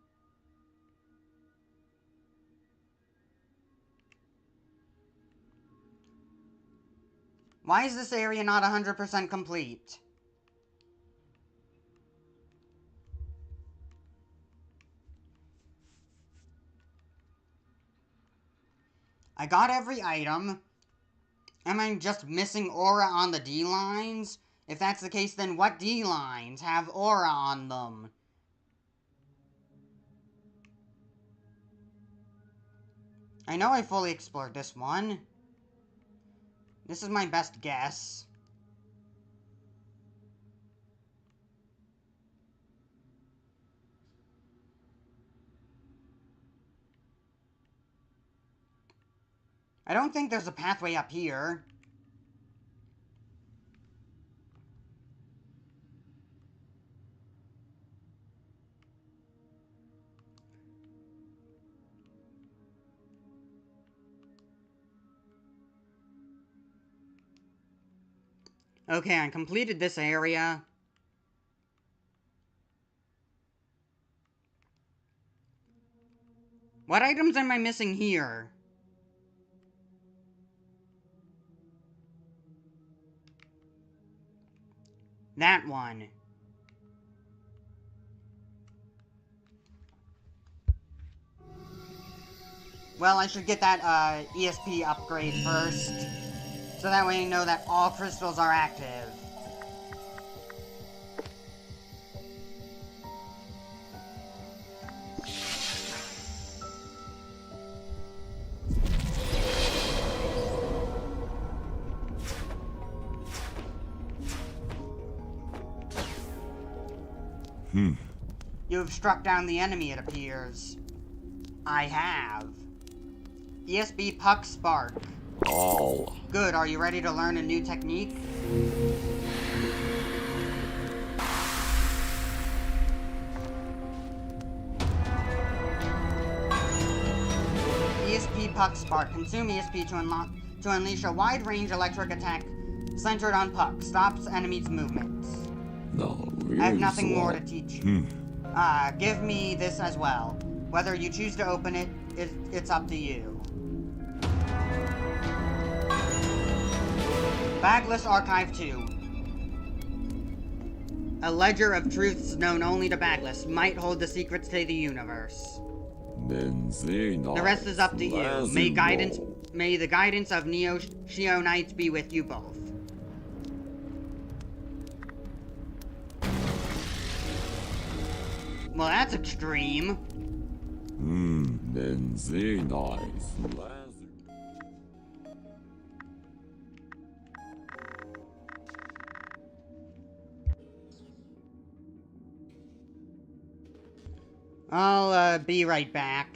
Why is this area not 100% complete? I got every item. Am I just missing aura on the D lines? If that's the case, then what D lines have aura on them? I know I fully explored this one. This is my best guess. I don't think there's a pathway up here. Okay, I completed this area. What items am I missing here? That one. Well, I should get that ESP upgrade first. So that way I know that all crystals are active. You've struck down the enemy, it appears. I have. ESP Puck Spark. Oh. Good, are you ready to learn a new technique? ESP Puck Spark. Consume ESP to unleash a wide-range electric attack centered on Puck. Stops enemies' movements. No, I have nothing more to teach you. Give me this as well. Whether you choose to open it, it's up to you. Bagless Archive 2. A ledger of truths known only to Bagless might hold the secrets to the universe. The rest is up to you. May the guidance of Neo-Shio Knights be with you both. Well, that's extreme. I'll be right back.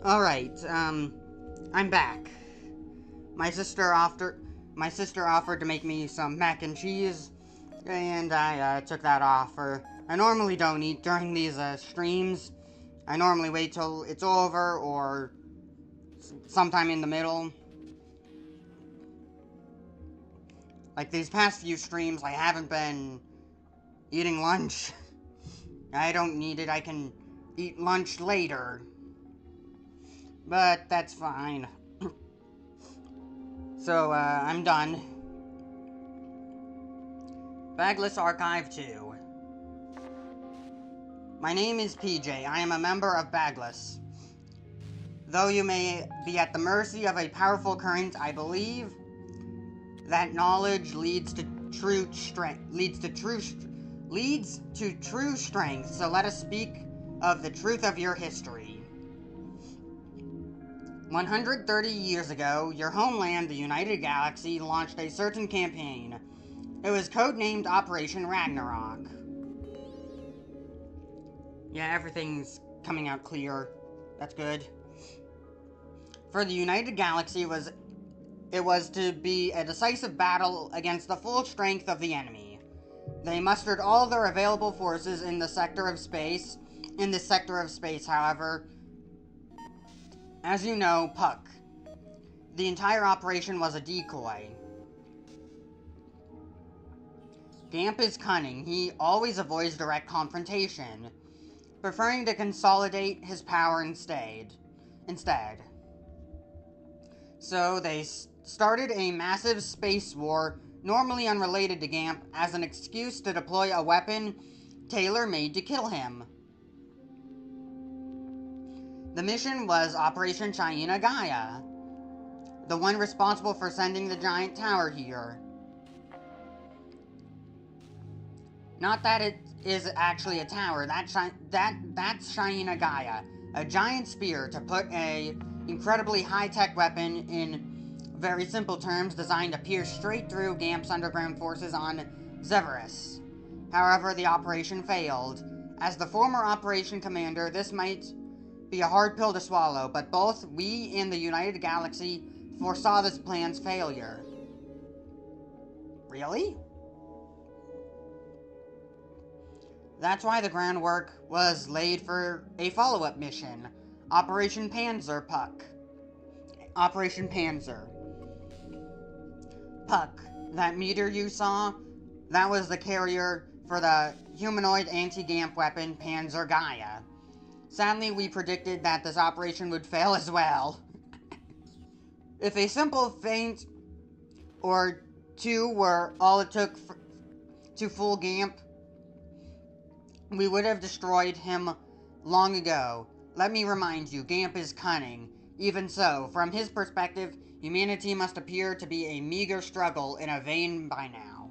Alright, I'm back. My sister offered to make me some mac and cheese, and I took that offer. I normally don't eat during these streams. I normally wait till it's over or sometime in the middle. Like these past few streams, I haven't been eating lunch. I don't need it. I can eat lunch later. But that's fine. So, I'm done. Bagless Archive 2. My name is PJ. I am a member of Bagless. Though you may be at the mercy of a powerful current, I believe that knowledge leads to true strength. Leads to true strength. So let us speak of the truth of your history. 130 years ago, your homeland, the United Galaxy, launched a certain campaign. It was codenamed Operation Ragnarok. Yeah, everything's coming out clear. That's good. For the United Galaxy, it was to be a decisive battle against the full strength of the enemy. They mustered all their available forces in this sector of space, however, as you know, Puck. The entire operation was a decoy. Gamp is cunning. He always avoids direct confrontation, preferring to consolidate his power instead. So they started a massive space war, normally unrelated to Gamp, as an excuse to deploy a weapon tailor-made to kill him. The mission was Operation China Gaia, the one responsible for sending the giant tower here. Not that it is actually a tower, that's China Gaia, a giant spear to put a incredibly high-tech weapon, in very simple terms, designed to pierce straight through Gamp's underground forces on Zeverus. However, the operation failed. As the former operation commander, this might be a hard pill to swallow, but both we and the United Galaxy foresaw this plan's failure. Really? That's why the groundwork was laid for a follow-up mission, Operation Panzer Puck. Operation Panzer. Puck, that meteor you saw, that was the carrier for the humanoid anti-Gamp weapon Panzer Gaia. Sadly, we predicted that this operation would fail as well. If a simple feint or two were all it took to fool Gamp, we would have destroyed him long ago. Let me remind you, Gamp is cunning. Even so, from his perspective, humanity must appear to be a meager struggle in vain by now.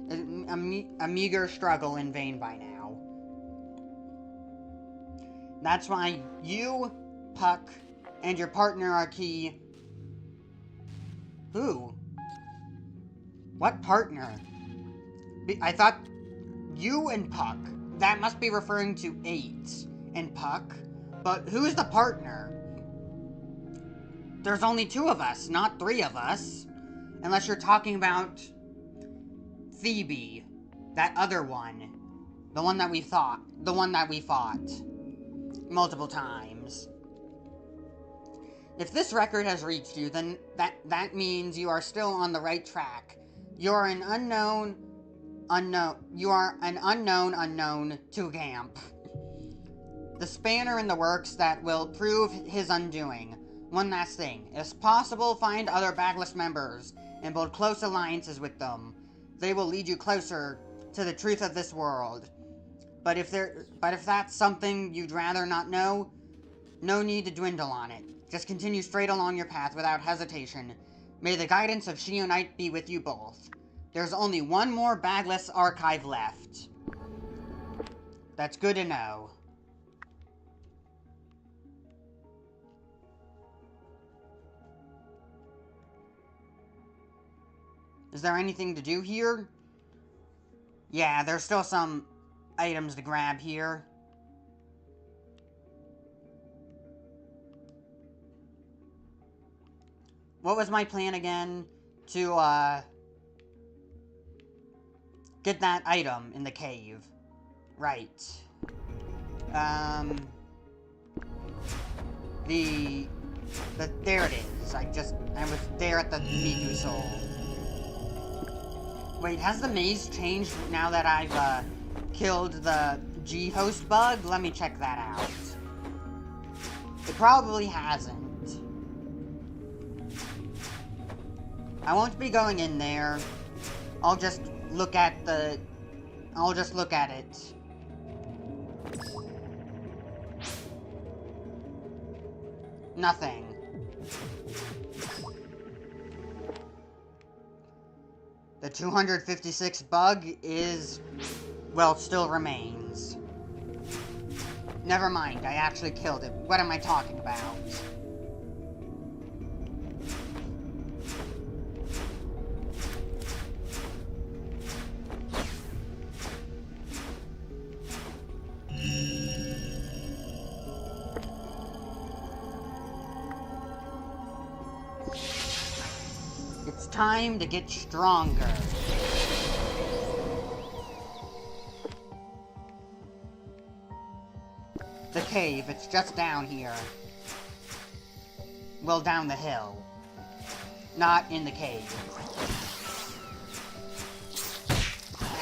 A meager struggle in vain by now. That's why you, Puck, and your partner are key. Who? What partner? I thought you and Puck. That must be referring to 8 and Puck. But who's the partner? There's only 2 of us, not 3 of us. Unless you're talking about Phoebe. That other one. The one that we fought multiple times. If this record has reached you, then that means you are still on the right track. You're an unknown to Gamp. The spanner in the works that will prove his undoing. One last thing. If possible, find other Bagless members and build close alliances with them. They will lead you closer to the truth of this world. But if that's something you'd rather not know, no need to dwindle on it. Just continue straight along your path without hesitation. May the guidance of Shionite be with you both. There's only one more Bagless archive left. That's good to know. Is there anything to do here? Yeah, there's still some items to grab here. What was my plan again? To, get that item in the cave. Right. There it is. I was there at the Miku Soul. Wait, has the maze changed now that I've, killed the G-host bug? Let me check that out. It probably hasn't. I won't be going in there. I'll just look at it. Nothing. The 256 bug is, well, still remains. Never mind, I actually killed it. What am I talking about? It's time to get stronger. The cave, it's just down here. Well, down the hill. Not in the cave.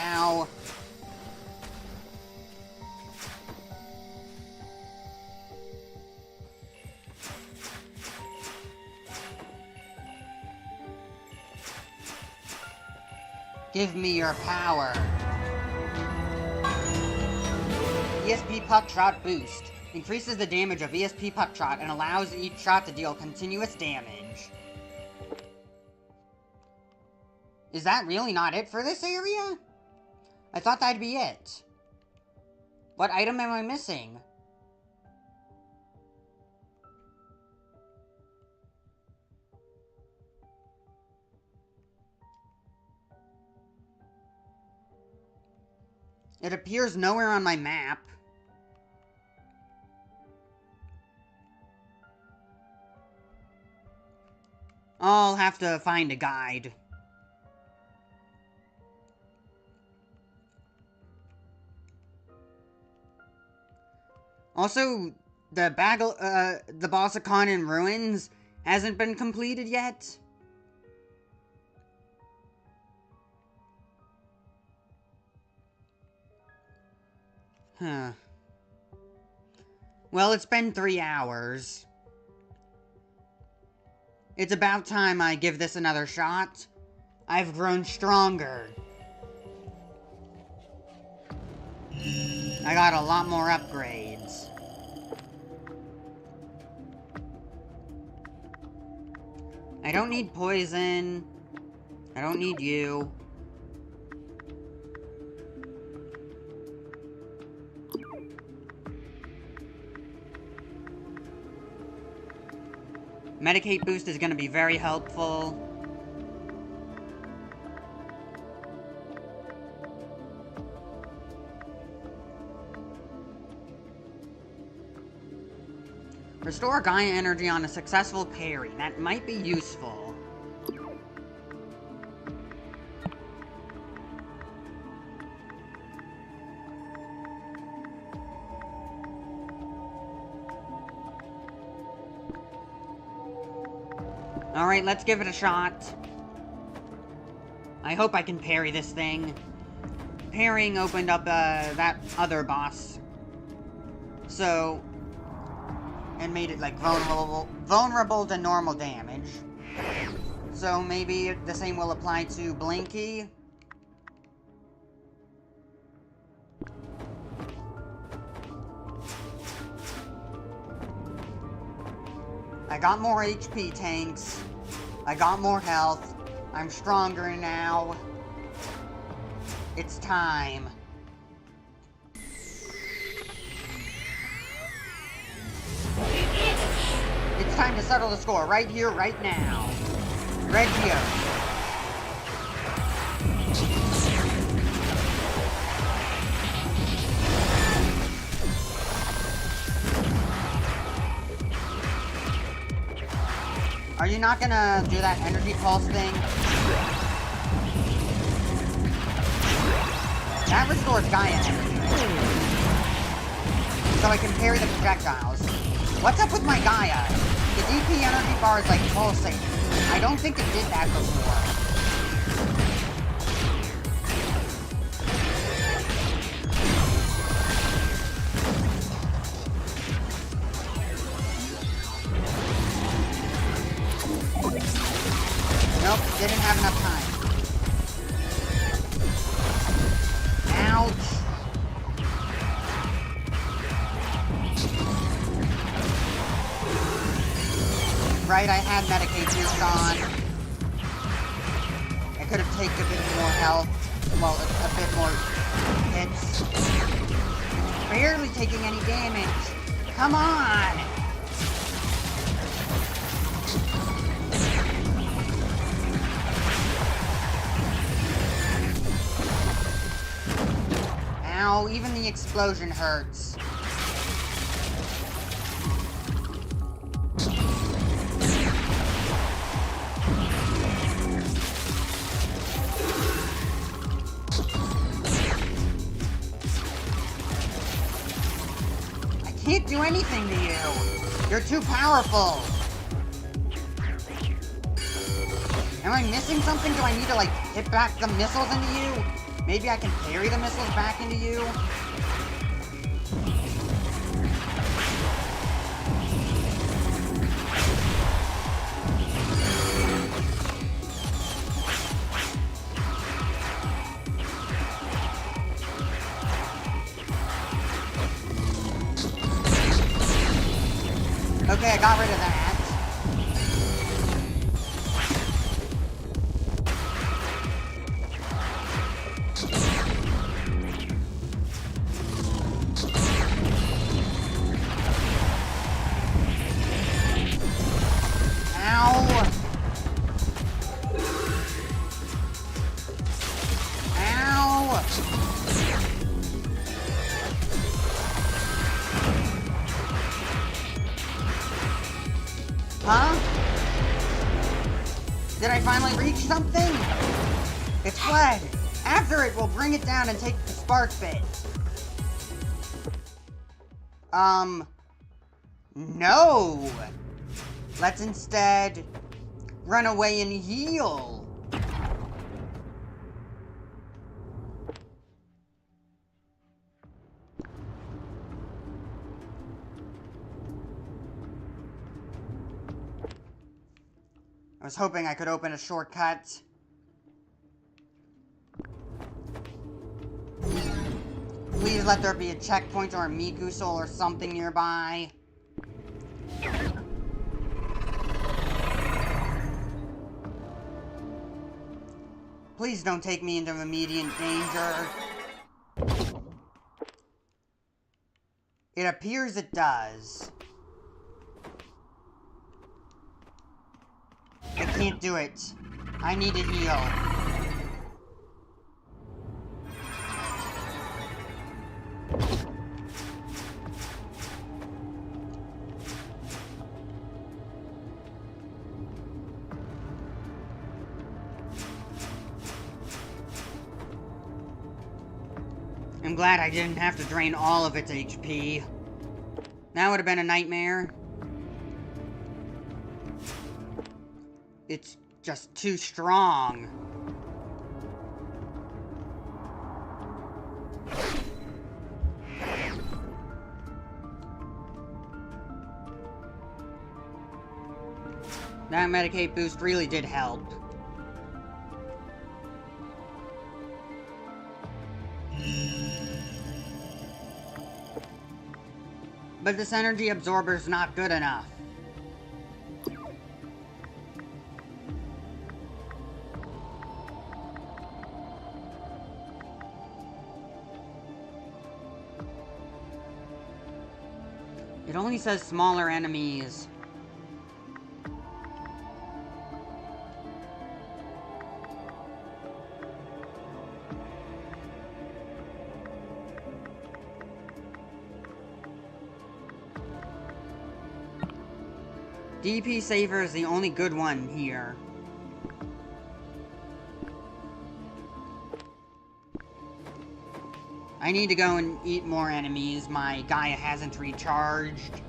Ow. Give me your power. ESP Puck Shot Boost. Increases the damage of ESP Puck Shot and allows each shot to deal continuous damage. Is that really not it for this area? I thought that'd be it. What item am I missing? It appears nowhere on my map. I'll have to find a guide. Also, the Bossicon in Ruins hasn't been completed yet. Huh. Well, it's been 3 hours. It's about time I give this another shot. I've grown stronger. I got a lot more upgrades. I don't need poison. I don't need you. Medicate boost is going to be very helpful. Restore Gaia energy on a successful parry. That might be useful. Alright, let's give it a shot. I hope I can parry this thing. Parrying opened up that other boss. So, and made it like vulnerable to normal damage. So maybe the same will apply to Blinky. I got more HP tanks. I got more health. I'm stronger now. It's time. It's time to settle the score right here, right now. Reggio. Are you not gonna do that energy pulse thing? That restores Gaia energy. So I can parry the projectiles. What's up with my Gaia? The DP energy bar is like pulsating. I don't think it did that before. Nope, didn't have enough time. Ouch. Right, I had Medicaid boost on. I could have taken a bit more health. Well, a bit more hits. Barely taking any damage. Come on! Ow, even the explosion hurts. I can't do anything to you. You're too powerful. Am I missing something? Do I need to, like, hit back the missiles into you? Maybe I can parry the missiles back into you? Okay, I got rid of that. Huh? Did I finally reach something? It's fled. After it, we'll bring it down and take the spark bit. No. Let's instead run away and heal. I was hoping I could open a shortcut. Please let there be a checkpoint or a Miku soul or something nearby. Please don't take me into immediate danger. It appears it does. I can't do it. I need to heal. I'm glad I didn't have to drain all of its HP. That would have been a nightmare. It's just too strong. That Medicaid boost really did help. But this energy absorber's not good enough. It only says smaller enemies. DP Saver is the only good one here. I need to go and eat more enemies. My Gaia hasn't recharged.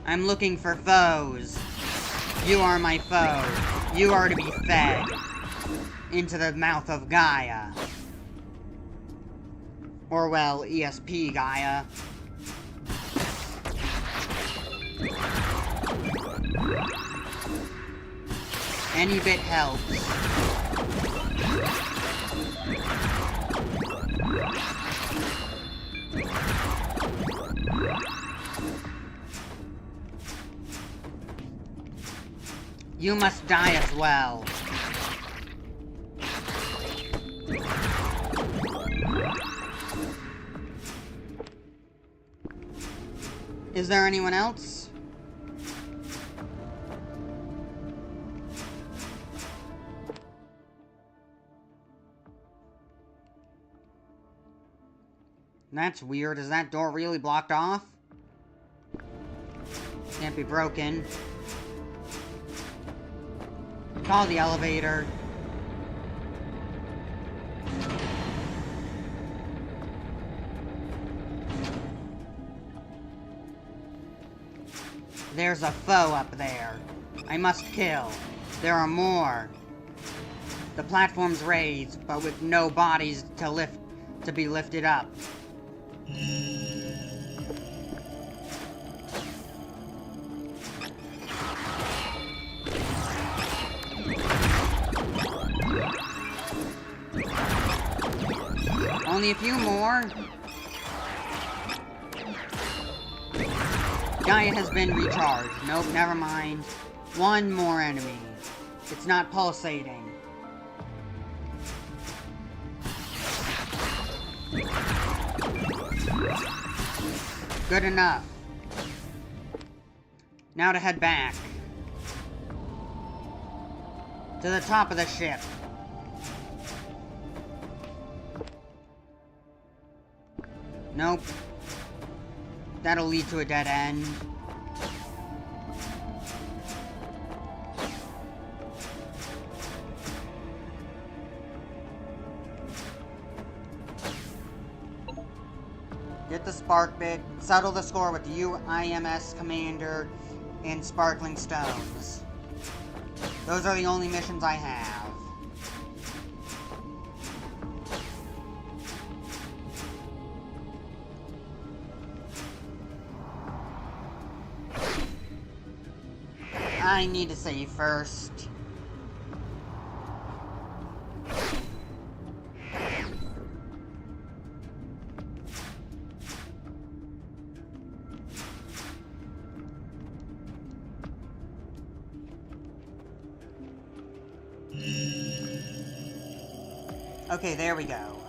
I'm looking for foes. You are my foe. You are to be fed into the mouth of Gaia. Or, well, ESP Gaia. Any bit helps. You must die as well. Is there anyone else? That's weird. Is that door really blocked off? Can't be broken. Call the elevator. There's a foe up there. I must kill. There are more. The platform's raised, but with no bodies to be lifted up. Only a few more. Gaia has been recharged. Nope, never mind. One more enemy. It's not pulsating. Good enough. Now to head back. To the top of the ship. Nope. That'll lead to a dead end. Get the spark bit, settle the score with the UIMS Commander, and Sparkling Stones. Those are the only missions I have. I need to save first. Okay, there we go.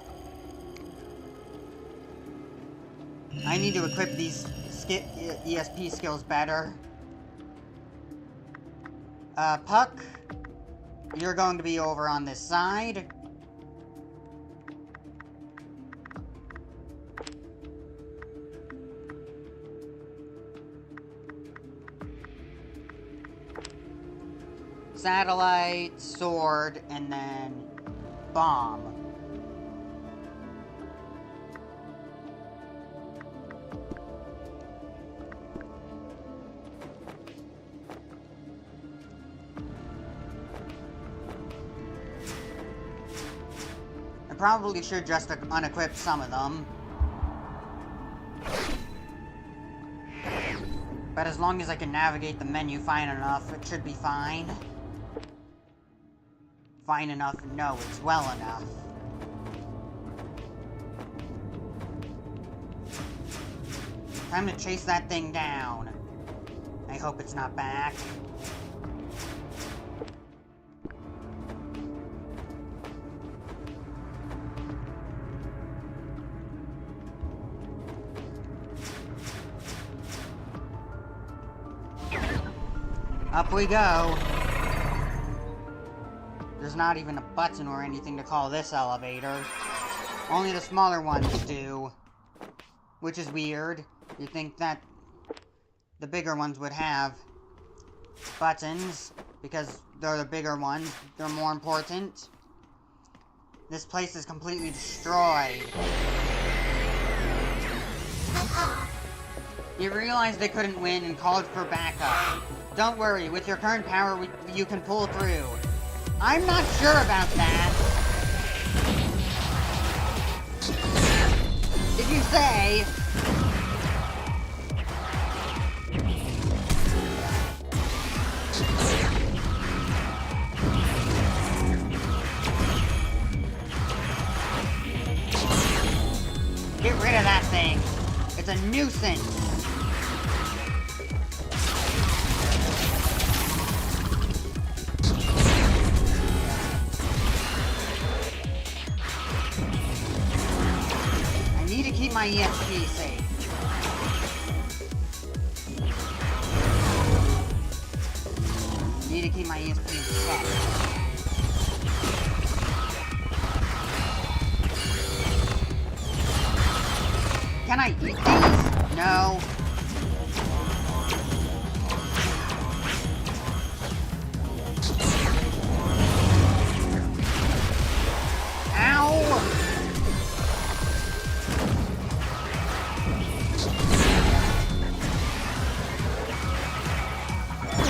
I need to equip these ESP skills better. Puck, you're going to be over on this side. Satellite, sword, and then bomb. I probably should just unequip some of them. But as long as I can navigate the menu fine enough, it should be fine. Fine enough? No, it's well enough. Time to chase that thing down. I hope it's not back. Up we go. There's not even a button or anything to call this elevator. Only the smaller ones do. Which is weird. You'd think that the bigger ones would have buttons, because they're the bigger ones. They're more important. This place is completely destroyed. You realized they couldn't win and called for backup. Don't worry, with your current power, you can pull through. I'm not sure about that. If you say... Get rid of that thing. It's a nuisance. I need to keep my ESP safe. Need to keep my ESP safe. Can I eat these? No. Ow!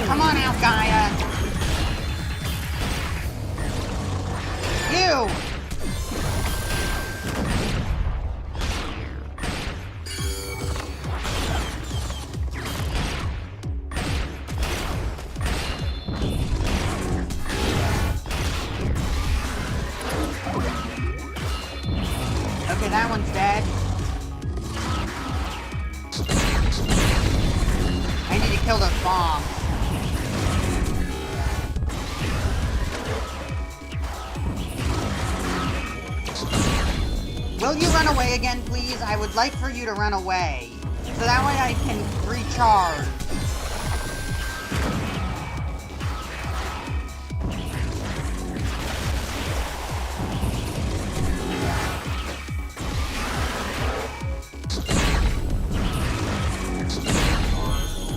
Come on out, Gaia. You! Okay, that one's dead. I need to kill those bombs. Will you run away again, please? I would like for you to run away. So that way I can recharge.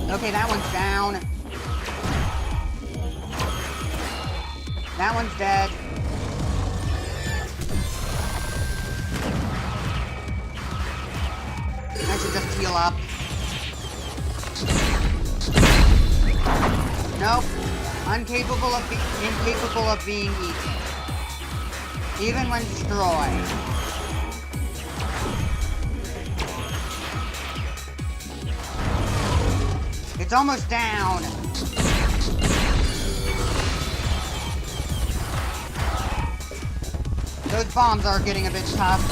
Okay, that one's down. That one's dead. I should just heal up. Nope. Incapable of being eaten. Even when destroyed. It's almost down. Those bombs are getting a bit tough.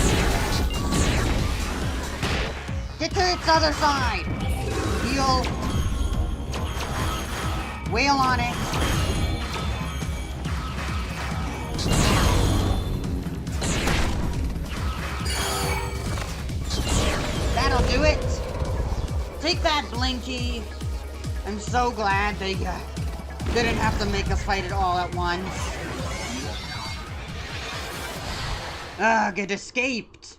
Get to its other side. Heal. Wail on it. That'll do it. Take that, Blinky. I'm so glad they didn't have to make us fight it all at once. Ugh, it escaped.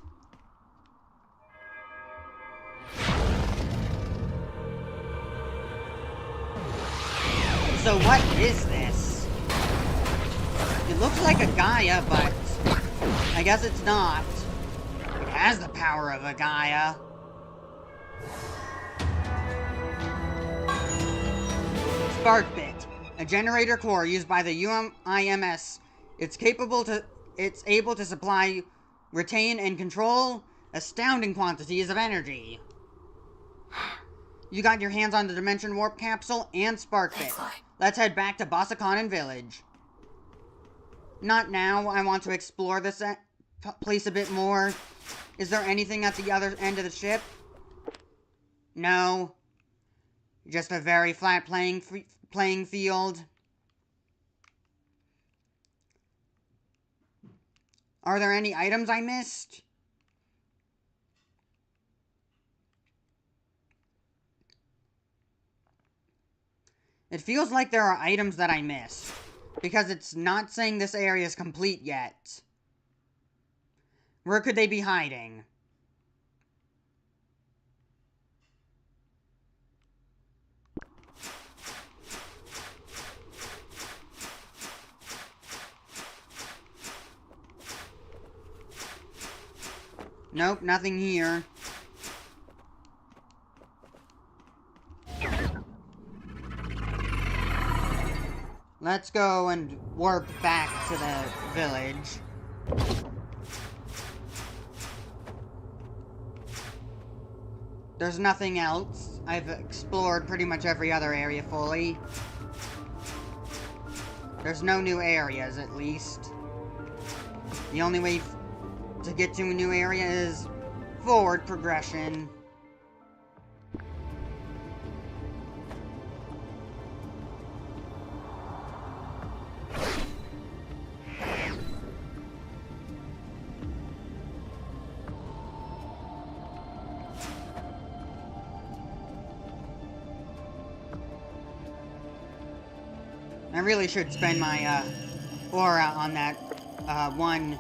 So what is this? It looks like a Gaia, but I guess it's not. It has the power of a Gaia. Spark Bit, a generator core used by the UMIMS. It's able to supply, retain, and control astounding quantities of energy. You got your hands on the Dimension Warp Capsule and Spark Bit. Let's head back to Bossakanen Village. Not now. I want to explore this place a bit more. Is there anything at the other end of the ship? No. Just a very flat playing field. Are there any items I missed? It feels like there are items that I missed, because it's not saying this area is complete yet. Where could they be hiding? Nope, nothing here. Let's go and warp back to the village. There's nothing else. I've explored pretty much every other area fully. There's no new areas, at least. The only way to get to a new area is forward progression. I really should spend my aura on that one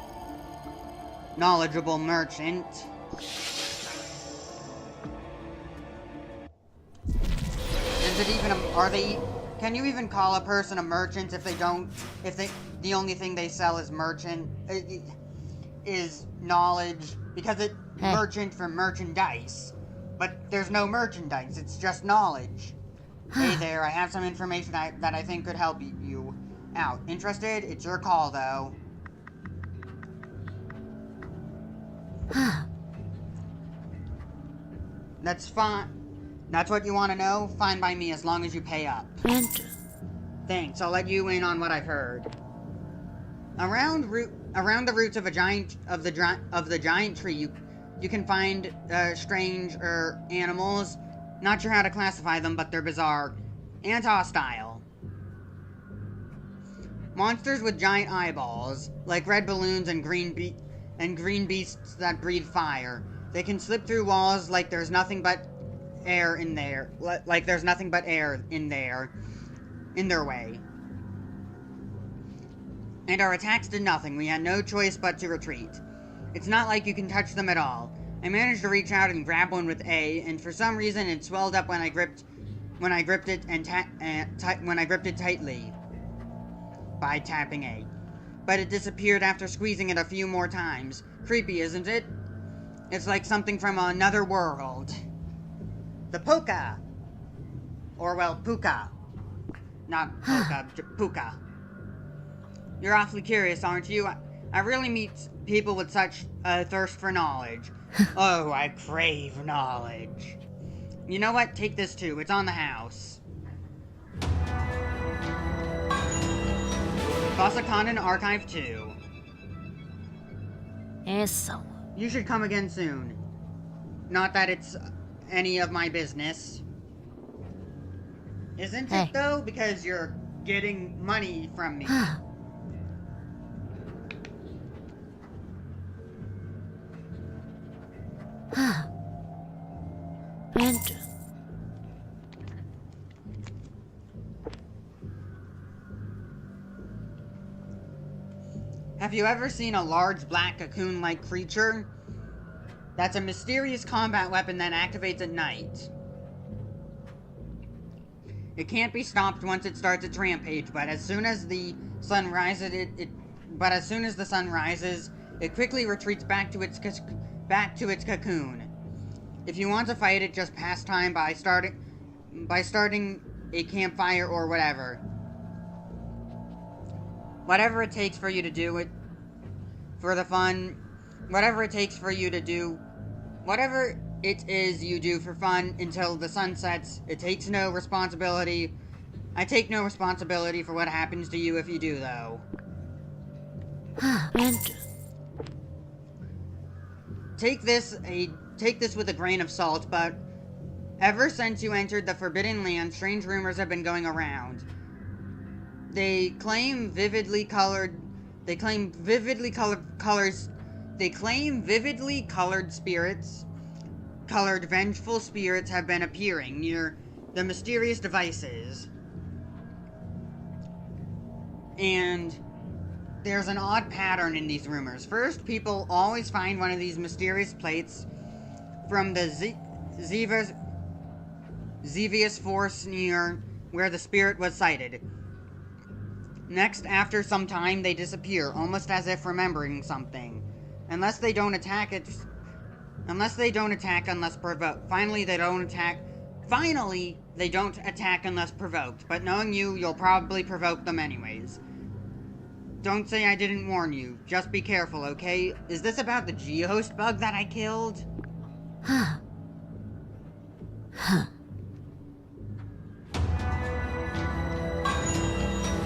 knowledgeable merchant. Is it even can you even call a person a merchant if the only thing they sell is is knowledge, because it's merchant for merchandise, but there's no merchandise, it's just knowledge. Hey there, I have some information that I think could help you out. Interested? It's your call, though. That's fine. That's what you want to know? Fine by me, as long as you pay up. Thanks, I'll let you in on what I've heard. Around the roots of the giant tree, you can find strange animals. Not sure how to classify them, but they're bizarre and hostile. Monsters with giant eyeballs, like red balloons and green beasts that breathe fire. They can slip through walls like there's nothing but air in there. Like there's nothing but air in their way. And our attacks did nothing. We had no choice but to retreat. It's not like you can touch them at all. I managed to reach out and grab one with A, and for some reason it swelled up when I gripped it tightly by tapping A. But it disappeared after squeezing it a few more times. Creepy, isn't it? It's like something from another world. The Poka. Or, well, Puka. Not Poka, Puka. You're awfully curious, aren't you? I really meet people with such a thirst for knowledge. Oh, I crave knowledge. You know what? Take this too. It's on the house. Basakanen Archive 2. You should come again soon. Not that it's any of my business. Isn't it, though? Because you're getting money from me. Have you ever seen a large black cocoon-like creature? That's a mysterious combat weapon that activates at night. It can't be stopped once it starts its rampage, but as soon as the sun rises, it quickly retreats back to its cocoon. If you want to fight it, just pass time by starting a campfire or whatever. Whatever it takes for you to do it for the fun, whatever it takes for you to do, whatever it is you do for fun until the sun sets. It takes no responsibility. I take no responsibility for what happens to you if you do, though. Take this with a grain of salt, but ever since you entered the Forbidden Land, strange rumors have been going around. They claim vividly colored vengeful spirits have been appearing near the mysterious devices. And there's an odd pattern in these rumors. First, people always find one of these mysterious plates from the Xevious Force near where the spirit was sighted. Next, after some time, they disappear, almost as if remembering something. Unless they don't attack unless provoked. Finally, they don't attack unless provoked. But knowing you, you'll probably provoke them anyways. Don't say I didn't warn you. Just be careful, okay? Is this about the Geohost bug that I killed?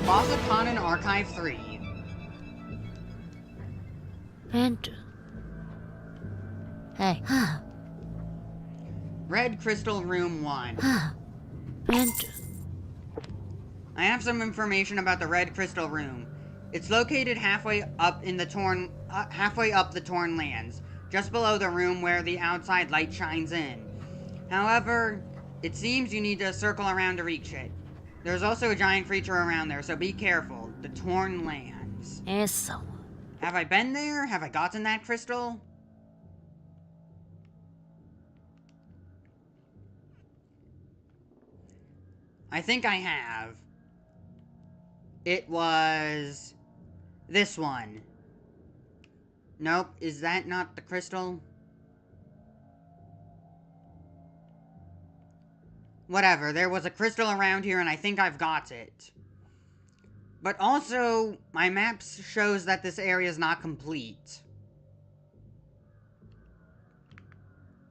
Boss upon in Archive 3. And... Hey. Red Crystal Room 1. And... I have some information about the Red Crystal Room. It's located halfway up the Torn Lands, just below the room where the outside light shines in. However, it seems you need to circle around to reach it. There's also a giant creature around there, so be careful. The Torn Lands. Eso. Have I been there? Have I gotten that crystal? I think I have. It was... this one. Nope, is that not the crystal? Whatever, there was a crystal around here and I think I've got it. But also, my map shows that this area is not complete.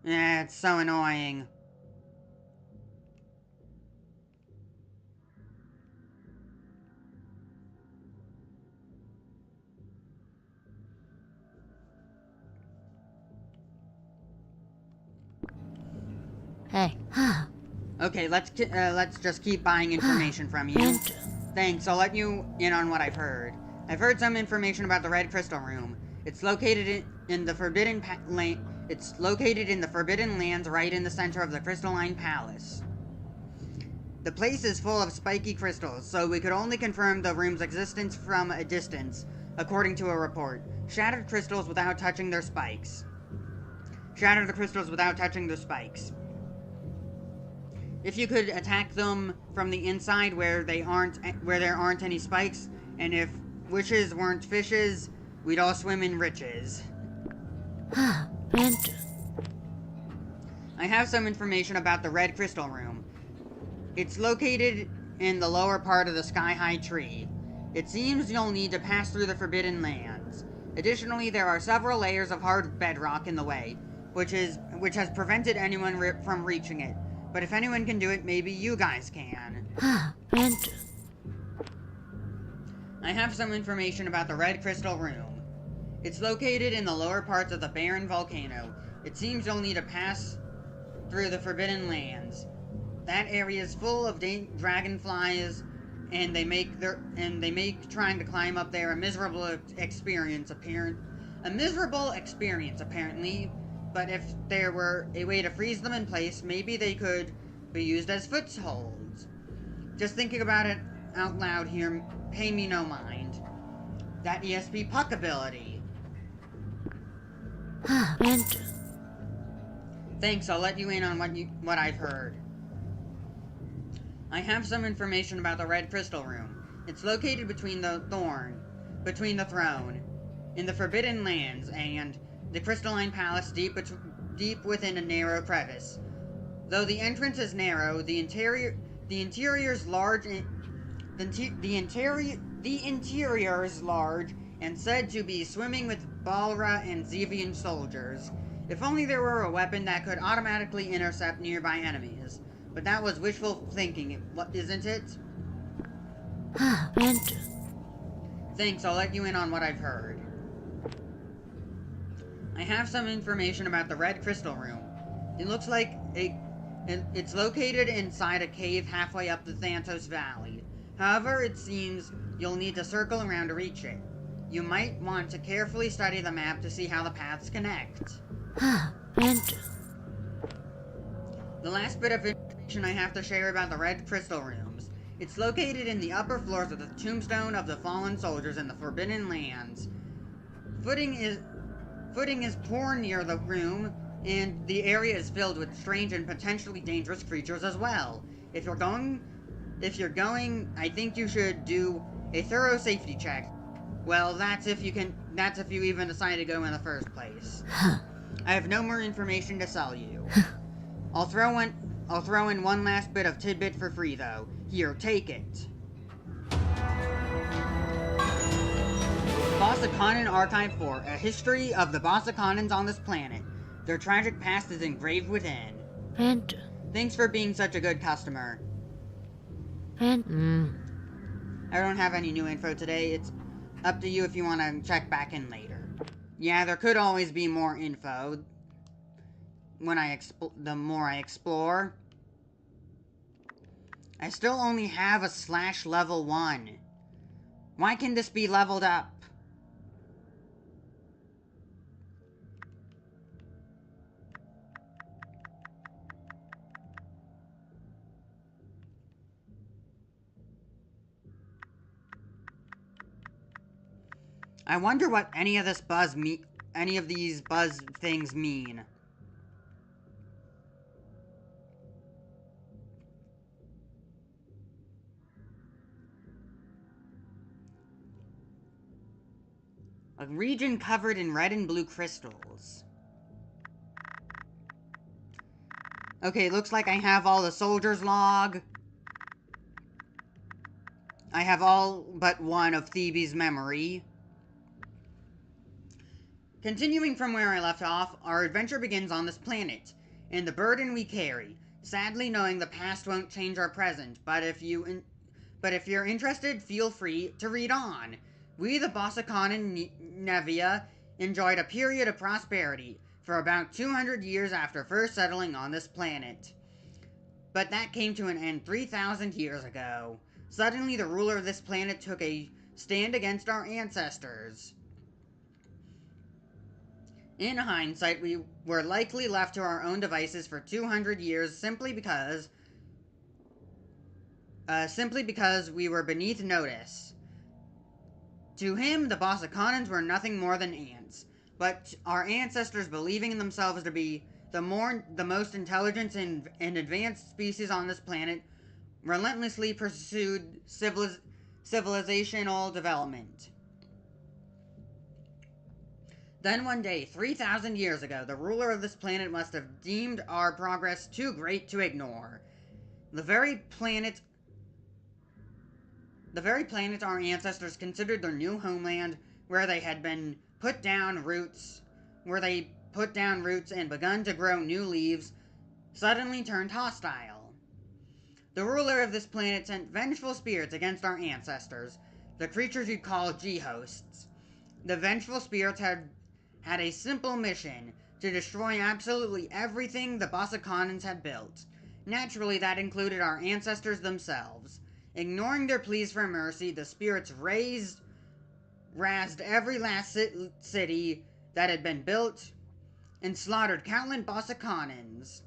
Yeah, it's so annoying. Hey. Okay, let's just keep buying information from you. And... Thanks, I'll let you in on what I've heard. I've heard some information about the Red Crystal Room. It's located in the Forbidden Lands right in the center of the Crystalline Palace. The place is full of spiky crystals, so we could only confirm the room's existence from a distance, according to a report. Shatter the crystals without touching their spikes. If you could attack them from the inside where there aren't any spikes, and if wishes weren't fishes, we'd all swim in riches. And... I have some information about the Red Crystal Room. It's located in the lower part of the sky-high tree. It seems you'll need to pass through the Forbidden Lands. Additionally, there are several layers of hard bedrock in the way, which has prevented anyone from reaching it. But if anyone can do it, maybe you guys can. And... I have some information about the Red Crystal Room. It's located in the lower parts of the barren volcano. It seems you'll need to pass through the Forbidden Lands. That area is full of dragonflies, and they make trying to climb up there a miserable experience apparently. But if there were a way to freeze them in place, maybe they could be used as footholds. Just thinking about it out loud here, pay me no mind. That ESP Puck ability. And... Thanks, I'll let you in on what I've heard. I have some information about the Red Crystal Room. It's located between the throne, in the Forbidden Lands, and the Crystalline Palace deep within a narrow crevice. Though the entrance is narrow, the interior is large and said to be swimming with Balra and Zevian soldiers. If only there were a weapon that could automatically intercept nearby enemies. But that was wishful thinking, isn't it? And... Thanks, I'll let you in on what I've heard. I have some information about the Red Crystal Room. It looks like it's located inside a cave halfway up the Xanthos Valley. However, it seems you'll need to circle around to reach it. You might want to carefully study the map to see how the paths connect. And... The last bit of information I have to share about the Red Crystal Rooms. It's located in the upper floors of the tombstone of the fallen soldiers in the Forbidden Lands. Footing is poor near the room, and the area is filled with strange and potentially dangerous creatures as well. If you're going, I think you should do a thorough safety check. Well, that's if you even decide to go in the first place. I have no more information to sell you. I'll throw in one last bit of tidbit for free, though. Here, take it. Bossaconan Archive 4, a history of the Bossaconans on this planet. Their tragic past is engraved within. Rent. Thanks for being such a good customer. Rent. I don't have any new info today. It's up to you if you want to check back in later. Yeah, there could always be more info when the more I explore. I still only have a / level 1. Why can this be leveled up? I wonder what any of these buzz things mean. A region covered in red and blue crystals. Okay, looks like I have all the soldiers' log. I have all but one of Thebes' memory. Continuing from where I left off, our adventure begins on this planet, and the burden we carry, sadly knowing the past won't change our present, but if you're interested, feel free to read on. We, the Bossaconan Nevia, enjoyed a period of prosperity for about 200 years after first settling on this planet. But that came to an end 3,000 years ago. Suddenly, the ruler of this planet took a stand against our ancestors. In hindsight, we were likely left to our own devices for 200 years simply because we were beneath notice. To him, the Bossaconans were nothing more than ants, but our ancestors, believing in themselves to be the most intelligent and advanced species on this planet, relentlessly pursued civilizational development. Then one day, 3,000 years ago, the ruler of this planet must have deemed our progress too great to ignore. The very planet our ancestors considered their new homeland, where they put down roots and begun to grow new leaves, suddenly turned hostile. The ruler of this planet sent vengeful spirits against our ancestors, the creatures you'd call G-hosts. The vengeful spirits had a simple mission: to destroy absolutely everything the Bossaconans had built. Naturally, that included our ancestors themselves. Ignoring their pleas for mercy, the spirits razed every last city that had been built and slaughtered countless Bossaconans.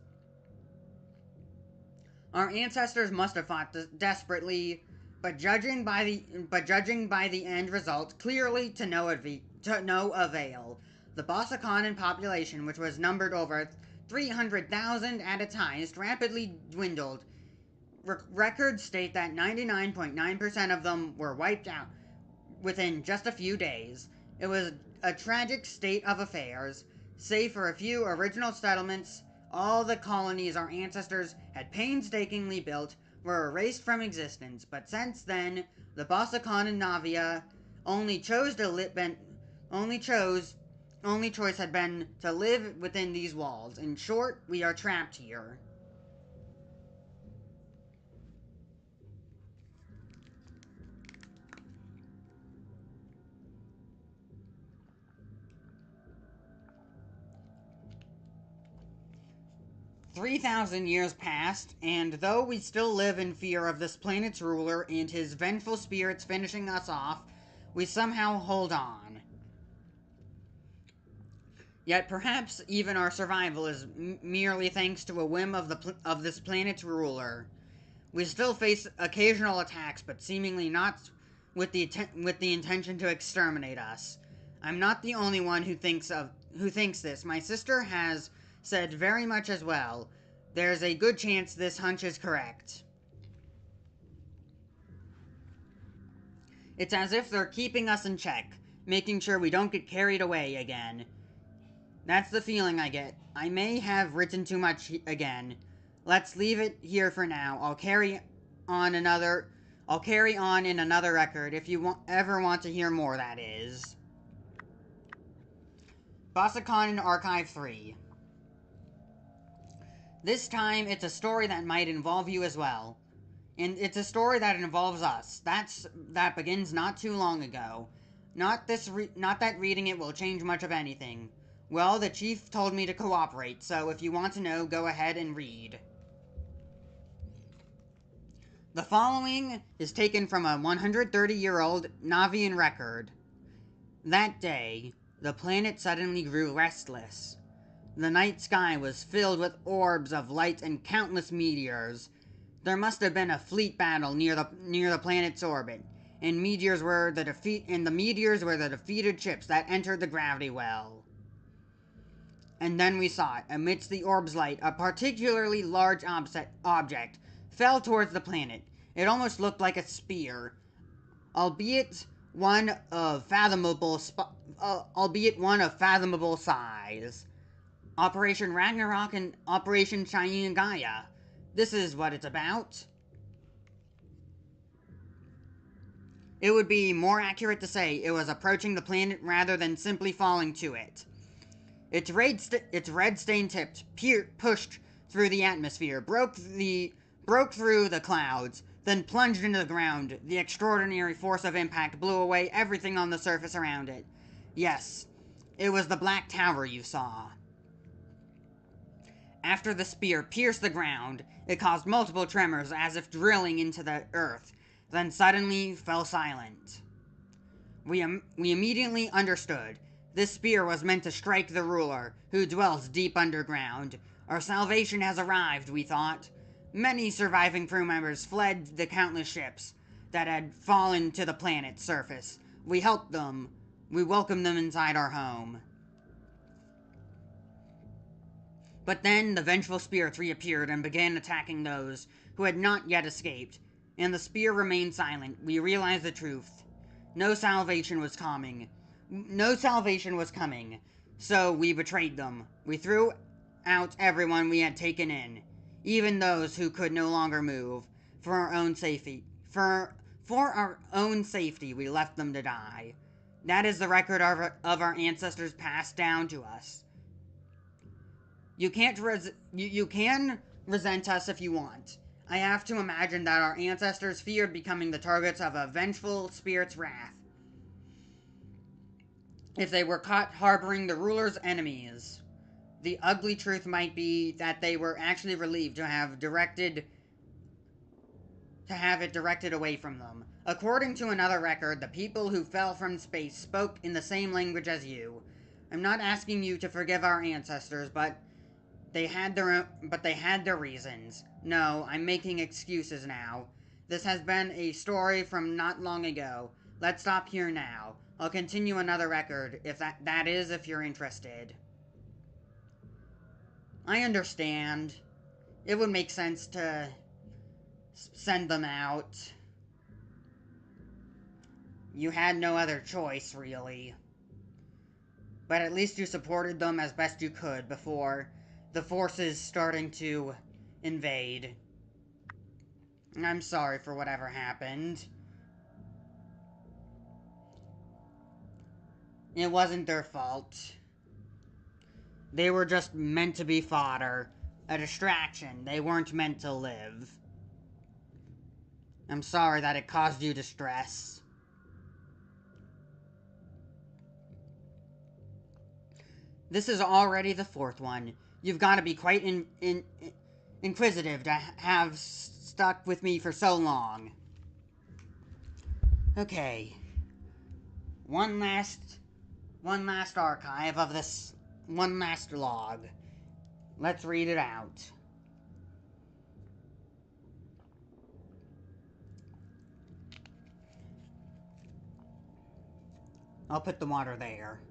Our ancestors must have fought desperately, but judging by the end result, clearly to no avail. The Bossaconan population, which was numbered over 300,000 at its highest, rapidly dwindled. Records state that 99.9% of them were wiped out within just a few days. It was a tragic state of affairs. Save for a few original settlements, all the colonies our ancestors had painstakingly built were erased from existence. But since then, the Bossaconan Navia only choice had been to live within these walls. In short, we are trapped here. "3,000 years passed, and though we still live in fear of this planet's ruler and his vengeful spirits finishing us off, we somehow hold on. Yet perhaps even our survival is merely thanks to a whim of this planet's ruler. We still face occasional attacks, but seemingly not with the intention to exterminate us. I'm not the only one who thinks this. My sister has said very much as well. There's a good chance this hunch is correct. It's as if they're keeping us in check, making sure we don't get carried away again. That's the feeling I get. I may have written too much again. Let's leave it here for now. I'll carry on in another record if you ever want to hear more, that is. Basakon Archive 3. This time, it's a story that might involve you as well. And it's a story that involves us. That begins not too long ago. Not that reading it will change much of anything. Well, the chief told me to cooperate, so if you want to know, go ahead and read. The following is taken from a 130-year-old Navian record. That day, the planet suddenly grew restless. The night sky was filled with orbs of light and countless meteors. There must have been a fleet battle near the planet's orbit, and the meteors were the defeated ships that entered the gravity well. And then we saw it. Amidst the orb's light, a particularly large object fell towards the planet. It almost looked like a spear, albeit one of fathomable size. Operation Ragnarok and Operation Shining Gaia. This is what it's about. It would be more accurate to say it was approaching the planet rather than simply falling to it. Its red-stained tips pushed through the atmosphere, broke through the clouds, then plunged into the ground. The extraordinary force of impact blew away everything on the surface around it. Yes, it was the Black Tower you saw. After the spear pierced the ground, it caused multiple tremors as if drilling into the earth, then suddenly fell silent. We immediately understood. This spear was meant to strike the ruler, who dwells deep underground. Our salvation has arrived, we thought. Many surviving crew members fled the countless ships that had fallen to the planet's surface. We helped them. We welcomed them inside our home. But then the vengeful spirits reappeared and began attacking those who had not yet escaped, and the spear remained silent. We realized the truth. No salvation was coming, so we betrayed them. We threw out everyone we had taken in, even those who could no longer move. For our own safety, we left them to die. That is the record of our ancestors passed down to us. You can resent us if you want. I have to imagine that our ancestors feared becoming the targets of a vengeful spirit's wrath if they were caught harboring the ruler's enemies. The ugly truth might be that they were actually relieved to have it directed away from them. According to another record, the people who fell from space spoke in the same language as you. I'm not asking you to forgive our ancestors, but they had their reasons. No, I'm making excuses now. This has been a story from not long ago. Let's stop here now. I'll continue another record, if if you're interested. I understand. It would make sense to send them out. You had no other choice, really. But at least you supported them as best you could before the forces starting to invade. I'm sorry for whatever happened. It wasn't their fault. They were just meant to be fodder. A distraction. They weren't meant to live. I'm sorry that it caused you distress. This is already the fourth one. You've got to be quite inquisitive to have stuck with me for so long. Okay. One last archive of this one last log. Let's read it out. I'll put the water there.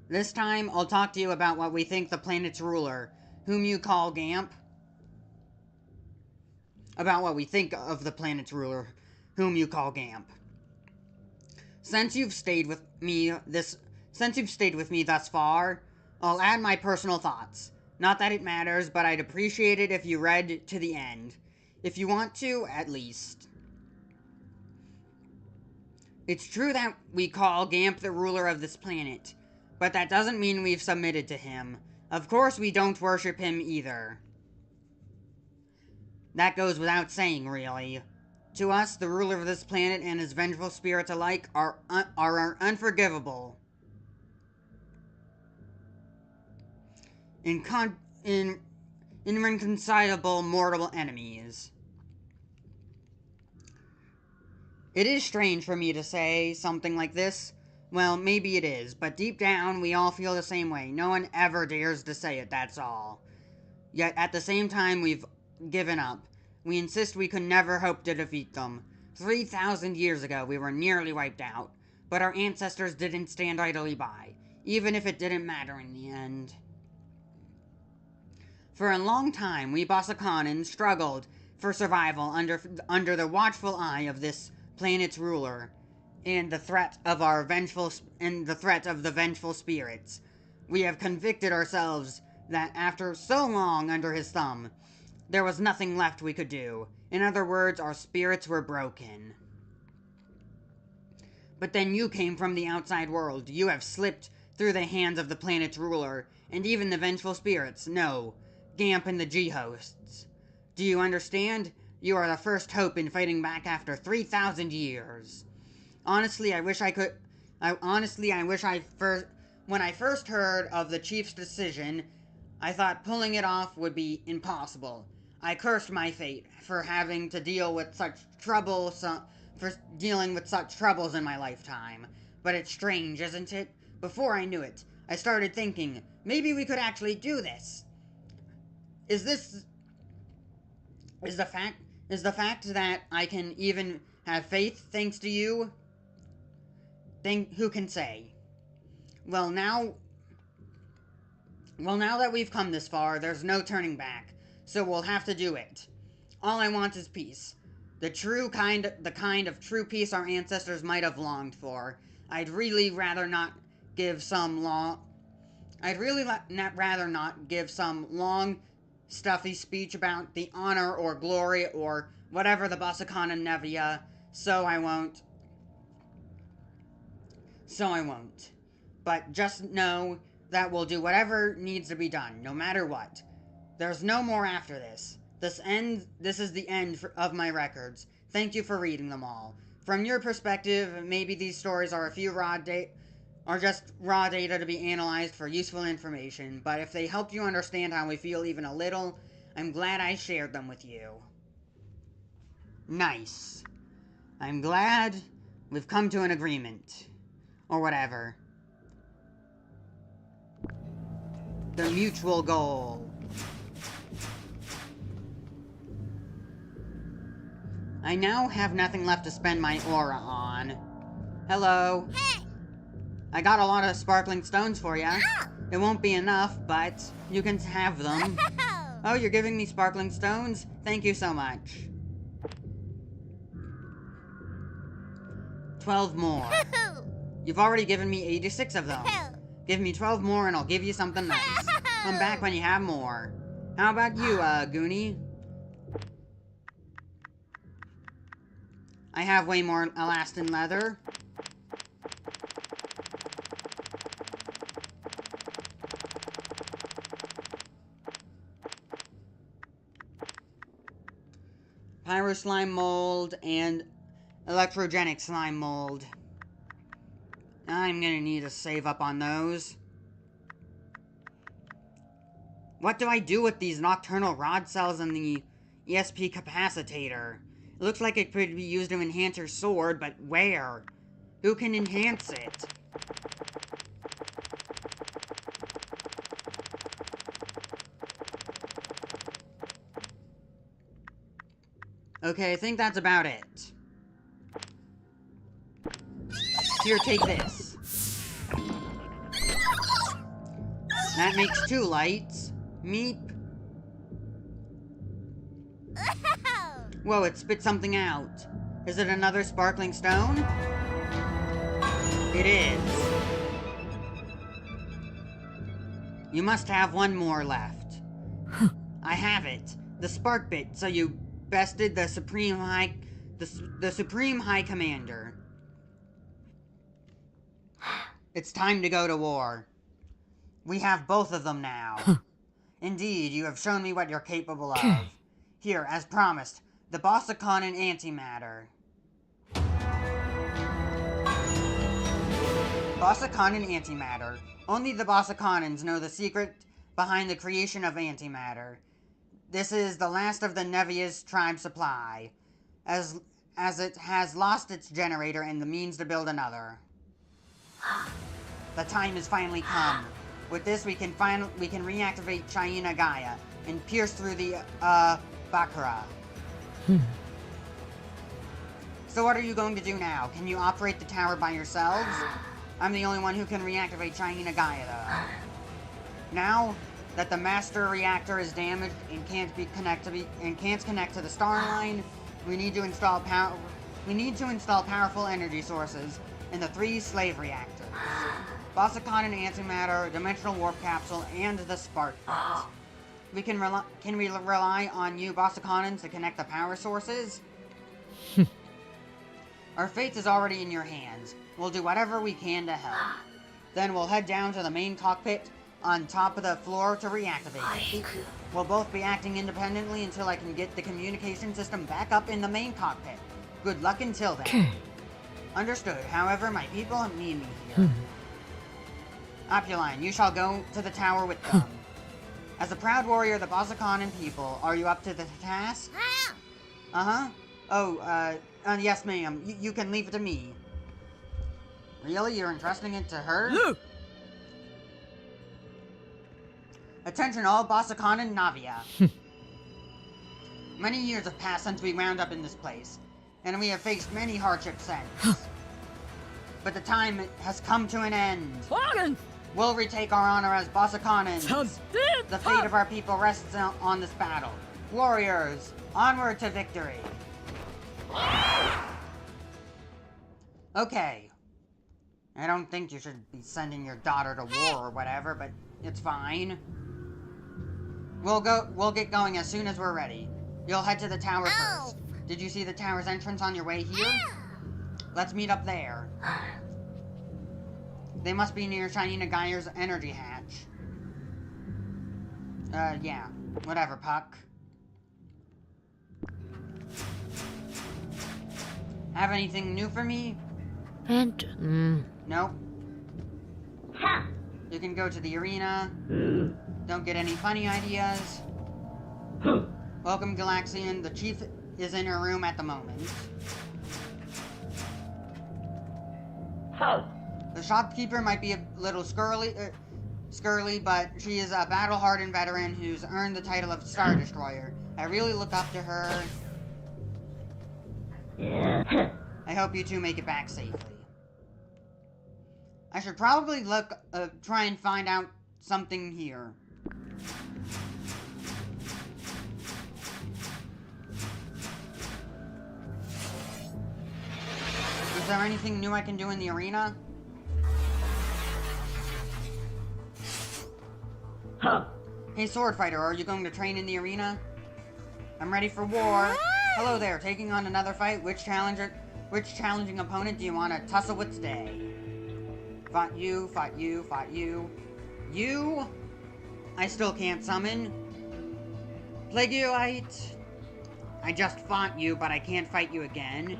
This time, I'll talk to you about what we think the planet's ruler, whom you call Gamp. About what we think of the planet's ruler, whom you call Gamp. Since you've stayed with me thus far, I'll add my personal thoughts. Not that it matters, but I'd appreciate it if you read to the end. If you want to, at least. It's true that we call Gamp the ruler of this planet, but that doesn't mean we've submitted to him. Of course we don't worship him either. That goes without saying, really. To us, the ruler of this planet and his vengeful spirits alike are unforgivable. Irreconcilable mortal enemies. It is strange for me to say something like this. Well, maybe it is, but deep down, we all feel the same way. No one ever dares to say it, that's all. Yet, at the same time, we've given up. We insist we could never hope to defeat them. 3,000 years ago, we were nearly wiped out, but our ancestors didn't stand idly by, even if it didn't matter in the end. For a long time, we Bosakanans struggled for survival under the watchful eye of this planet's ruler, and the threat of the vengeful spirits. We have convicted ourselves that after so long under his thumb, there was nothing left we could do. In other words, our spirits were broken. But then you came from the outside world. You have slipped through the hands of the planet's ruler, and even the vengeful spirits. No, Gamp and the G-hosts. Do you understand? You are the first hope in fighting back after 3,000 years. Honestly, I wish when I first heard of the chief's decision, I thought pulling it off would be impossible. I cursed my fate for having to deal with such troubles in my lifetime. But it's strange, isn't it? Before I knew it, I started thinking, maybe we could actually do this. Is the fact that I can even have faith thanks to you? Who can say? Well, now that we've come this far, there's no turning back, so we'll have to do it. All I want is peace. The kind of true peace our ancestors might have longed for. I'd really rather not give some long, stuffy speech about the honor or glory or whatever the Basakana Nevia, so I won't. But just know that we'll do whatever needs to be done, no matter what. There's no more after this. This is the end of my records. Thank you for reading them all. From your perspective, maybe these stories are just raw data to be analyzed for useful information, but if they helped you understand how we feel even a little, I'm glad I shared them with you. Nice. I'm glad we've come to an agreement. Or whatever. The mutual goal. I now have nothing left to spend my aura on. Hello. Hey! I got a lot of sparkling stones for ya. It won't be enough, but you can have them. Oh, you're giving me sparkling stones? Thank you so much. 12 more. You've already given me 86 of them. Give me 12 more and I'll give you something nice. Come back when you have more. How about you, Goonie? I have way more elastin leather. Pyro slime mold and electrogenic slime mold. I'm gonna need to save up on those. What do I do with these nocturnal rod cells and the ESP capacitator? It looks like it could be used to enhance your sword, but where? Who can enhance it? Okay, I think that's about it. Here, take this. That makes 2 lights. Meep. Whoa, it spit something out. Is it another sparkling stone? It is. You must have 1 more left. I have it. The spark bit, so you bested the Supreme High... The Supreme High Commander. It's time to go to war. We have both of them now. Indeed, you have shown me what you're capable of. Here, as promised, the Bosaconin antimatter. Bosaconin antimatter. Only the Bosaconins know the secret behind the creation of antimatter. This is the last of the Nevia's tribe supply, as it has lost its generator and the means to build another. The time has finally come. With this, we can reactivate China Gaia and pierce through the Baccarat. So what are you going to do now? Can you operate the tower by yourselves? I'm the only one who can reactivate China Gaia, though. Now that the master reactor is damaged and can't connect to the star line, we need to install powerful energy sources in the 3 slave reactors. Bosaconin antimatter, dimensional warp capsule, and the spark bit. Can we rely on you Bosaconins to connect the power sources? Our fate is already in your hands. We'll do whatever we can to help. Then we'll head down to the main cockpit on top of the floor to reactivate it. We'll both be acting independently until I can get the communication system back up in the main cockpit. Good luck until then. Understood. However, my people need me here. Apuline, you shall go to the tower with them. As a proud warrior of the Bosaconin people, are you up to the task? Uh-huh. Oh, yes, ma'am. You can leave it to me. Really? You're entrusting it to her? Attention all Bosaconin Navia. Many years have passed since we wound up in this place, and we have faced many hardships since. But the time has come to an end. We'll retake our honor as Bosaconins. The fate of our people rests on this battle. Warriors, onward to victory. Okay. I don't think you should be sending your daughter to war or whatever, but it's fine. We'll get going as soon as we're ready. You'll head to the tower first. Did you see the tower's entrance on your way here? Let's meet up there. They must be near China Gaia's energy hatch. Yeah. Whatever, Puck. Have anything new for me? Nope. You can go to the arena. Don't get any funny ideas. Welcome, Galaxian. The chief is in her room at the moment. The shopkeeper might be a little scurly, but she is a battle-hardened veteran who's earned the title of Star Destroyer. I really look up to her. I hope you two make it back safely. I should probably try and find out something here. Is there anything new I can do in the arena? Hey, sword fighter, are you going to train in the arena? I'm ready for war. Hello there, taking on another fight. Which challenging opponent do you want to tussle with today? Fought you, fought you, fought you. You? I still can't summon. Plagueite. I just fought you, but I can't fight you again.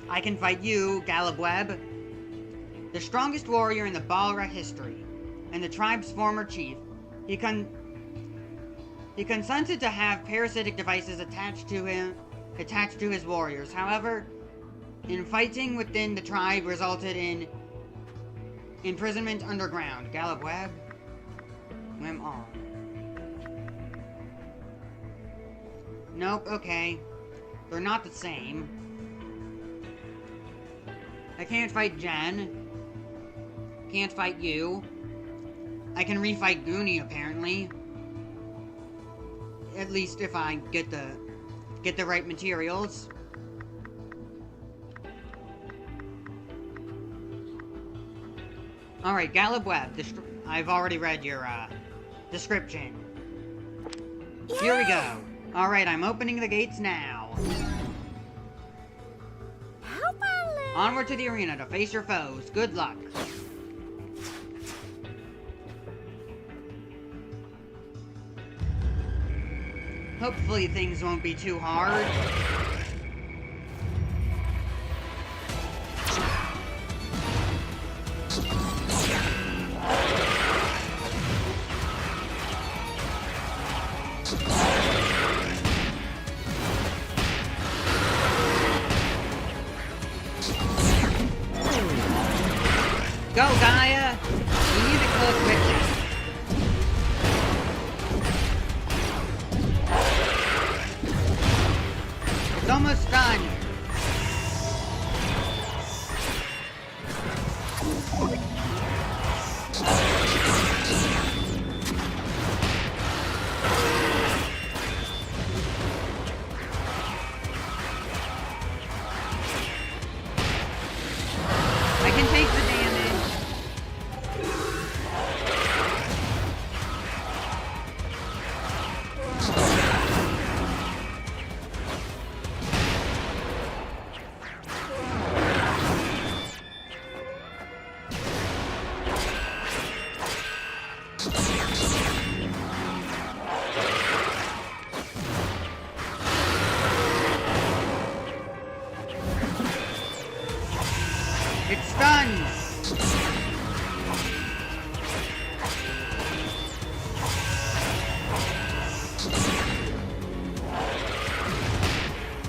I can fight you, Galabweb. The strongest warrior in the Balra history, and the tribe's former chief. He consented to have parasitic devices attached to his warriors. However, in fighting within the tribe resulted in imprisonment underground. Galabweb, swim on. Nope, okay. They're not the same. I can't fight Jen. Can't fight you. I can refight Goonie, apparently. At least if I get the right materials. Alright, Gallup Web. I've already read your, description. Yay! Here we go. Alright, I'm opening the gates now. Onward to the arena to face your foes. Good luck. Hopefully things won't be too hard. Go, Gaia! You need to kill it quickly. It's almost done. I can take the damage. It's stunned!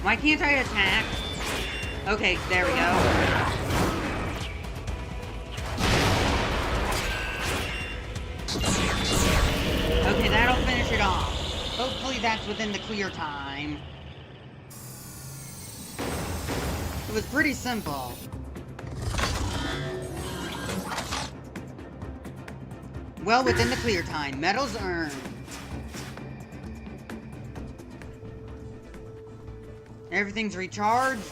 Why can't I attack? Okay, there we go. Okay, that'll finish it off. Hopefully that's within the clear time. It was pretty simple. Well within the clear time. Medals earned. Everything's recharged.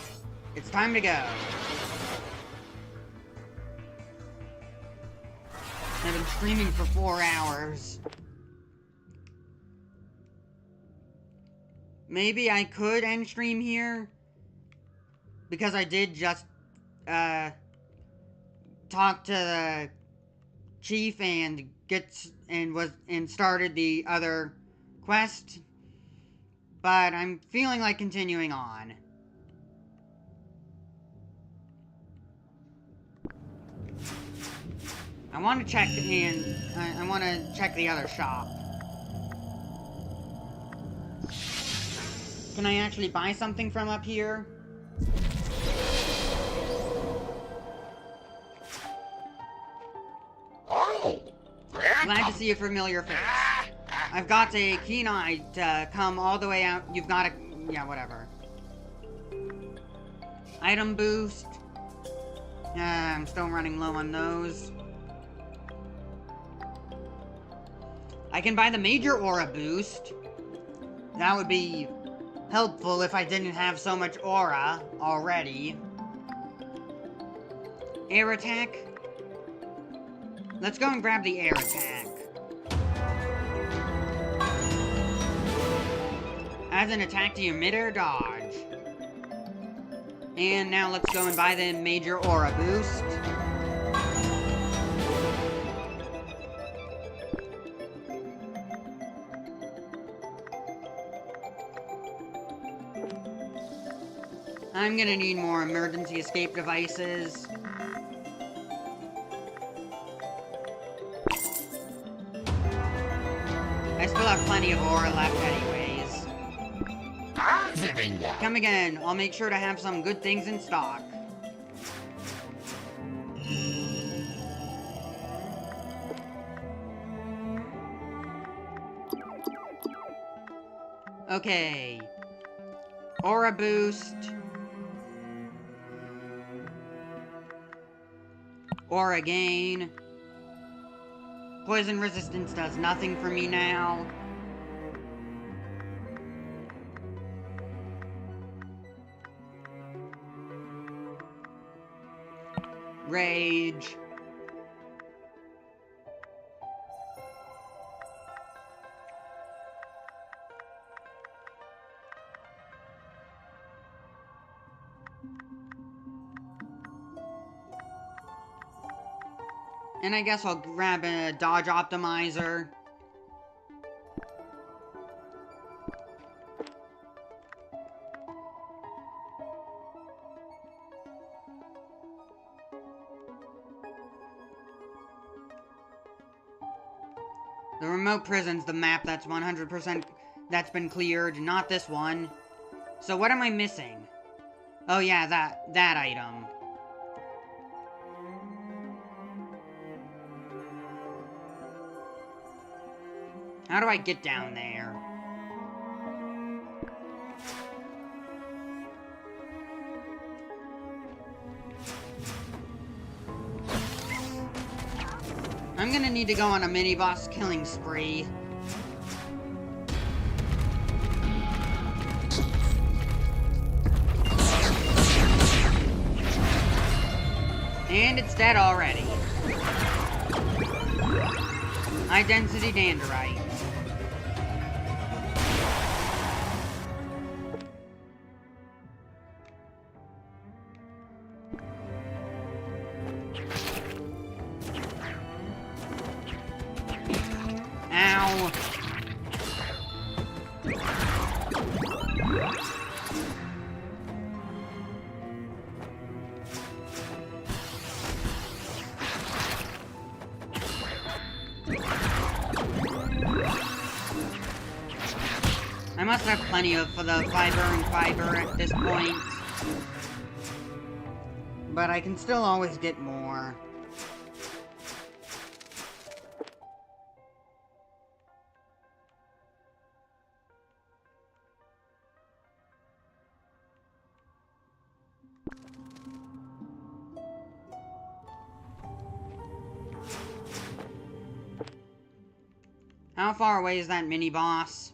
It's time to go. I've been streaming for 4 hours. Maybe I could end stream here. Because I did just, talk to the chief and started the other quest. But I'm feeling like continuing on. I want to check I want to check the other shop. Can I actually buy something from up here? Oh, Glad to see a familiar face. I've got a keen eye to come all the way out. You've got a... yeah, whatever. Item boost. I'm still running low on those. I can buy the major aura boost. That would be helpful if I didn't have so much aura already. Air attack. Let's go and grab the air attack. As an attack to your mid-air dodge. And now let's go and buy the major aura boost. I'm gonna need more emergency escape devices. I still have plenty of aura left anyways. Come again, I'll make sure to have some good things in stock. Okay. Aura boost. Aura gain. Poison resistance does nothing for me now. Rage. And I guess I'll grab a dodge optimizer. The remote prison's the map that's 100% that's been cleared, not this one. So what am I missing? Oh yeah, that item. How do I get down there? I'm gonna need to go on a mini-boss killing spree. And it's dead already. High density Danderite. Ow. I must have plenty of for the fiber and fiber at this point. But I can still always get more. How far away is that mini-boss?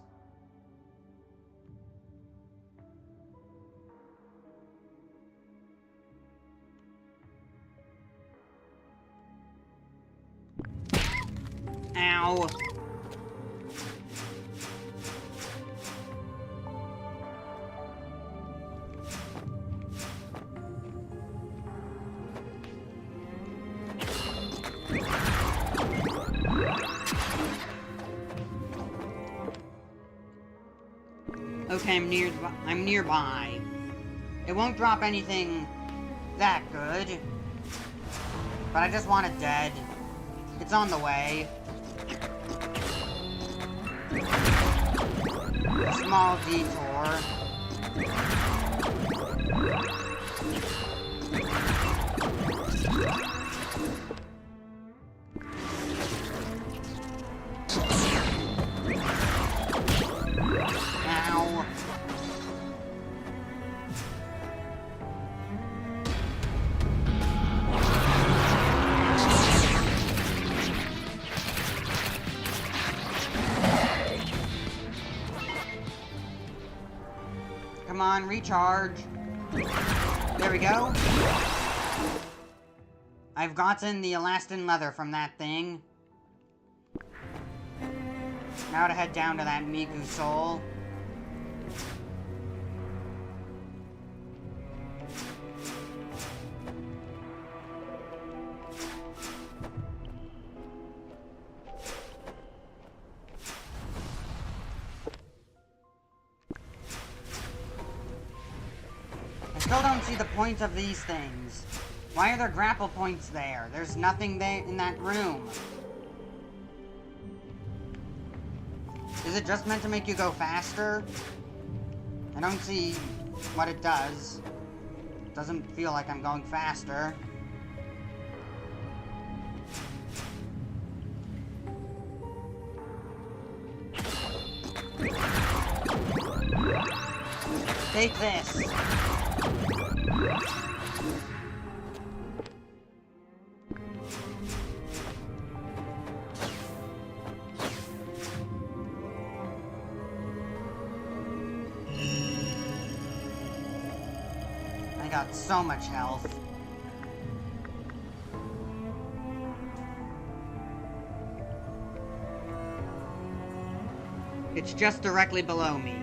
Ow. Okay, I'm nearby. It won't drop anything that good. But I just want it dead. It's on the way. A small detour. Ow. Come on, recharge. There we go. I've gotten the elastin leather from that thing. Now to head down to that Miku soul. I still don't see the point of these things. Why are there grapple points there? There's nothing there in that room. Is it just meant to make you go faster? I don't see what it does. It doesn't feel like I'm going faster. Take this. got so much health. It's just directly below me.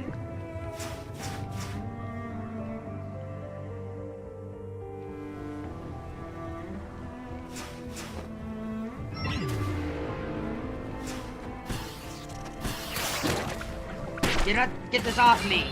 Get this off me!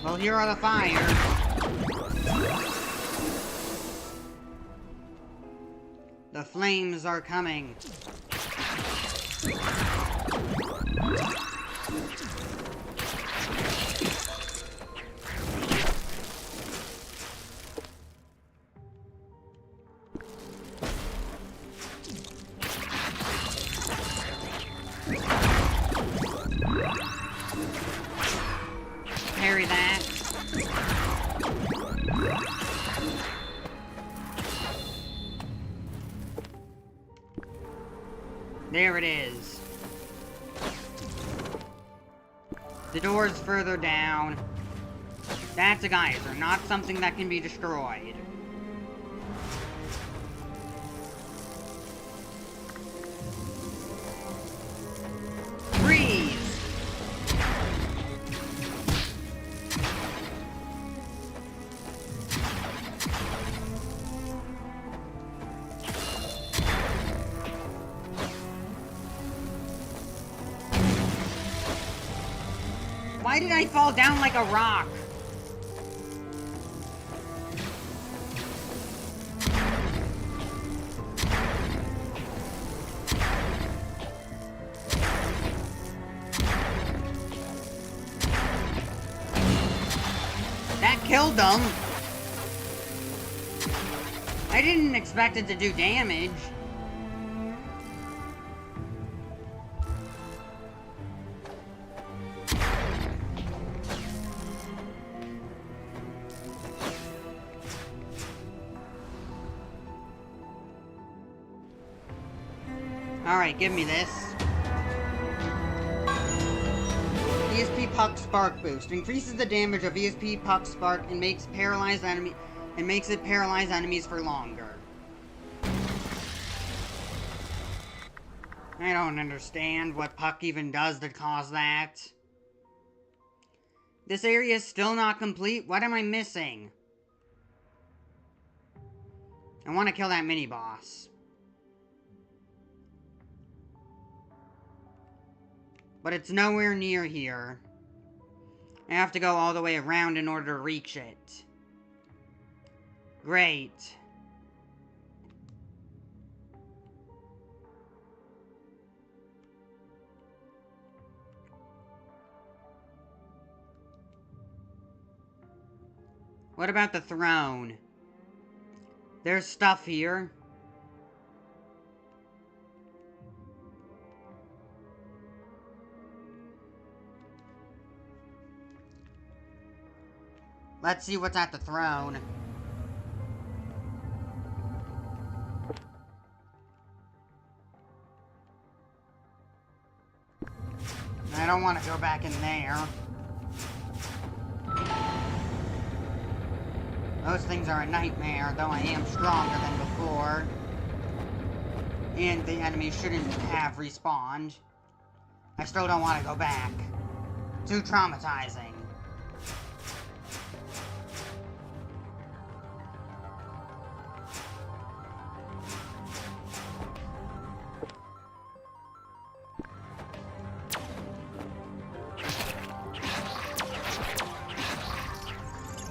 Well, here are the fires. The flames are coming. Parry that. There it is. The door's further down. That's a geyser, not something that can be destroyed. Freeze! Why did I fall down like a rock? That killed them. I didn't expect it to do damage. Alright, give me this. ESP Puck Spark Boost. Increases the damage of ESP Puck Spark and makes it paralyze enemies for longer. I don't understand what Puck even does to cause that. This area is still not complete. What am I missing? I want to kill that mini-boss. But it's nowhere near here. I have to go all the way around in order to reach it. Great. What about the throne? There's stuff here. Let's see what's at the throne. I don't want to go back in there. Those things are a nightmare, though I am stronger than before. And the enemy shouldn't have respawned. I still don't want to go back. Too traumatizing.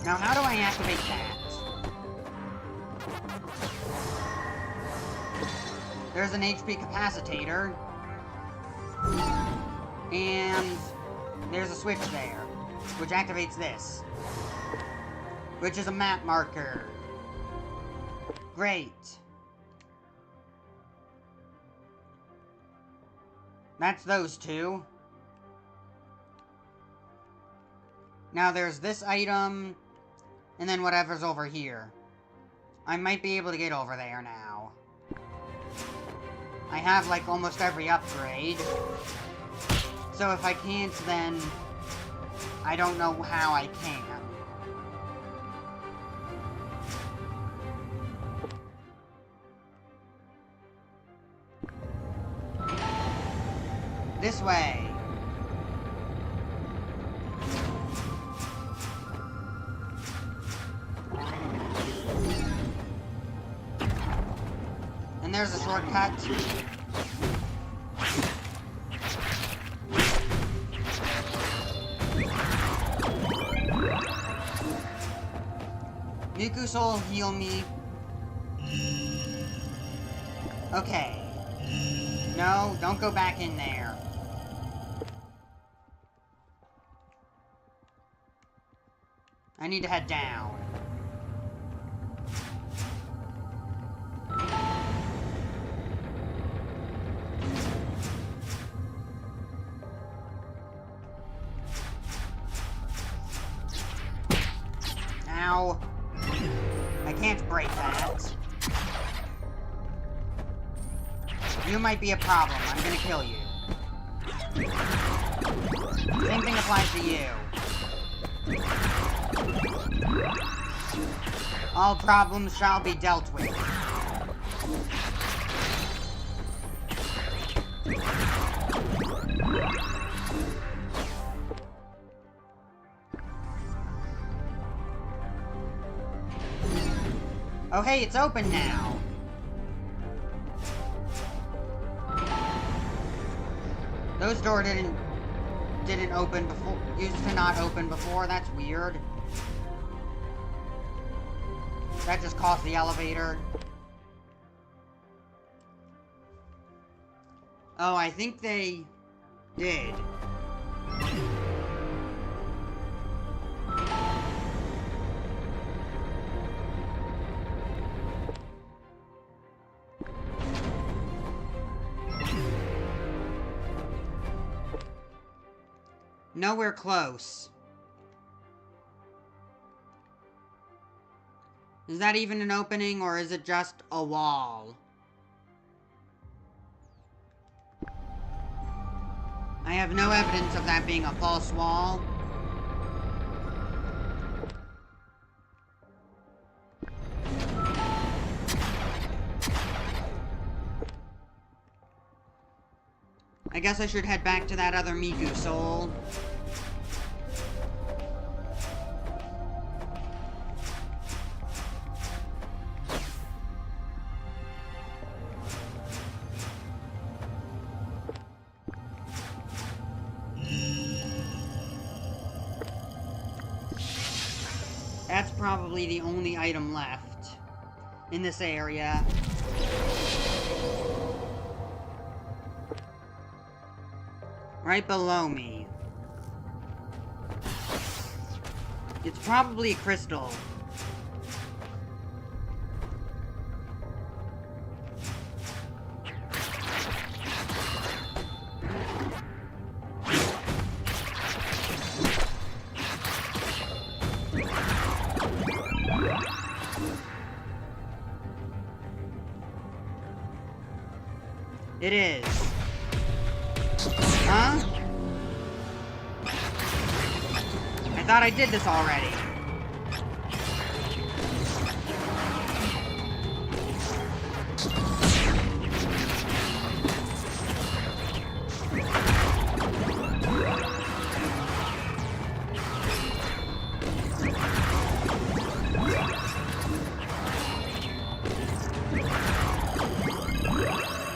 Now, how do I activate that? There's an HP capacitator. And there's a switch there. which activates this, which is a map marker. Great. That's those two. Now there's this item, and then whatever's over here. I might be able to get over there now. I have, like, almost every upgrade. So if I can't, then I don't know how I can. This way. And there's a shortcut. Miku Soul, heal me. Okay. No, don't go back in there. I need to head down. Ow. I can't break that. You might be a problem. I'm gonna kill you. Same thing applies to you. All problems shall be dealt with. Oh hey, it's open now. Those doors didn't open before. Used to not open before. That's weird. That just cost the elevator. Oh, I think they did. Nowhere close. Is that even an opening, or is it just a wall? I have no evidence of that being a false wall. I guess I should head back to that other Miku Soul. That's probably the only item left in this area. Right below me. It's probably a crystal. It is. Huh? I thought I did this already.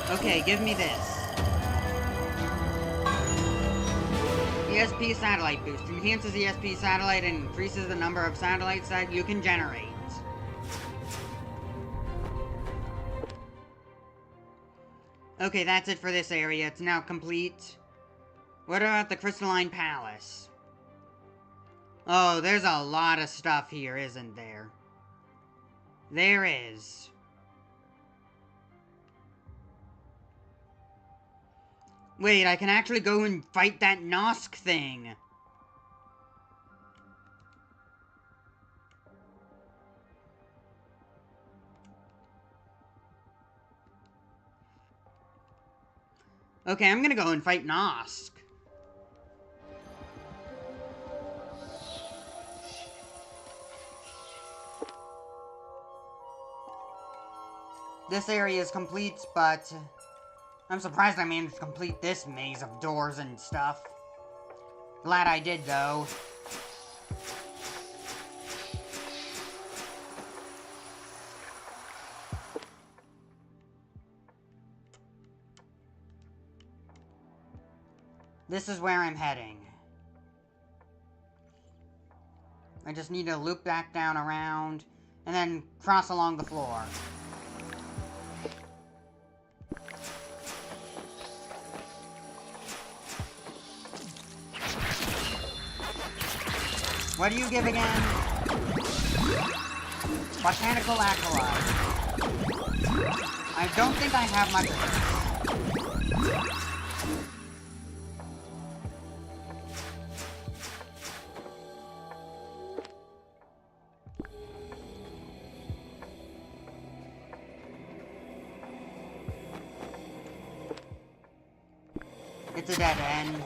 Okay, give me this. ESP satellite boost. Enhances ESP satellite and increases the number of satellites that you can generate. Okay, that's it for this area. It's now complete. What about the Crystalline Palace? Oh, there's a lot of stuff here, isn't there? There is. Wait, I can actually go and fight that Nosk thing. Okay, I'm gonna go and fight Nosk. This area is complete, but I'm surprised I managed to complete this maze of doors and stuff. Glad I did, though. This is where I'm heading. I just need to loop back down around, and then cross along the floor. What do you give again? Botanical acolyte. I don't think I have much of this. It's a dead end.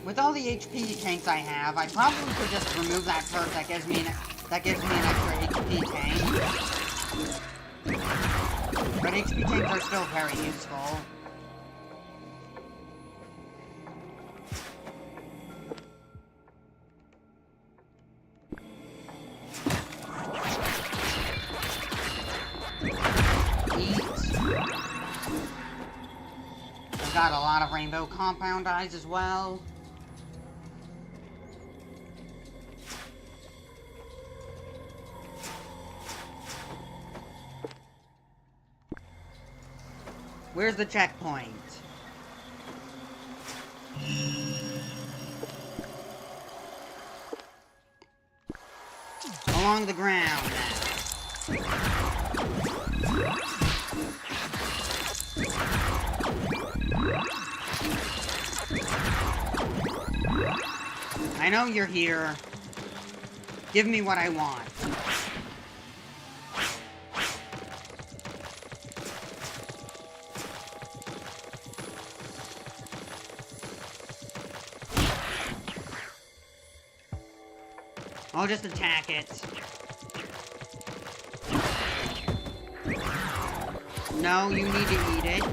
With all the HP tanks I have, I probably could just remove that perk that gives me an extra HP tank. But HP tanks are still very useful. I've got a lot of rainbow compound eyes as well. Where's the checkpoint? Along the ground now. I know you're here. Give me what I want. I'll just attack it. No, you need to eat it.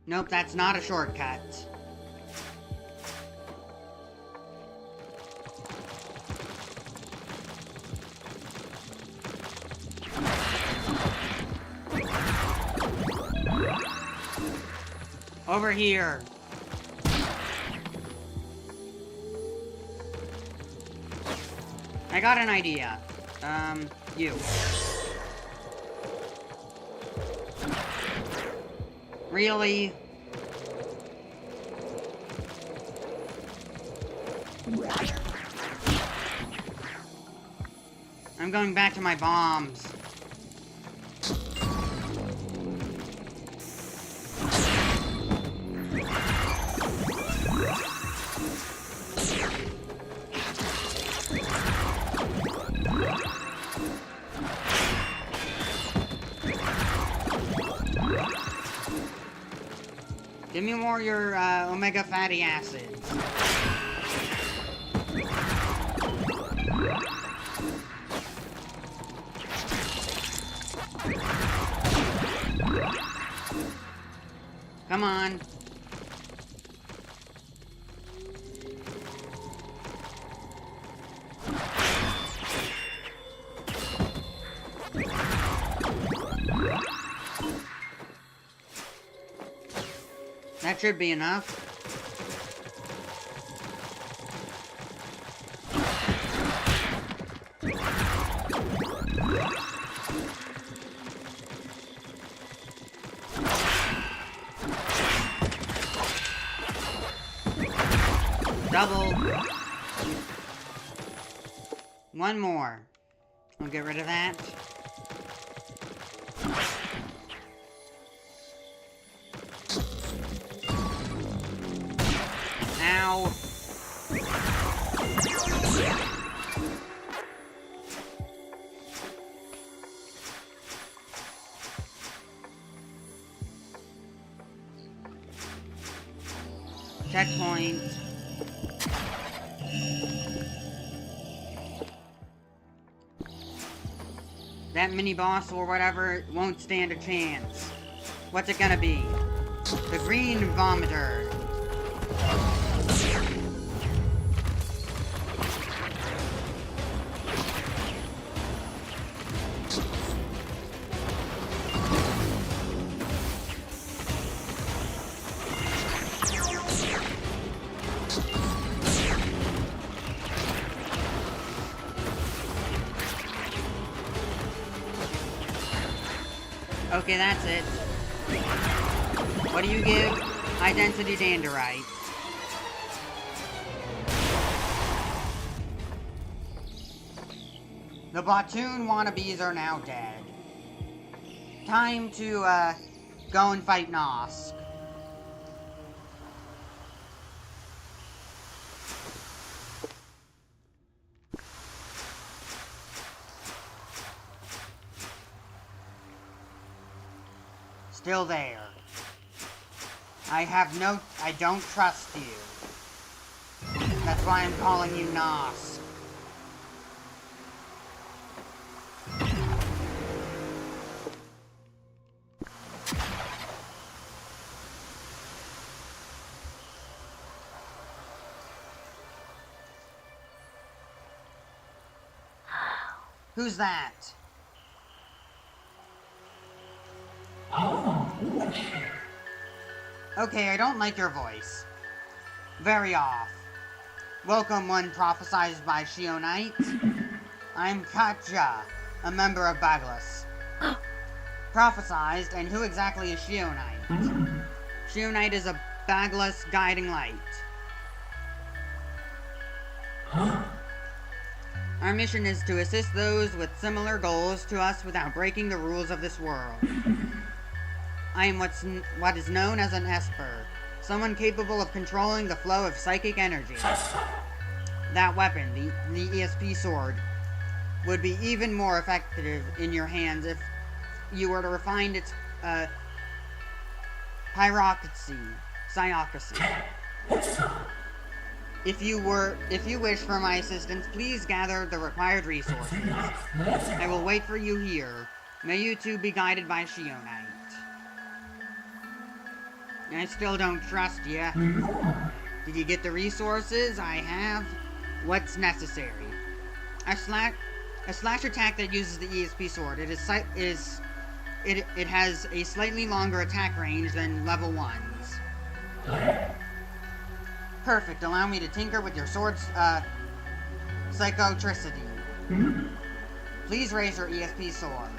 Nope, that's not a shortcut. Over here. I got an idea. You. Really? I'm going back to my bombs. Give me more of your omega fatty acids. Come on. That should be enough. Double. One more. We'll get rid of that. Ow. Checkpoint. That mini-boss or whatever won't stand a chance. What's it gonna be? The green vomiter. Okay, that's it. What do you give? High-density Danderite. The Platoon wannabes are now dead. Time to, go and fight Nosk. Still there. I don't trust you. That's why I'm calling you Nosk. Who's that? Okay, I don't like your voice. Very off. Welcome, one prophesized by Shionite. I'm Katja, a member of Baglas. Prophesized, and who exactly is Shionite? Shionite is a Baglas guiding light. Our mission is to assist those with similar goals to us without breaking the rules of this world. I am what is known as an Esper, someone capable of controlling the flow of psychic energy. That weapon, the ESP sword, would be even more effective in your hands if you were to refine its pyrocracy. If you wish for my assistance, please gather the required resources. I will wait for you here. May you two be guided by Shionite. I still don't trust you. Did you get the resources? I have what's necessary. A slash attack that uses the ESP sword. It has a slightly longer attack range than level 1's. Perfect. Allow me to tinker with your sword's psychotricity. Please raise your ESP sword.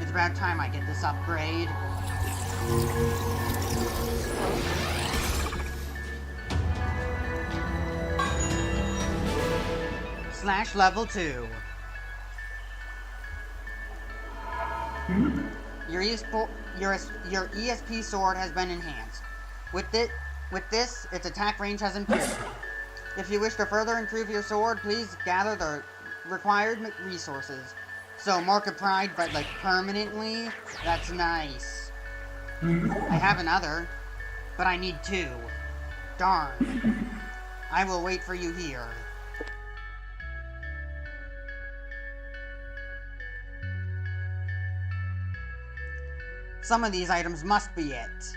It's about time I get this upgrade. Slash level 2. Your ESP sword has been enhanced. With this, its attack range has improved. If you wish to further improve your sword, please gather the required resources. So, Mark of Pride, but like permanently? That's nice. I have another, but I need 2. Darn. I will wait for you here. Some of these items must be it.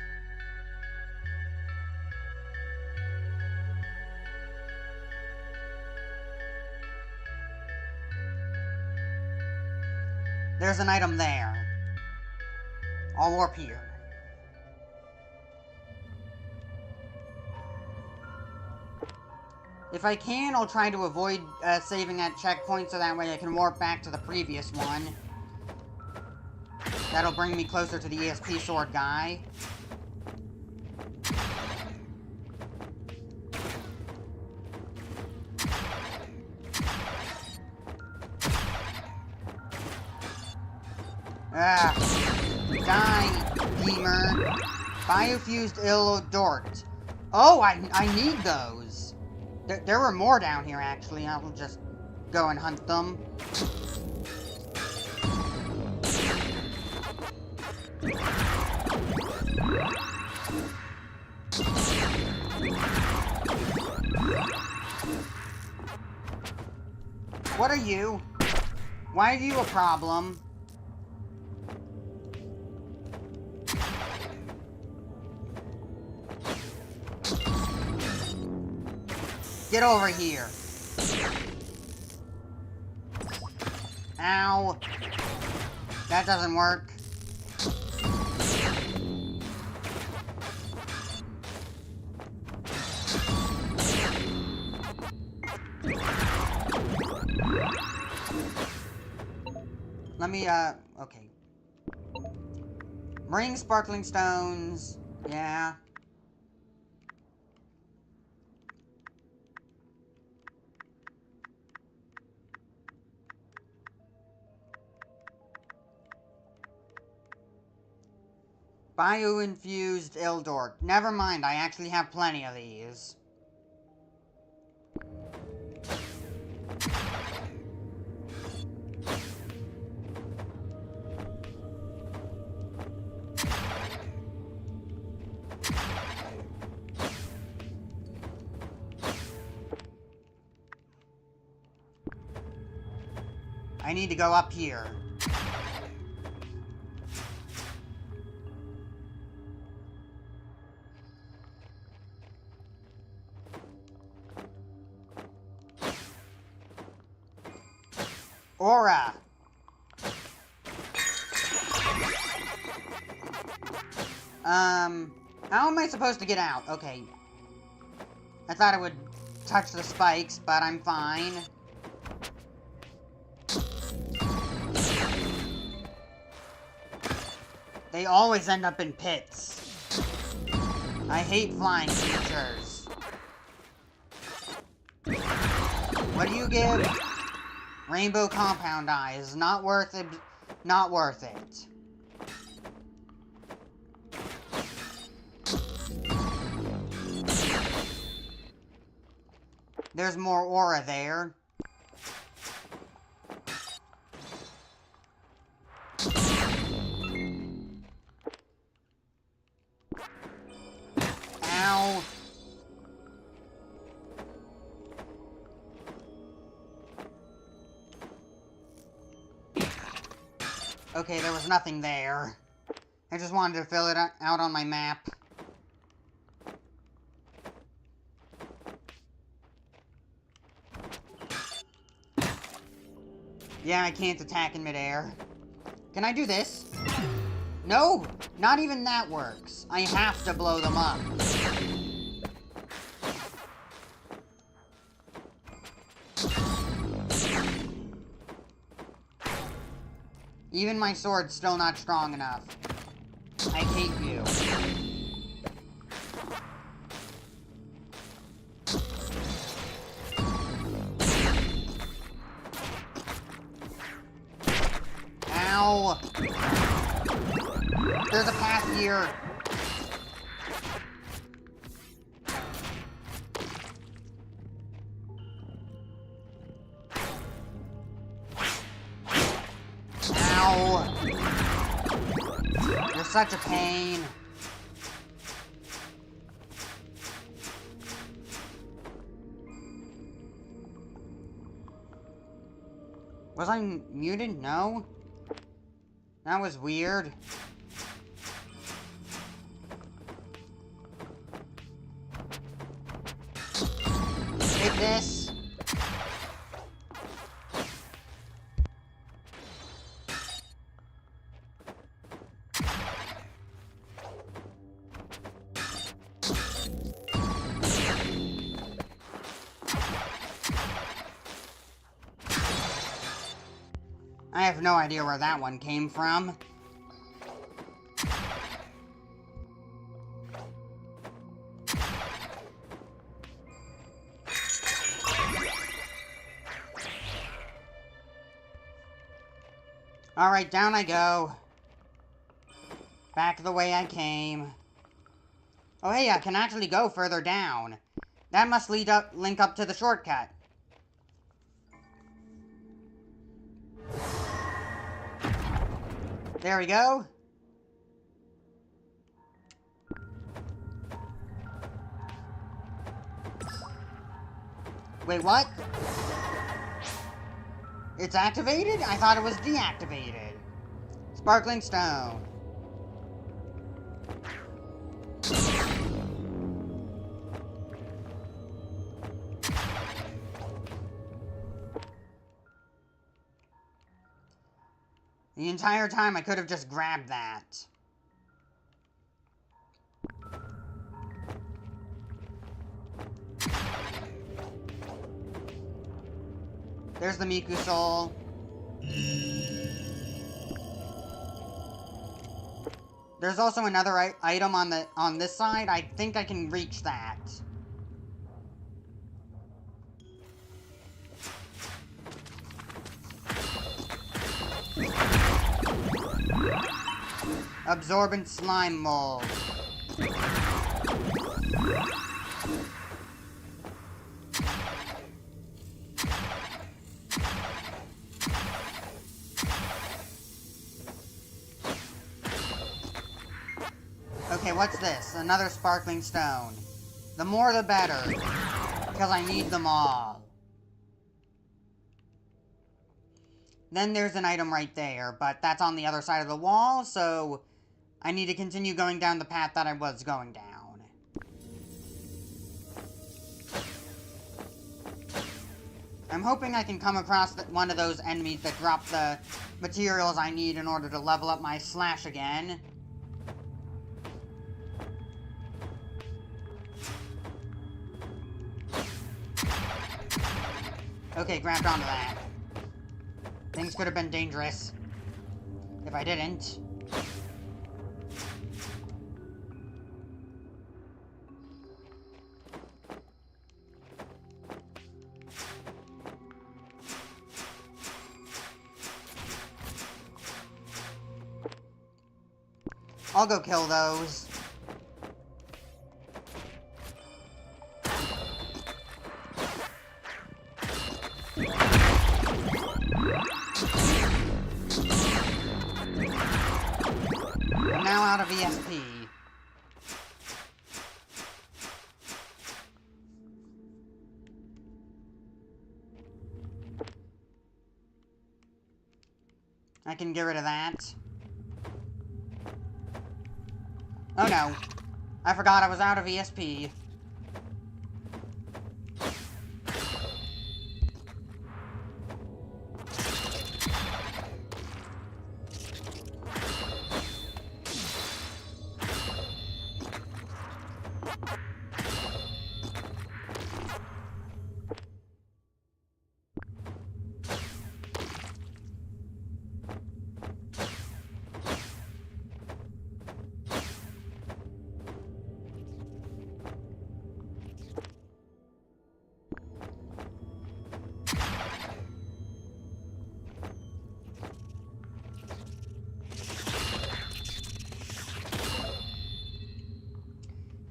There's an item there. I'll warp here. If I can, I'll try to avoid saving at checkpoint so that way I can warp back to the previous one. That'll bring me closer to the ESP sword guy. Ah, die, Gamer. Biofused Illodort. Oh, I need those. There were more down here, actually. I'll just go and hunt them. What are you? Why are you a problem? Get over here. Ow. That doesn't work. Let me, okay. Ring sparkling stones. Yeah. Bio-infused Ildort. Never mind, I actually have plenty of these. I need to go up here. Aura. How am I supposed to get out? Okay. I thought it would touch the spikes, but I'm fine. They always end up in pits. I hate flying creatures. What do you give? Rainbow compound eyes. Not worth it. Not worth it. There's more aura there. Ow. Okay, there was nothing there. I just wanted to fill it out on my map. Yeah, I can't attack in midair. Can I do this? No! Not even that works. I have to blow them up. Even my sword's still not strong enough. I hate you. Ow! There's a path here. Ow! You're such a pain. Was I muted? No? That was weird. Take this. I have no idea where that one came from. Alright, down I go. Back the way I came. Oh hey, I can actually go further down. That must link up to the shortcut. There we go. Wait, what? It's activated? I thought it was deactivated. Sparkling stone. The entire time I could have just grabbed that. There's the Miku soul. There's also another item on this side. I think I can reach that. Absorbent slime mold. Okay, what's this? Another sparkling stone. The more the better, because I need them all. Then there's an item right there, but that's on the other side of the wall, so I need to continue going down the path that I was going down. I'm hoping I can come across one of those enemies that drop the materials I need in order to level up my slash again. Okay, grabbed onto that. Things could have been dangerous if I didn't. I'll go kill those. I'm now out of ESP. I can get rid of that. Oh no. I forgot I was out of ESP.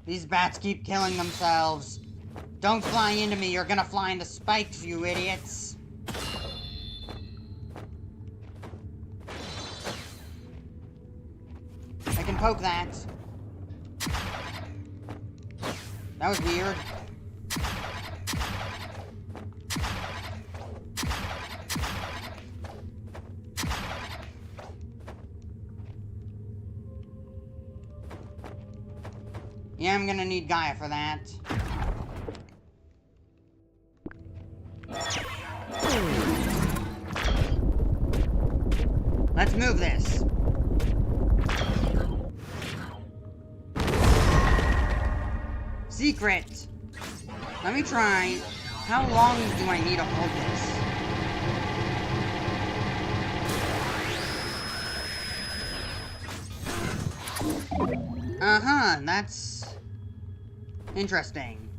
These bats keep killing themselves. Don't fly into me, you're gonna fly into spikes, you idiots. I can poke that. That was weird. Yeah, I'm gonna need Gaia for that. Let's move this. Secret! Let me try. How long do I need to hold this? Uh-huh, that's interesting.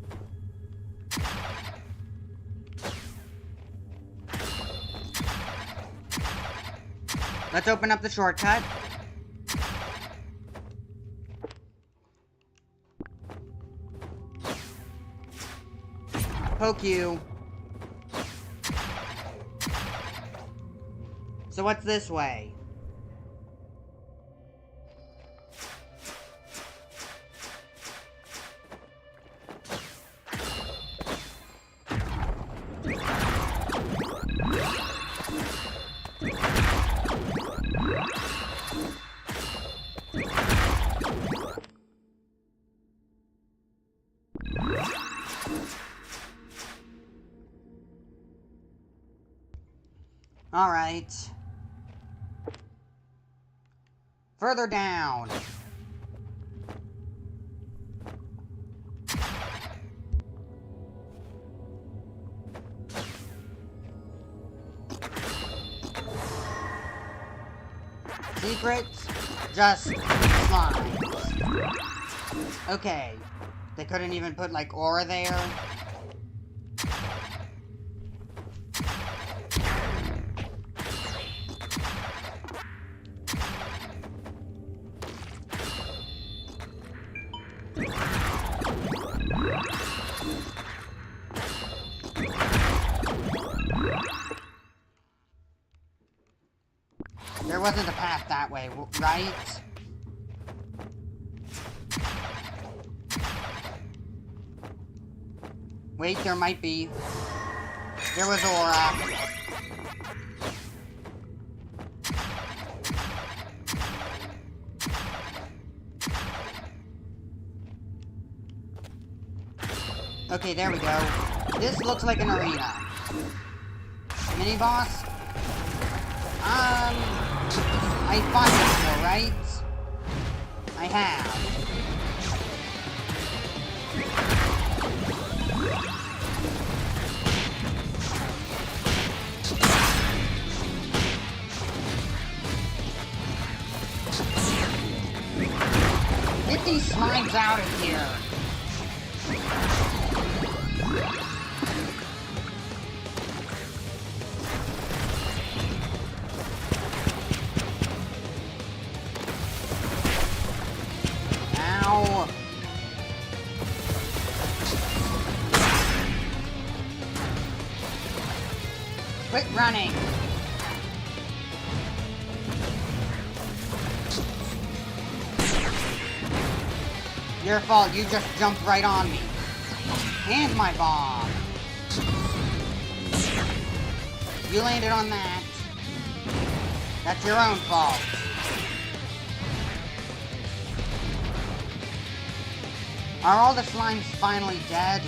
Let's open up the shortcut. Poke you. So what's this way? Alright. Further down. Secrets? Just slimes. Okay. They couldn't even put, like, aura there? There wasn't a path that way, right? Wait, there might be. There was aura. Okay, there we go. This looks like an arena. Mini boss? I fought before, right? I have. Get these slimes out of here. Ow. Quit running. Your fault, you just jumped right on me. And my bomb. You landed on that. That's your own fault. Are all the slimes finally dead?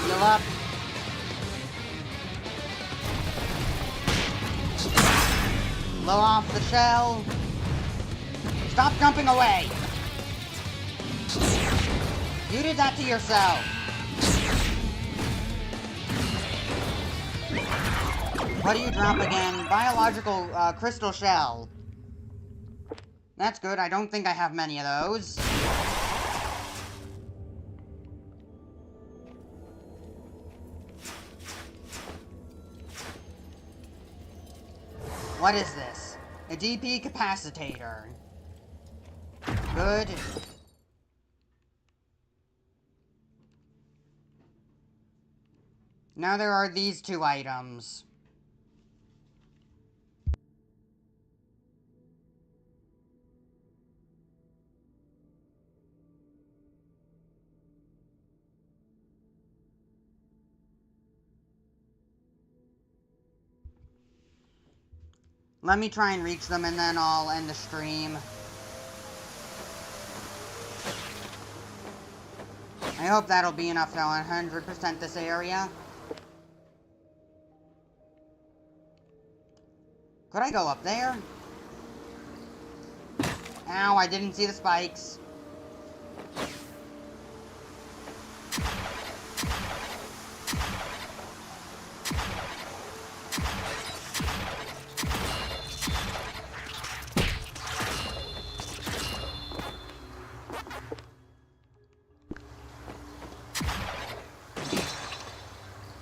Heal up. Blow off the shell. Stop jumping away. You did that to yourself. What do you drop again? Biological crystal shell. That's good. I don't think I have many of those. What is this? A DP capacitator. Good. Now there are these two items. Let me try and reach them and then I'll end the stream. I hope that'll be enough to 100% this area. Could I go up there? Ow, I didn't see the spikes.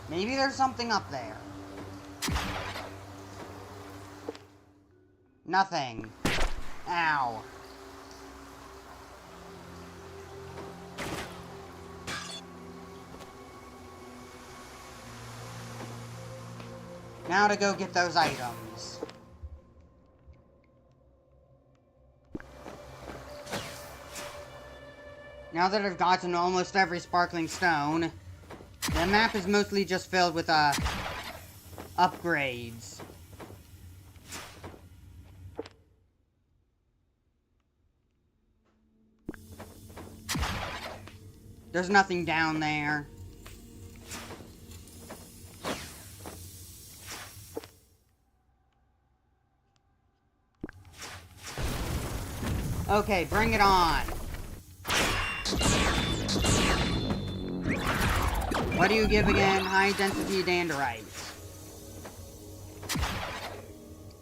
Maybe there's something up there. Nothing. Ow. Now to go get those items. Now that I've gotten almost every sparkling stone, the map is mostly just filled with, upgrades. There's nothing down there. Okay, bring it on. What do you give again? High density danderite.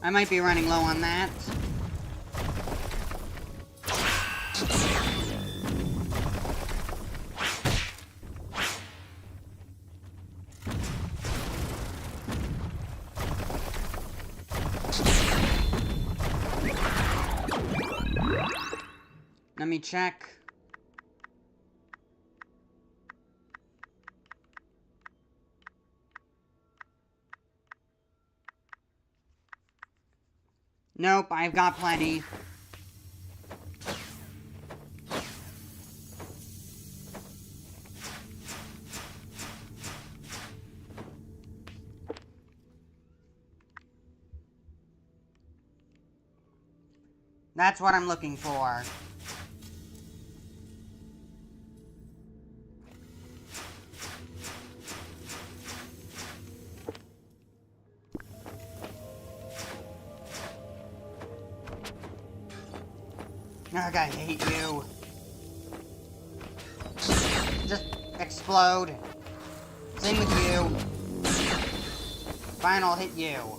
I might be running low on that. Let me check. Nope, I've got plenty. That's what I'm looking for. Ugh, I hate you. Just explode. Same with you. Fine, I'll hit you.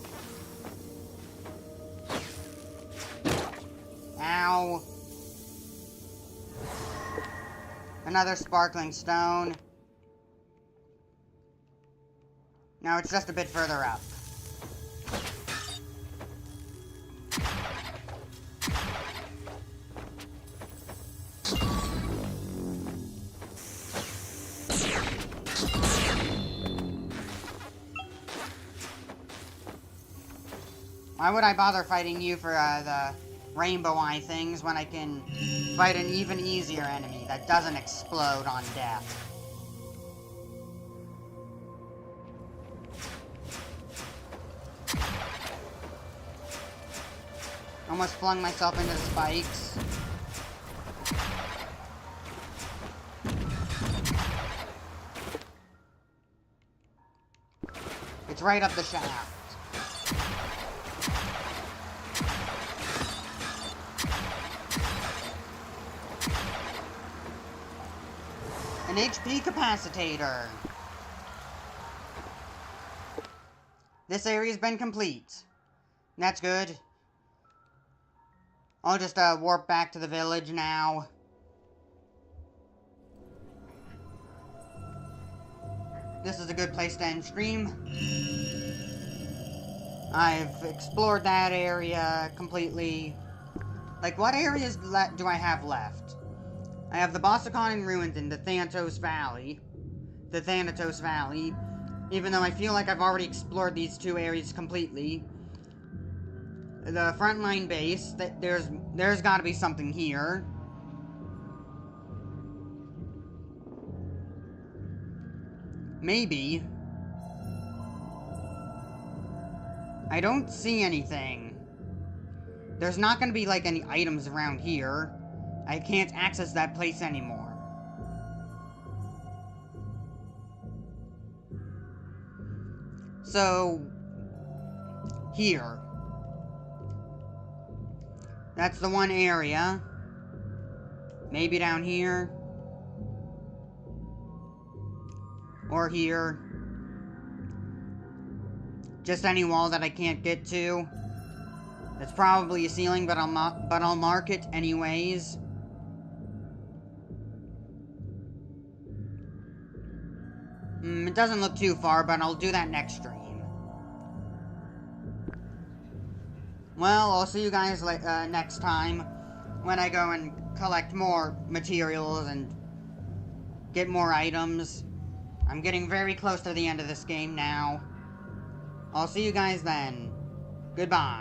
Ow. Another sparkling stone. Now it's just a bit further up. Why would I bother fighting you for the rainbow eye things when I can fight an even easier enemy that doesn't explode on death? Almost flung myself into the spikes. It's right up the shaft. An HP capacitator. This area's been complete. That's good. I'll just warp back to the village now. This is a good place to end stream. I've explored that area completely. Like, what areas do I have left? I have the Bossacon ruins in the Thanatos Valley. Even though I feel like I've already explored these two areas completely. The frontline base, there's gotta be something here. Maybe. I don't see anything. There's not gonna be, like, any items around here. I can't access that place anymore. So, here. That's the one area. Maybe down here. Or here. Just any wall that I can't get to. That's probably a ceiling, but I'll mark it anyways. It doesn't look too far, but I'll do that next stream. Well, I'll see you guys next time when I go and collect more materials and get more items. I'm getting very close to the end of this game now. I'll see you guys then. Goodbye.